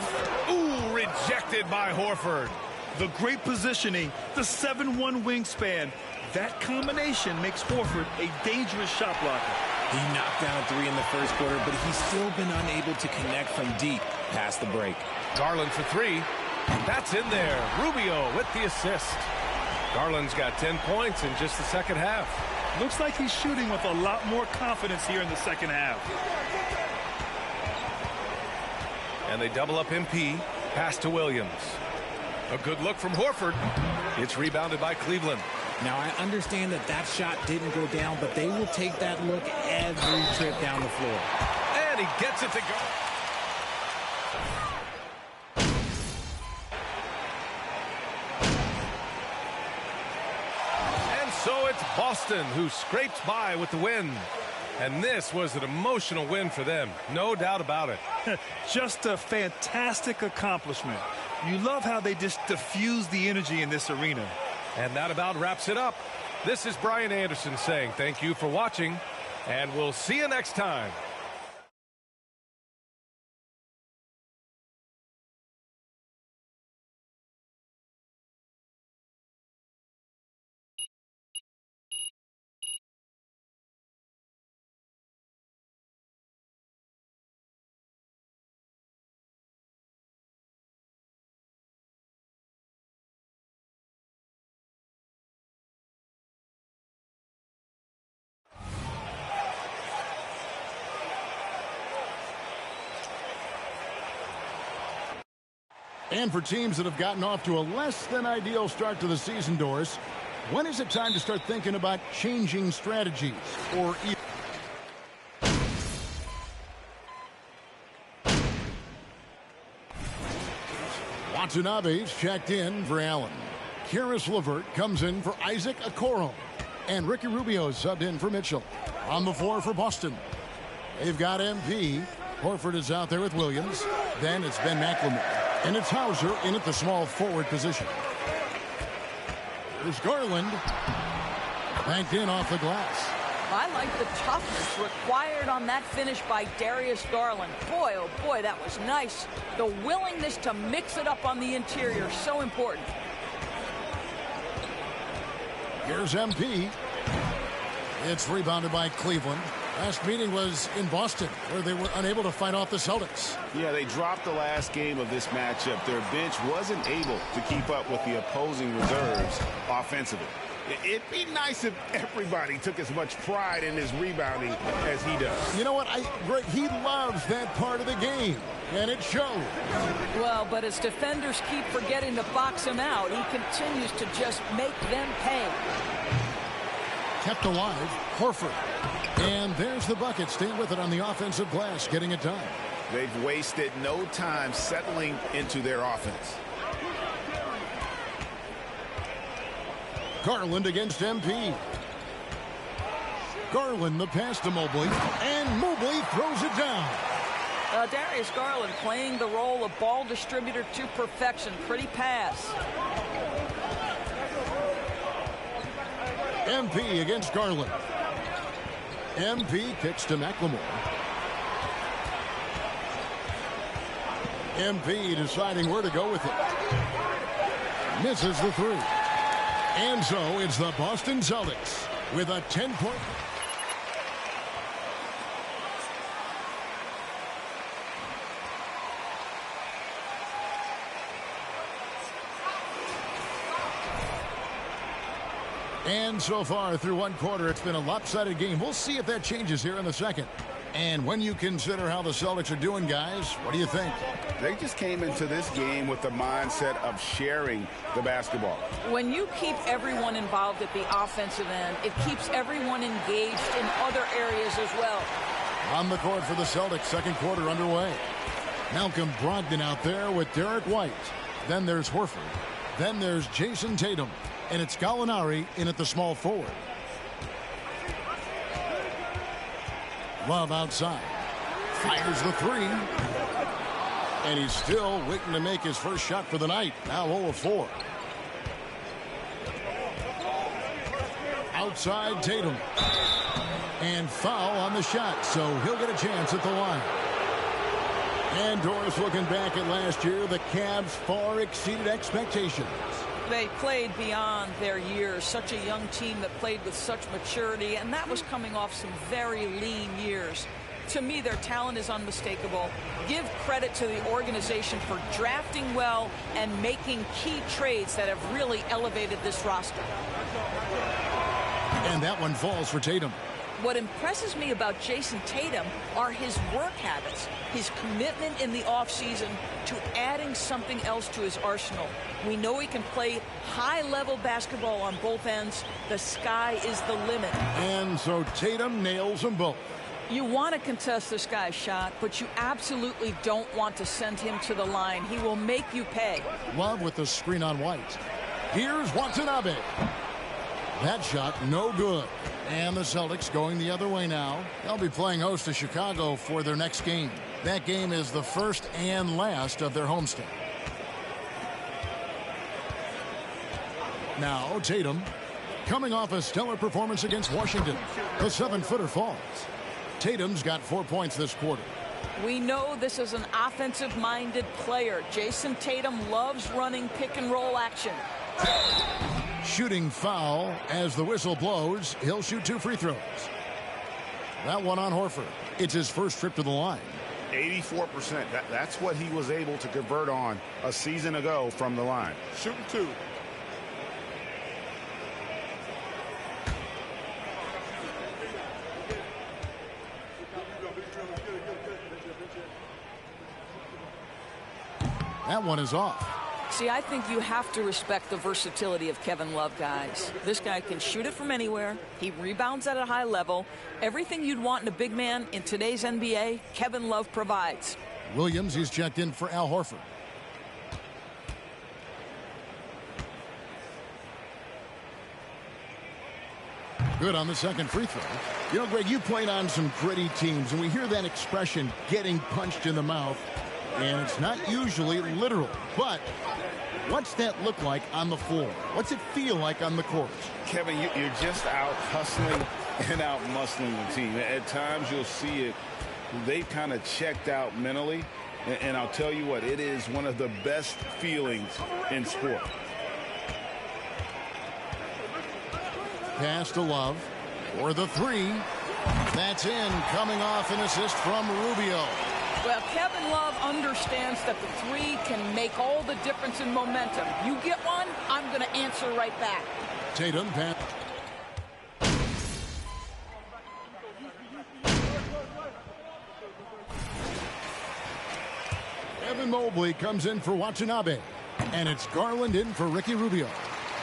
Ooh, rejected by Horford. The great positioning, the 7'1" wingspan. That combination makes Horford a dangerous shot blocker. He knocked down 3 in the first quarter, but he's still been unable to connect from deep past the break. Garland for 3. That's in there. Rubio with the assist. Garland's got 10 points in just the second half. Looks like he's shooting with a lot more confidence here in the second half. And they double up MP. Pass to Williams. A good look from Horford. It's rebounded by Cleveland. Now, I understand that that shot didn't go down, but they will take that look every trip down the floor. And he gets it to go. And so it's Boston who scrapes by with the win. And this was an emotional win for them. No doubt about it. Just a fantastic accomplishment. You love how they just diffuse the energy in this arena. And that about wraps it up. This is Brian Anderson saying thank you for watching, and we'll see you next time. And for teams that have gotten off to a less than ideal start to the season, Doris, when is it time to start thinking about changing strategies or Watanabe's checked in for Allen. Karis LeVert comes in for Isaac Okoro. And Ricky Rubio subbed in for Mitchell. On the floor for Boston, they've got MP. Horford is out there with Williams. Then it's Ben McLemore. And it's Hauser in at the small forward position. Here's Garland. Banked in off the glass. I like the toughness required on that finish by Darius Garland. Boy, oh boy, that was nice. The willingness to mix it up on the interior, so important. Here's MP. It's rebounded by Cleveland. Last meeting was in Boston, where they were unable to fight off the Celtics. Yeah, they dropped the last game of this matchup. Their bench wasn't able to keep up with the opposing reserves offensively. It'd be nice if everybody took as much pride in his rebounding as he does. You know what? Greg, he loves that part of the game, and it shows. Well, but as defenders keep forgetting to box him out, he continues to just make them pay. Kept alive, Horford. And there's the bucket. Stay with it on the offensive glass, getting it done. They've wasted no time settling into their offense. Garland against MP. Garland the pass to Mobley, and Mobley throws it down. Darius Garland playing the role of ball distributor to perfection. Pretty pass. MP against Garland. MP kicks to McLemore. MP deciding where to go with it. Misses the three. And so it's the Boston Celtics with a 10-point. And so far through one quarter, it's been a lopsided game. We'll see if that changes here in the second. And when you consider how the Celtics are doing, guys, what do you think? They just came into this game with the mindset of sharing the basketball. When you keep everyone involved at the offensive end, it keeps everyone engaged in other areas as well. On the court for the Celtics, second quarter underway. Malcolm Brogdon out there with Derek White. Then there's Horford. Then there's Jason Tatum. And it's Gallinari in at the small forward. Love outside. Fires the three. And he's still waiting to make his first shot for the night. Now 0 of 4. Outside Tatum. And foul on the shot, so he'll get a chance at the line. And Doris, looking back at last year, the Cavs far exceeded expectations. They played beyond their years. Such a young team that played with such maturity, and that was coming off some very lean years. To me, their talent is unmistakable. Give credit to the organization for drafting well and making key trades that have really elevated this roster. And that one falls for Tatum. What impresses me about Jason Tatum are his work habits, his commitment in the offseason to adding something else to his arsenal. We know he can play high-level basketball on both ends. The sky is the limit. And so Tatum nails them both. You want to contest this guy's shot, but you absolutely don't want to send him to the line. He will make you pay. Love with the screen on White. Here's Watanabe. That shot no good. And the Celtics going the other way now. They'll be playing host to Chicago for their next game. That game is the first and last of their homestand. Now Tatum, coming off a stellar performance against Washington. The 7-footer falls. Tatum's got 4 points this quarter. We know this is an offensive-minded player. Jason Tatum loves running pick-and-roll action. Shooting foul as the whistle blows. He'll shoot 2 free throws. That one on Horford. It's his first trip to the line. 84%. That's what he was able to convert on a season ago from the line. Shooting 2. That one is off. See, I think you have to respect the versatility of Kevin Love, guys. This guy can shoot it from anywhere. He rebounds at a high level. Everything you'd want in a big man in today's NBA, Kevin Love provides. Williams, he's checked in for Al Horford. Good on the second free throw. You know, Greg, you played on some gritty teams, and we hear that expression, getting punched in the mouth. And it's not usually literal, but what's that look like on the floor? What's it feel like on the court? Kevin, you're just out hustling and out muscling the team. At times you'll see it. They've kind of checked out mentally. And I'll tell you what, it is one of the best feelings in sport. Pass to Love for the 3. That's in, coming off an assist from Rubio. Well, Kevin Love understands that the 3 can make all the difference in momentum. You get one, I'm going to answer right back. Tatum pass. Evan Mobley comes in for Watanabe. And it's Garland in for Ricky Rubio.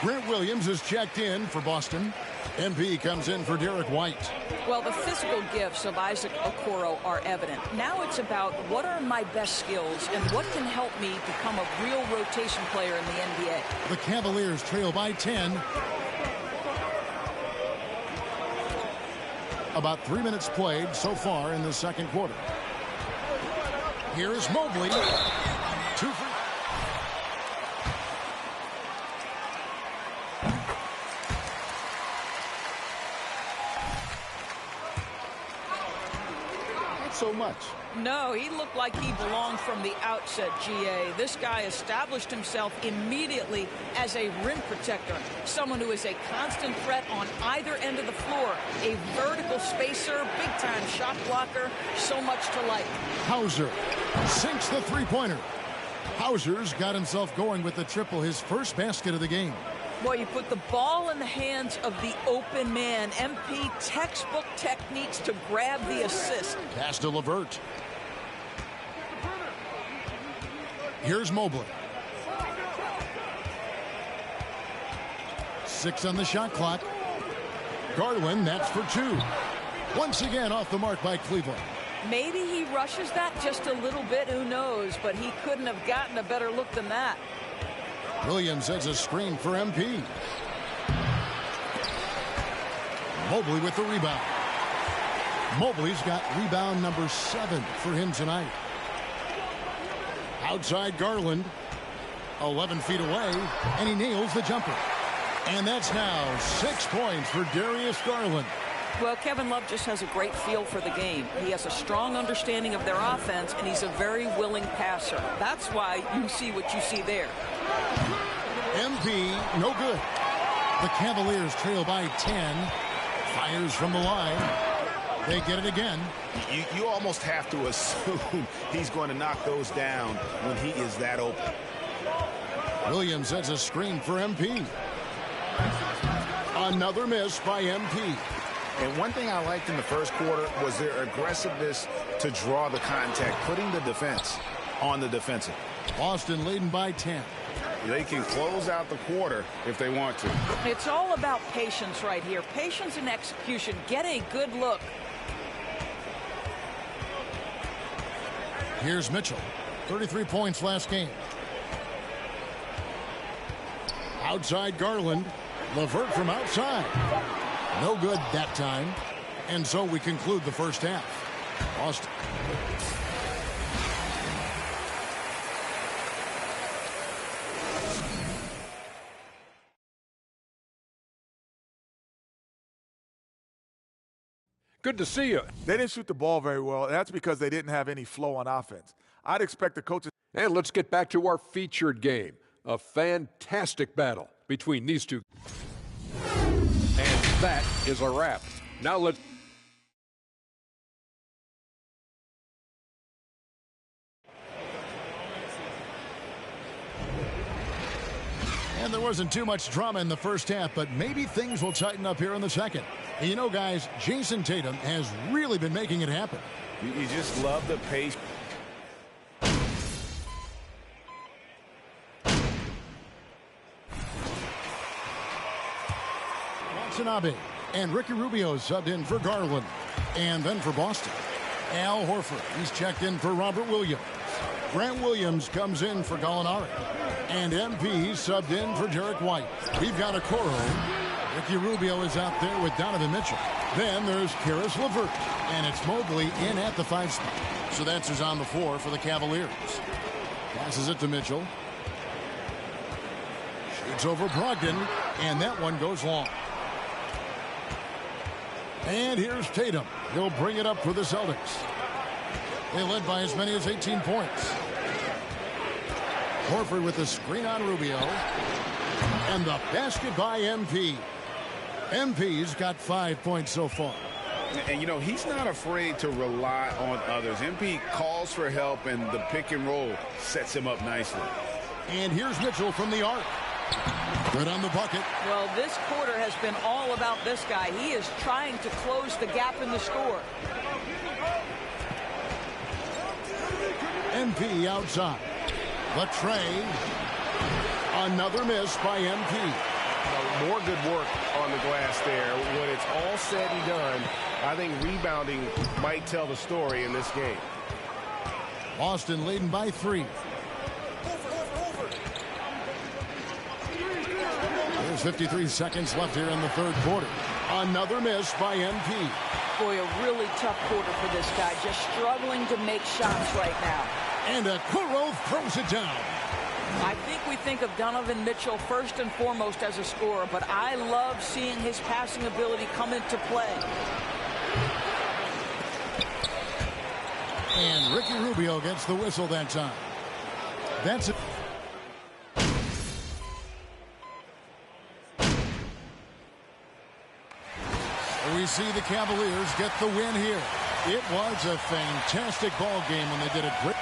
Grant Williams is checked in for Boston. MP comes in for Derek White. Well, the physical gifts of Isaac Okoro are evident. Now it's about what are my best skills and what can help me become a real rotation player in the NBA. The Cavaliers trail by 10. About 3 minutes played so far in the second quarter. Here's Mobley. 2 free. So much. No, he looked like he belonged from the outset, GA. This guy established himself immediately as a rim protector, someone who is a constant threat on either end of the floor, a vertical spacer, big-time shot blocker, so much to like. Hauser sinks the three-pointer. Hauser's got himself going with the triple, his first basket of the game. Boy, you put the ball in the hands of the open man. MP textbook techniques to grab the assist. Pass to LeVert. Here's Mobley. 6 on the shot clock. Garland, that's for 2. Once again off the mark by Cleveland. Maybe he rushes that just a little bit, who knows, but he couldn't have gotten a better look than that. Williams has a screen for MP. Mobley with the rebound. Mobley's got rebound number 7 for him tonight. Outside Garland, 11 feet away, and he nails the jumper. And that's now 6 points for Darius Garland. Well, Kevin Love just has a great feel for the game. He has a strong understanding of their offense, and he's a very willing passer. That's why you see what you see there. MP, no good. The Cavaliers trail by 10. Fires from the line. They get it again. You almost have to assume he's going to knock those down when he is that open. Williams has a screen for MP. Another miss by MP. And one thing I liked in the first quarter was their aggressiveness to draw the contact, putting the defense on the defensive. Boston leading by 10. They can close out the quarter if they want to. It's all about patience right here. Patience and execution. Get a good look. Here's Mitchell. 33 points last game. Outside Garland. LeVert from outside. No good that time. And so we conclude the first half. Boston. Good to see you. They didn't shoot the ball very well, and that's because they didn't have any flow on offense. I'd expect the coaches. And let's get back to our featured game. A fantastic battle between these two. And that is a wrap. Now let's... And there wasn't too much drama in the first half, but maybe things will tighten up here in the second. And you know, guys, Jason Tatum has really been making it happen. You just love the pace. Watanabe and Ricky Rubio subbed in for Garland. And then for Boston, Al Horford. He's checked in for Robert Williams. Grant Williams comes in for Gallinari. And MP subbed in for Derek White. We've got Okoro. Ricky Rubio is out there with Donovan Mitchell. Then there's Karis LeVert. And it's Mobley in at the 5 spot. So that's who's on the floor for the Cavaliers. Passes it to Mitchell. Shoots over Brogdon. And that one goes long. And here's Tatum. He'll bring it up for the Celtics. They led by as many as 18 points. Horford with the screen on Rubio. And the basket by MP. MP's got 5 points so far. And, you know, he's not afraid to rely on others. MP calls for help, and the pick and roll sets him up nicely. And here's Mitchell from the arc. Good on the bucket. Well, this quarter has been all about this guy. He is trying to close the gap in the score. MP outside. The tray. Another miss by MP. More good work on the glass there. When it's all said and done, I think rebounding might tell the story in this game. Boston leading by 3. There's 53 seconds left here in the third quarter. Another miss by MP. Boy, a really tough quarter for this guy. Just struggling to make shots right now. And Okoro throws it down. I think we think of Donovan Mitchell first and foremost as a scorer, but I love seeing his passing ability come into play. And Ricky Rubio gets the whistle that time. That's it. We see the Cavaliers get the win here. It was a fantastic ball game when they did it great.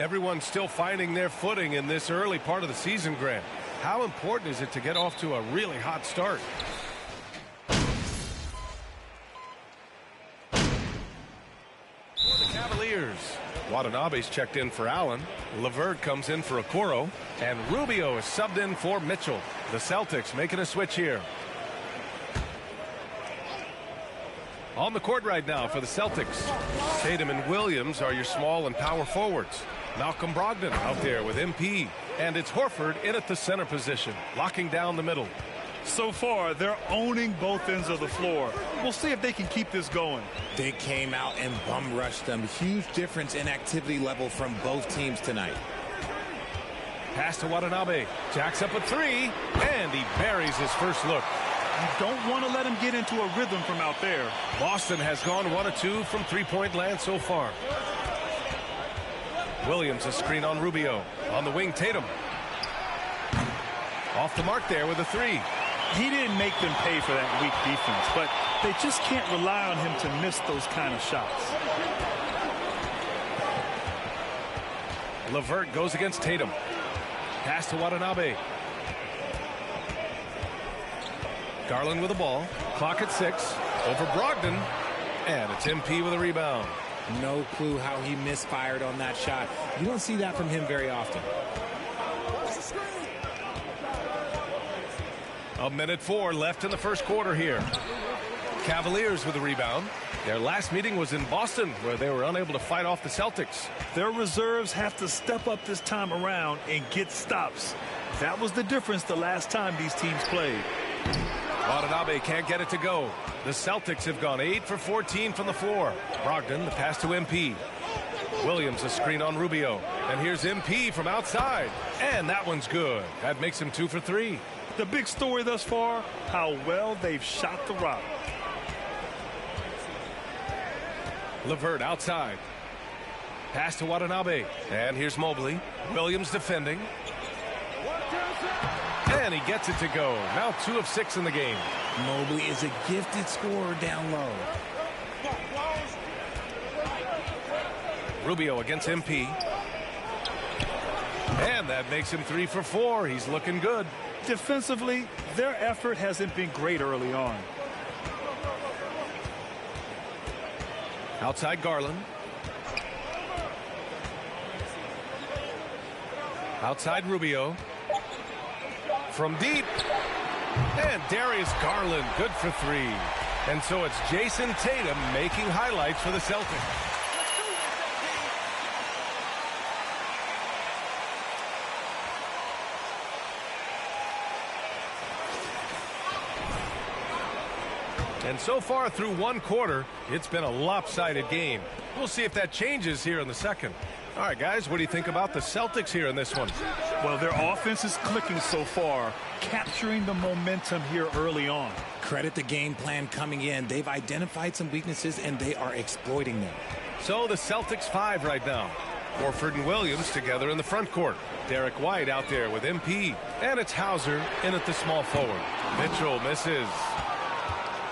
Everyone's still finding their footing in this early part of the season, Grant. How important is it to get off to a really hot start? For the Cavaliers, Watanabe's checked in for Allen. LeVert comes in for Okoro. And Rubio is subbed in for Mitchell. The Celtics making a switch here. On the court right now for the Celtics, Tatum and Williams are your small and power forwards. Malcolm Brogdon out there with MP. And it's Horford in at the center position, locking down the middle. So far, they're owning both ends of the floor. We'll see if they can keep this going. They came out and bum rushed them. Huge difference in activity level from both teams tonight. Pass to Watanabe. Jacks up a 3, and he buries his first look. You don't want to let him get into a rhythm from out there. Boston has gone 1 of 2 from three-point land so far. Williams a screen on Rubio. On the wing, Tatum. Off the mark there with a 3. He didn't make them pay for that weak defense, but they just can't rely on him to miss those kind of shots. LeVert goes against Tatum. Pass to Watanabe. Garland with the ball. Clock at 6. Over Brogdon. And it's MP with a rebound. No clue how he misfired on that shot. You don't see that from him very often. A minute 4 left in the first quarter here. Cavaliers with the rebound. Their last meeting was in Boston, where they were unable to fight off the Celtics. Their reserves have to step up this time around and get stops. That was the difference the last time these teams played. Watanabe can't get it to go. The Celtics have gone 8 for 14 from the floor. Brogdon, the pass to MP. Williams, a screen on Rubio. And here's MP from outside. And that one's good. That makes him 2 for 3. The big story thus far, how well they've shot the rock. LeVert outside. Pass to Watanabe. And here's Mobley. Williams defending. And he gets it to go. Now 2 of 6 in the game. Mobley is a gifted scorer down low. Rubio against MP. And that makes him 3 for 4. He's looking good. Defensively, their effort hasn't been great early on. Outside Garland. Outside Rubio. From deep. And Darius Garland, good for 3. And so it's Jason Tatum making highlights for the Celtics. And so far through one quarter, it's been a lopsided game. We'll see if that changes here in the second. All right, guys, what do you think about the Celtics here in this one? Well, their offense is clicking so far, capturing the momentum here early on. Credit the game plan coming in. They've identified some weaknesses, and they are exploiting them. So the Celtics 5 right now. Horford and Williams together in the front court. Derek White out there with MP. And it's Hauser in at the small forward. Mitchell misses.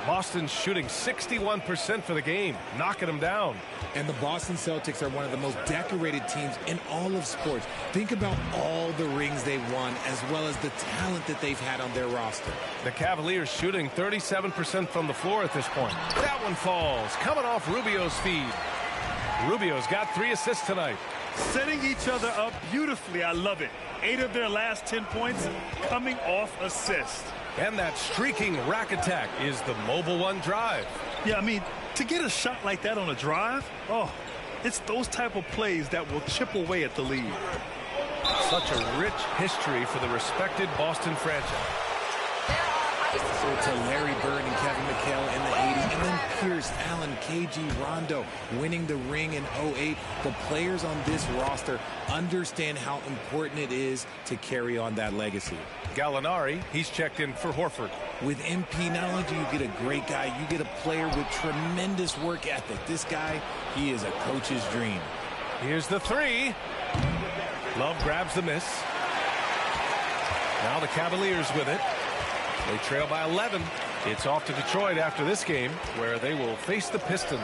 Boston shooting 61% for the game, knocking them down. And the Boston Celtics are one of the most decorated teams in all of sports. Think about all the rings they've won, as well as the talent that they've had on their roster. The Cavaliers shooting 37% from the floor at this point. That one falls, coming off Rubio's feed. Rubio's got 3 assists tonight. Setting each other up beautifully. I love it. 8 of their last 10 points coming off assists. And that streaking rack attack is the Mobile One drive. Yeah, I mean, to get a shot like that on a drive, oh, it's those type of plays that will chip away at the lead. Such a rich history for the respected Boston franchise. So to Larry Bird and Kevin McHale in the 80s, and then Pierce, Allen, KG, Rondo winning the ring in 08. The players on this roster understand how important it is to carry on that legacy. Gallinari, he's checked in for Horford. With MP, not only do you get a great guy, you get a player with tremendous work ethic. This guy, he is a coach's dream. Here's the 3. Love grabs the miss. Now the Cavaliers with it. They trail by 11. It's off to Detroit after this game, where they will face the Pistons.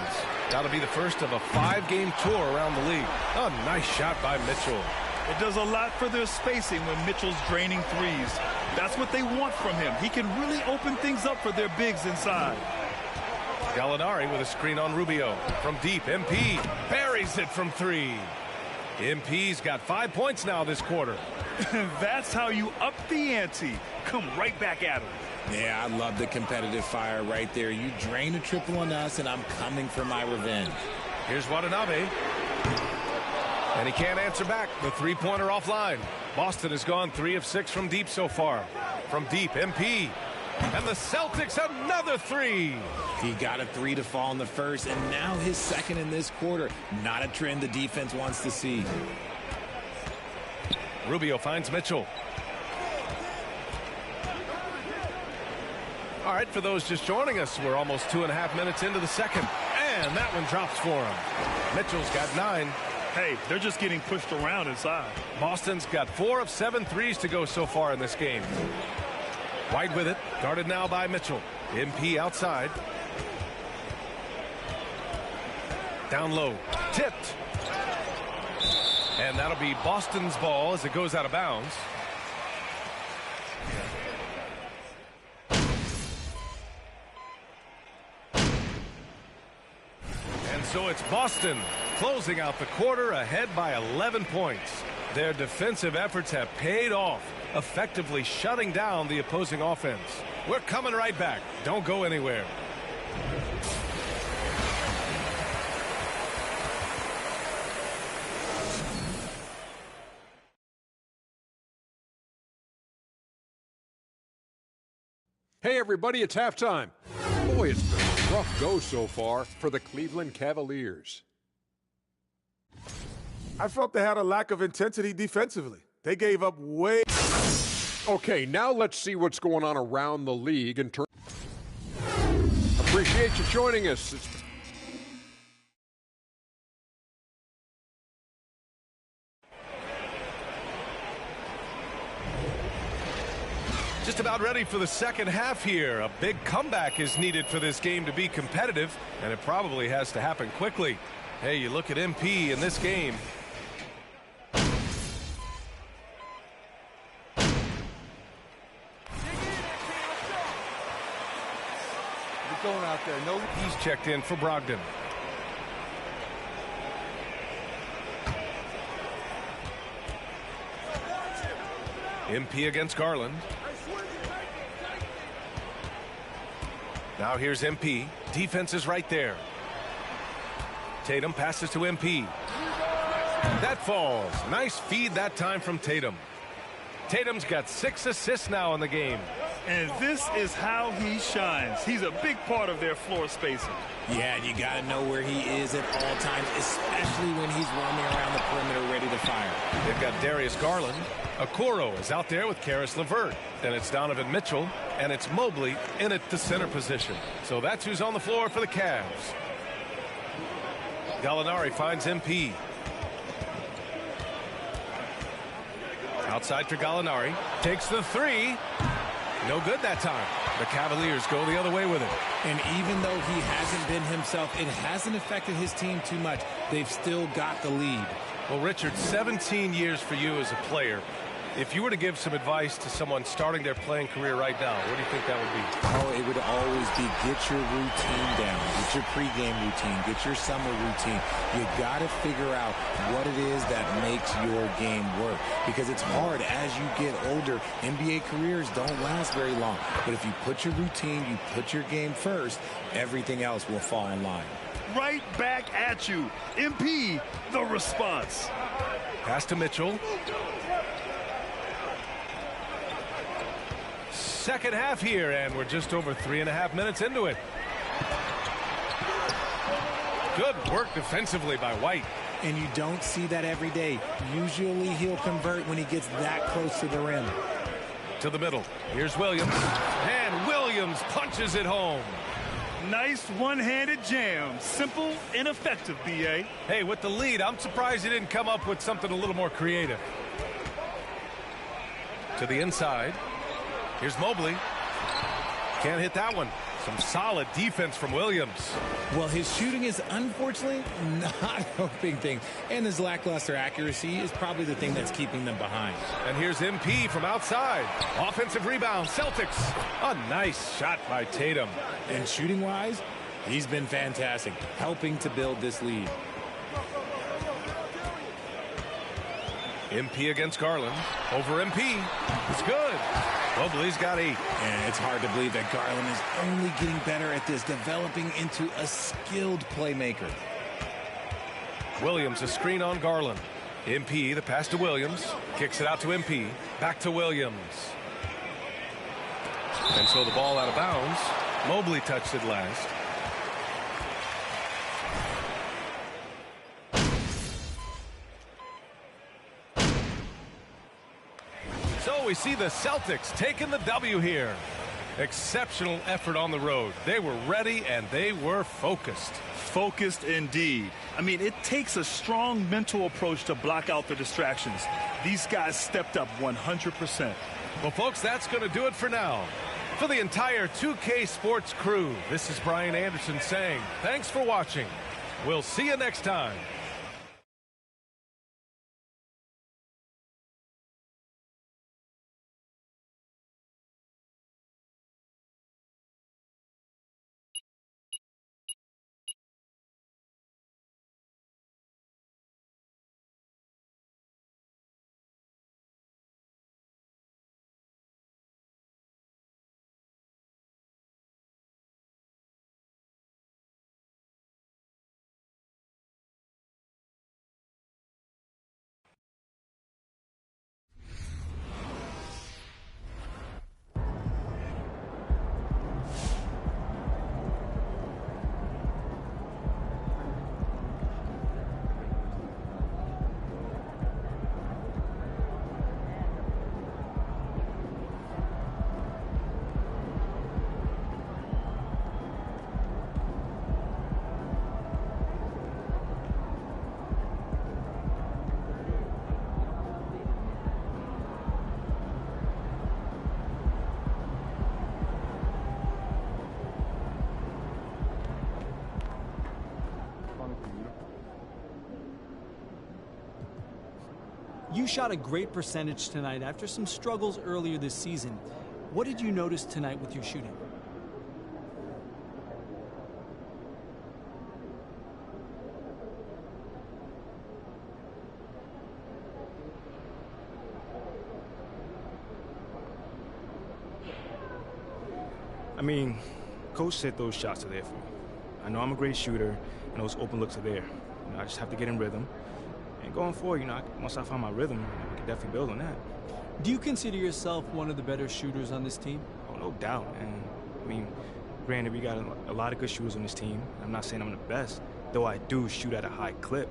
That'll be the first of a 5-game tour around the league. A nice shot by Mitchell. It does a lot for their spacing when Mitchell's draining threes. That's what they want from him. He can really open things up for their bigs inside. Gallinari with a screen on Rubio. From deep, MP buries it from 3. MP's got 5 points now this quarter. That's how you up the ante. Come right back at him. Yeah, I love the competitive fire right there. You drain a triple on us, and I'm coming for my revenge. Here's Watanabe. And he can't answer back. The 3-pointer offline. Boston has gone 3 of 6 from deep so far. From deep, MP. And the Celtics, another 3. He got a 3 to fall in the first, and now his second in this quarter. Not a trend the defense wants to see. Rubio finds Mitchell. All right, for those just joining us, we're almost 2.5 minutes into the second. And that one drops for him. Mitchell's got 9. Hey, they're just getting pushed around inside. Boston's got 4 of 7 threes to go so far in this game. White with it, guarded now by Mitchell. MP outside. Down low, tipped. And that'll be Boston's ball as it goes out of bounds. And so it's Boston closing out the quarter ahead by 11 points. Their defensive efforts have paid off, effectively shutting down the opposing offense. We're coming right back. Don't go anywhere. Hey, everybody, it's halftime. Boy, it's been a rough go so far for the Cleveland Cavaliers. I felt they had a lack of intensity defensively. They gave up way... Okay, now let's see what's going on around the league in terms... Appreciate you joining us. Just about ready for the second half here. A big comeback is needed for this game to be competitive, and it probably has to happen quickly. Hey, you look at MP in this game. Going out there. No, he's checked in for Brogdon. MP against Garland. Now here's MP. Defense is right there. Tatum passes to MP. That falls. Nice feed that time from Tatum. Tatum's got 6 assists now in the game. And this is how he shines. He's a big part of their floor spacing. Yeah, you got to know where he is at all times, especially when he's roaming around the perimeter ready to fire. They've got Darius Garland. Okoro is out there with Karis LeVert. Then it's Donovan Mitchell, and it's Mobley in at the center position. So that's who's on the floor for the Cavs. Gallinari finds MP. Outside for Gallinari. Takes the three. No good that time. The Cavaliers go the other way with it. And even though he hasn't been himself, it hasn't affected his team too much. They've still got the lead. Well, Richard, 17 years for you as a player. If you were to give some advice to someone starting their playing career right now, what do you think that would be? Oh, it would always be get your routine down. Get your pregame routine. Get your summer routine. You got to figure out what it is that makes your game work. Because it's hard as you get older. NBA careers don't last very long. But if you put your routine, you put your game first, everything else will fall in line. Right back at you. MP, the response. Pass to Mitchell. Second half here, and we're just over 3.5 minutes into it. Good work defensively by White. And you don't see that every day. Usually he'll convert when he gets that close to the rim. To the middle. Here's Williams. And Williams punches it home. Nice one-handed jam. Simple and effective, B.A. Hey, with the lead, I'm surprised he didn't come up with something a little more creative. To the inside. Here's Mobley. Can't hit that one. Some solid defense from Williams. Well, his shooting is unfortunately not a big thing. And his lackluster accuracy is probably the thing that's keeping them behind. And here's MP from outside. Offensive rebound, Celtics. A nice shot by Tatum. And shooting-wise, he's been fantastic, helping to build this lead. MP against Garland. Over MP. It's good. Mobley's got 8. And it's hard to believe that Garland is only getting better at this, developing into a skilled playmaker. Williams, a screen on Garland. MP, the pass to Williams. Kicks it out to MP. Back to Williams. And so the ball out of bounds. Mobley touched it last. So we see the Celtics taking the W here. Exceptional effort on the road. They were ready and they were focused. Focused indeed. I mean, it takes a strong mental approach to block out the distractions. These guys stepped up 100%. Well, folks, that's going to do it for now. For the entire 2K Sports crew, this is Brian Anderson saying thanks for watching. We'll see you next time. You shot a great percentage tonight after some struggles earlier this season. What did you notice tonight with your shooting? I mean, Coach said those shots are there for me. I know I'm a great shooter, and those open looks are there. You know, I just have to get in rhythm. And going forward, once I find my rhythm, we can definitely build on that. Do you consider yourself one of the better shooters on this team? Oh, no doubt. And I mean, granted, we got a lot of good shooters on this team. I'm not saying I'm the best, though I do shoot at a high clip.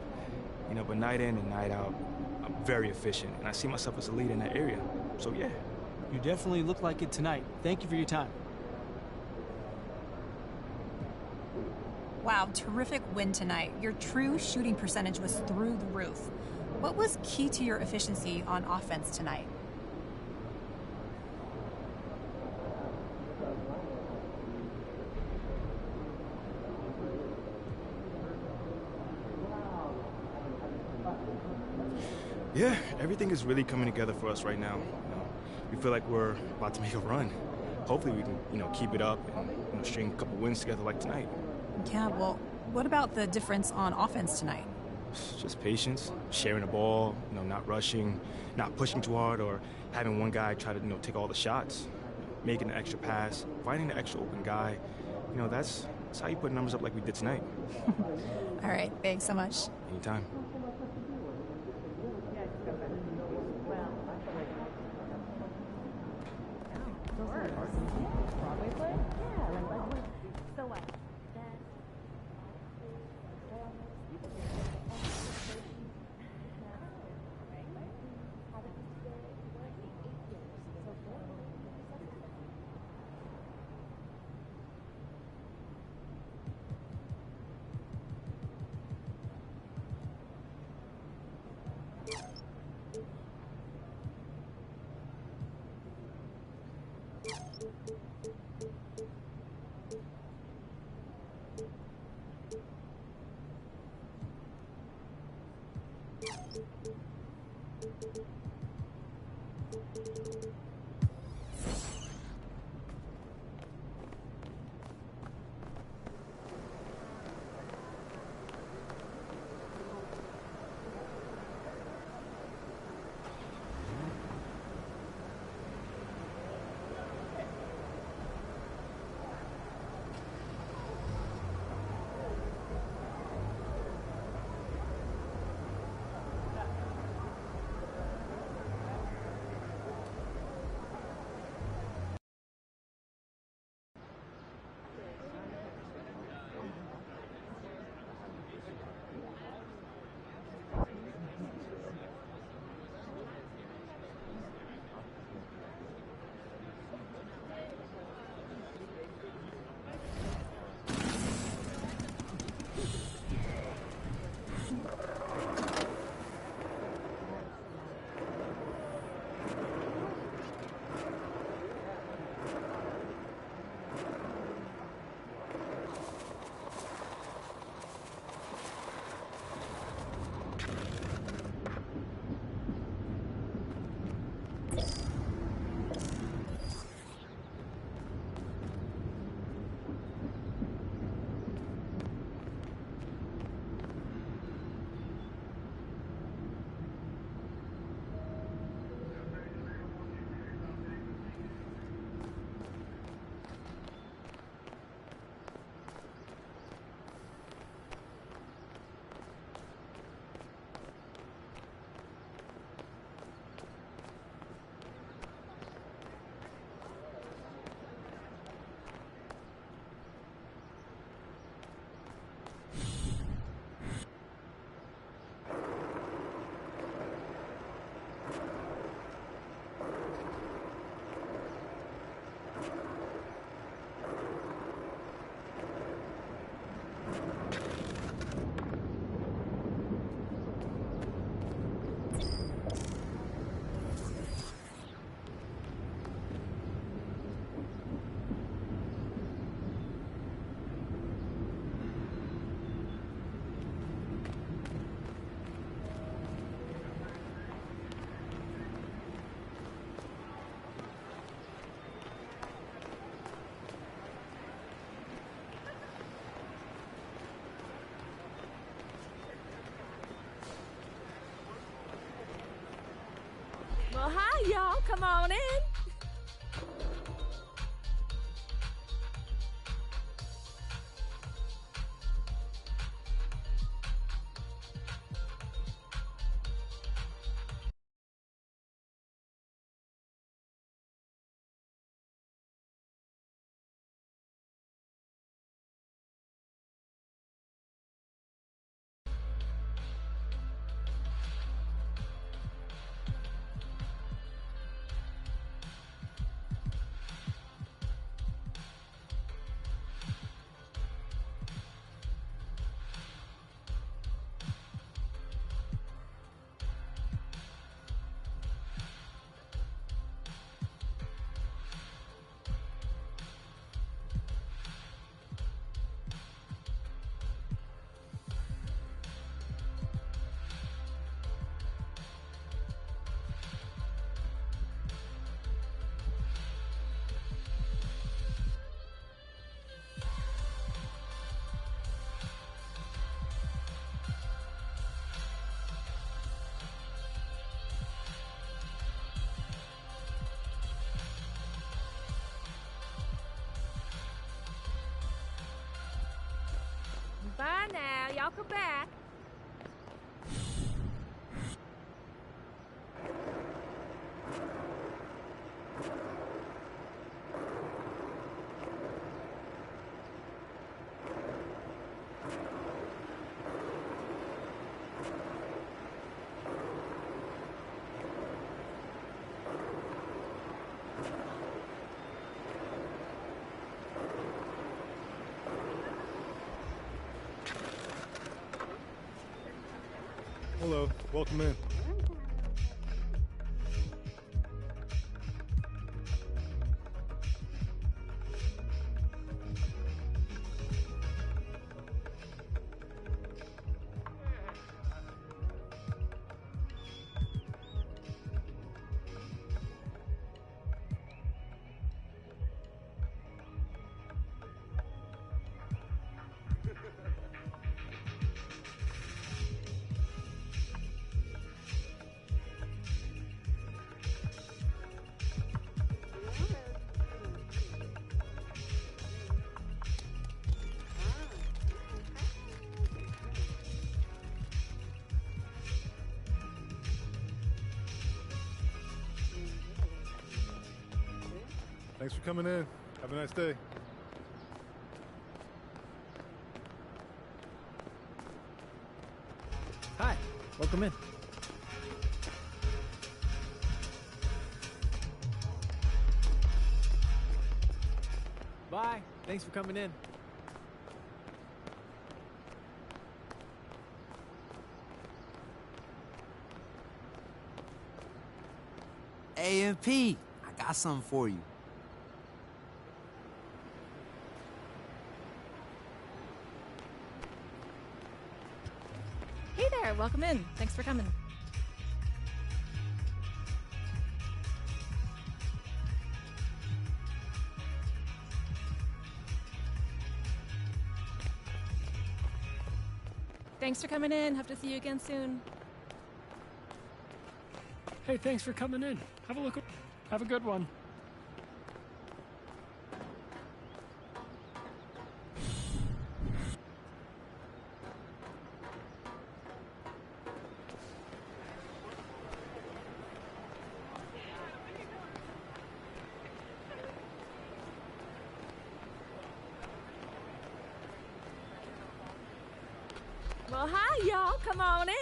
But night in and night out, I'm very efficient, and I see myself as a leader in that area. So, yeah. You definitely look like it tonight. Thank you for your time. Wow, terrific win tonight. Your true shooting percentage was through the roof. What was key to your efficiency on offense tonight? Yeah, everything is really coming together for us right now. We feel like we're about to make a run. Hopefully we can, keep it up and string a couple wins together like tonight. Yeah, well, what about the difference on offense tonight? Just patience, sharing the ball, not rushing, not pushing too hard, or having one guy try to, take all the shots, making the extra pass, finding the extra open guy. That's how you put numbers up like we did tonight. All right, thanks so much. Anytime. hi, y'all. Come on in. Bye now. Y'all come back. Hello, welcome in. Thanks for coming in. Have a nice day. Hi, welcome in. Bye. Thanks for coming in. AMP, I got something for you. Hey there, welcome in. Thanks for coming. Thanks for coming in. Hope to see you again soon. Hey, thanks for coming in. Have a look. Have a good one. Well, hi, y'all. Come on in.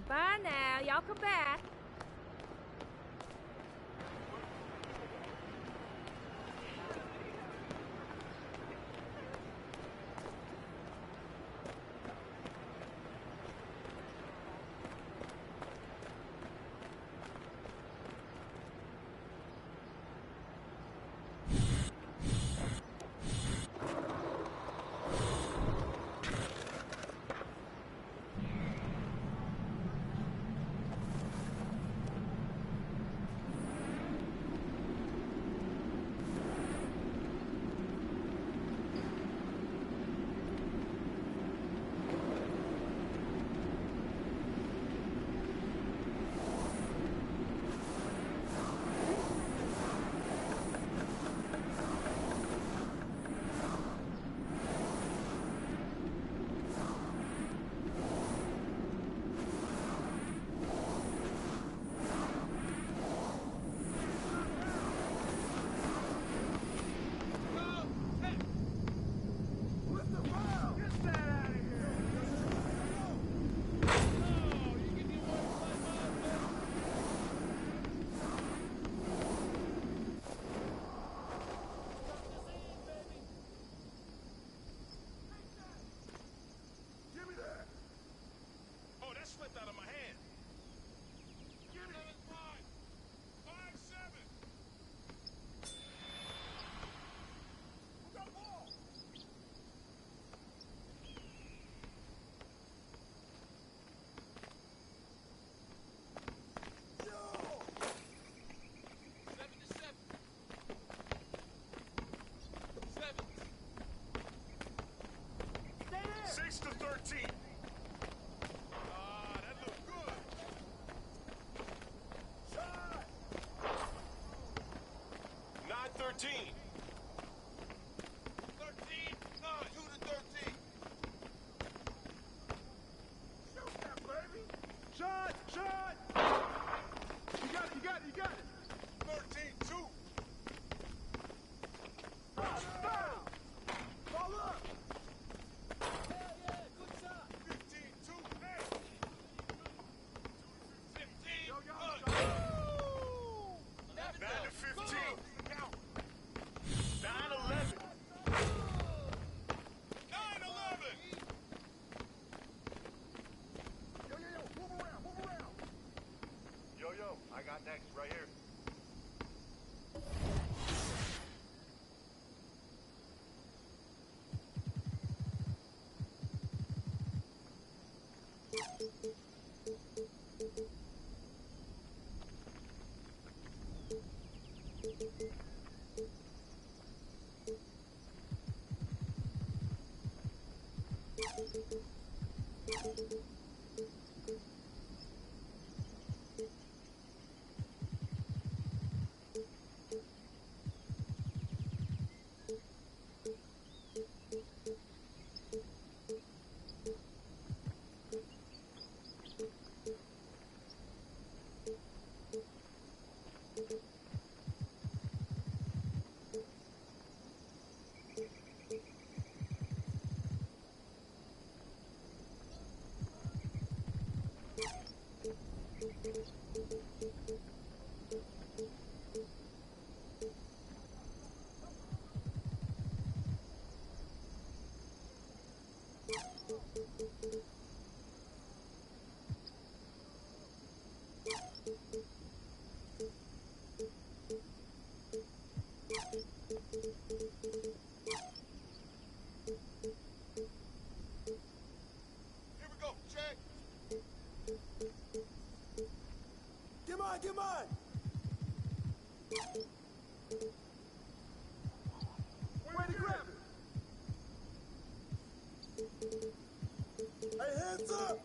Bye now. Y'all come back. 13. That looked good. Shot. 9-13. 13. 2-13. Shoot that, baby. Shot. Shot. You got it. You got it. You got it. 13-2. Foul. Ball up. Yeah, good shot. 15-2. Hey. 15. Yo, 9-15. Count. 9-11. 9-11. Yo, move around, move around. Yo, I got next right here. Here we go, check. Get mine, get mine. Way to grab it. Hey, hands up.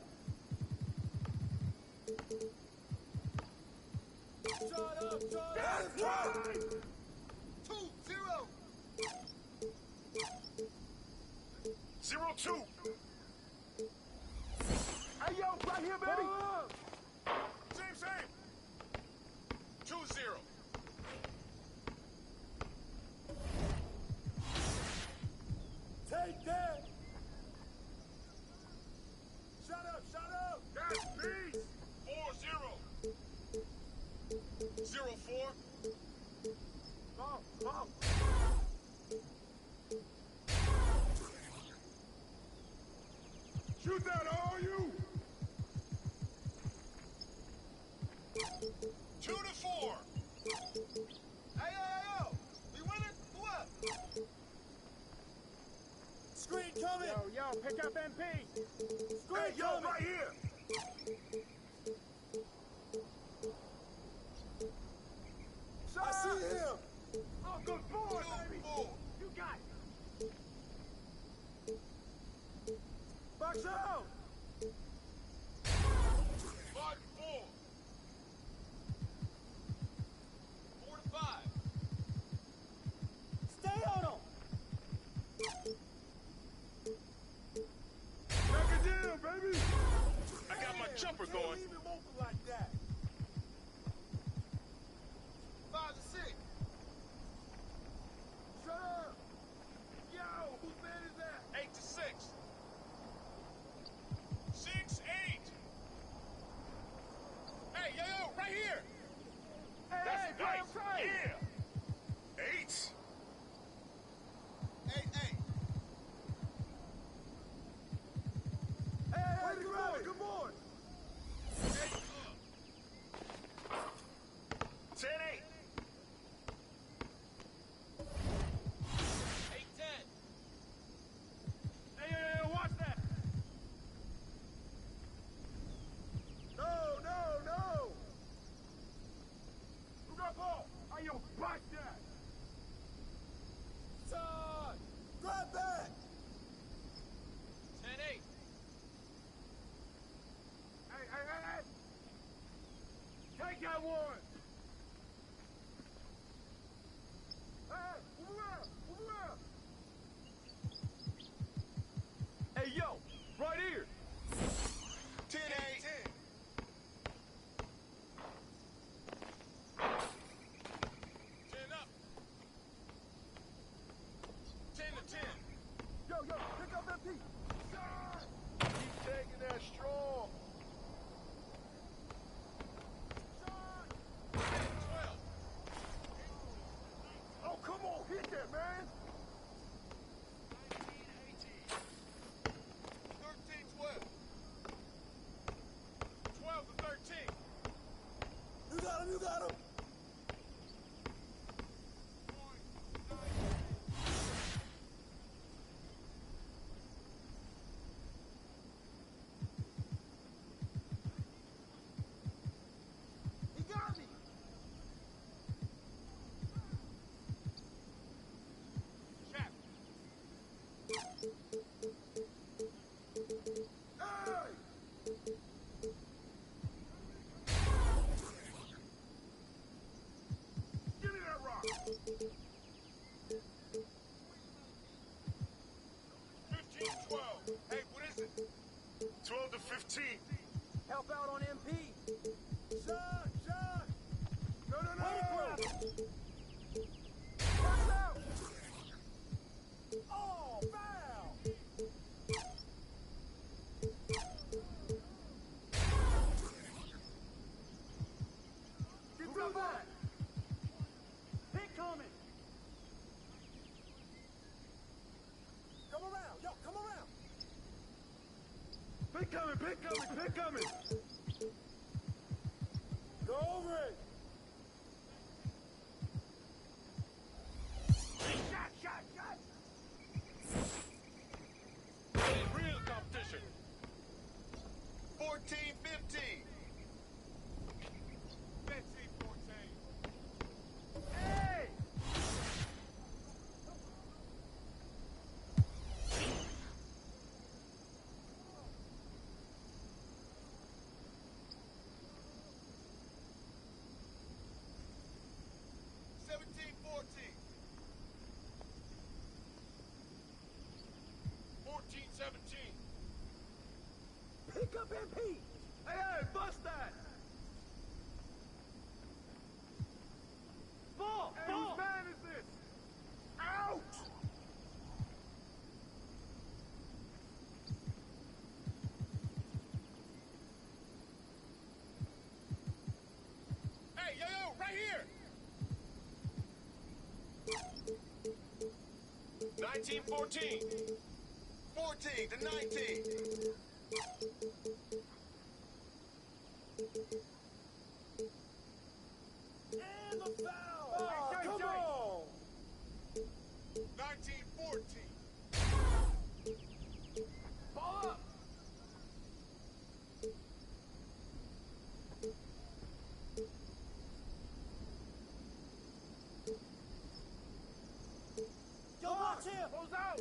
Shut up, shut up. That's right. 2-0. 0-2. Hey, yo, right here, baby. Same. 2-0. Take that. Shut up. That's peace. 4-0. 0-4. Ball. Shoot that, all you. 2-4. Hey, yo. We winning? Who up? Screen coming. Yo, pick up MP. Screen coming. Right here. Shot. I see him. Oh, good boy, baby. 2-4. You got it. Box out. 5-4. 4-5. Stay on him. Back it down, baby. got one! Hey, move around! Move around! Hey, yo! Right here! 10-8. 10 up. 10 to 10. Yo, pick up MP! Keep taking that strong! 12. Oh, come on, hit that, man! 13-12. 12 to 13. You got him, you got him! He got me! Chap. Hey! Give me that rock! 15-12. Hey, what is it? 12 to 15. Help out on MP. Shot! No! Watch out! Oh, foul! Get to the back! Hit coming! Come around! Yo, come around! Pick coming! Go over it! Shot! Real competition. 14-15. 15-14. Hey! Pick up MP! Hey, bust that! Ball! Hey, whose man is this? Out! Hey, yo, right here. 19-14. 14 to 19. And the foul! Oh, come on! 19-14. Ball up! Yo, watch him! Close out!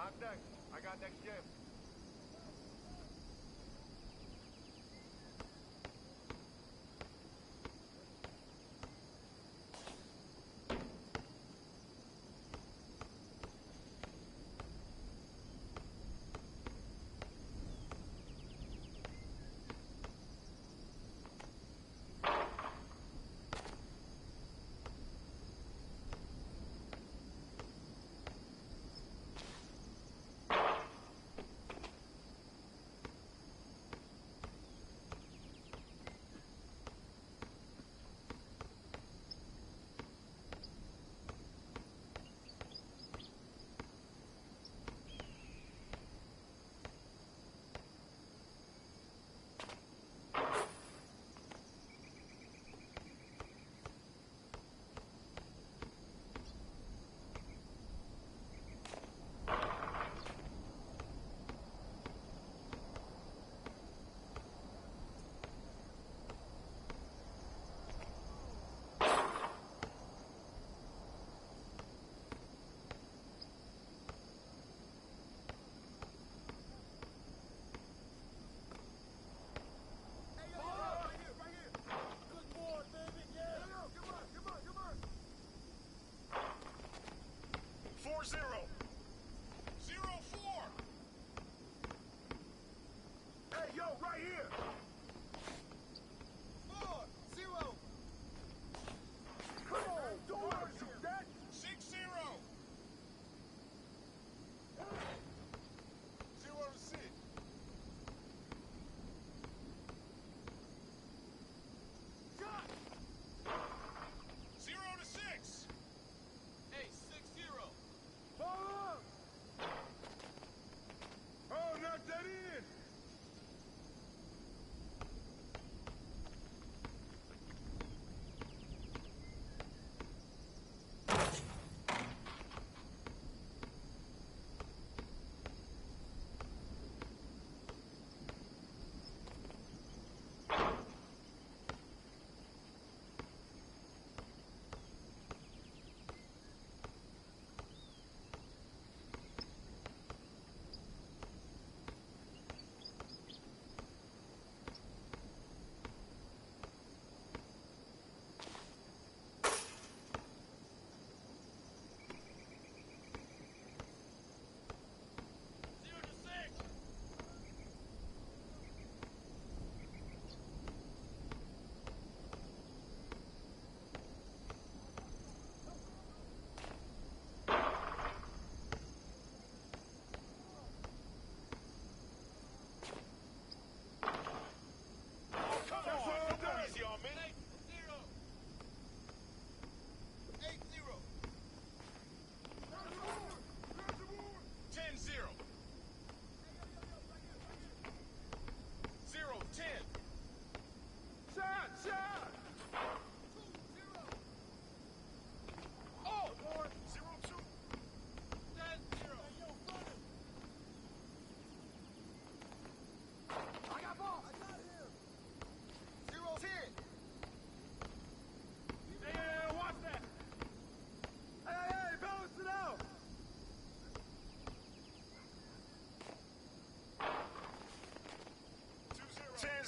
I'm next. I got next gen.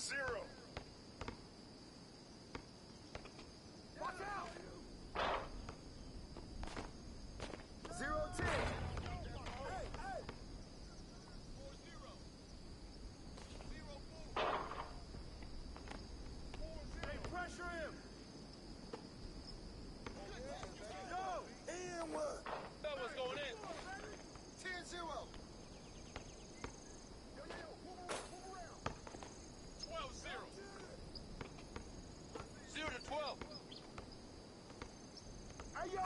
0. Watch out! 0-10. Hey, hey! 4-0. 0-4. Hey, pressure him! Go! And what? That one's going in. 10-0. 12-0. 0-12. Hey, yo,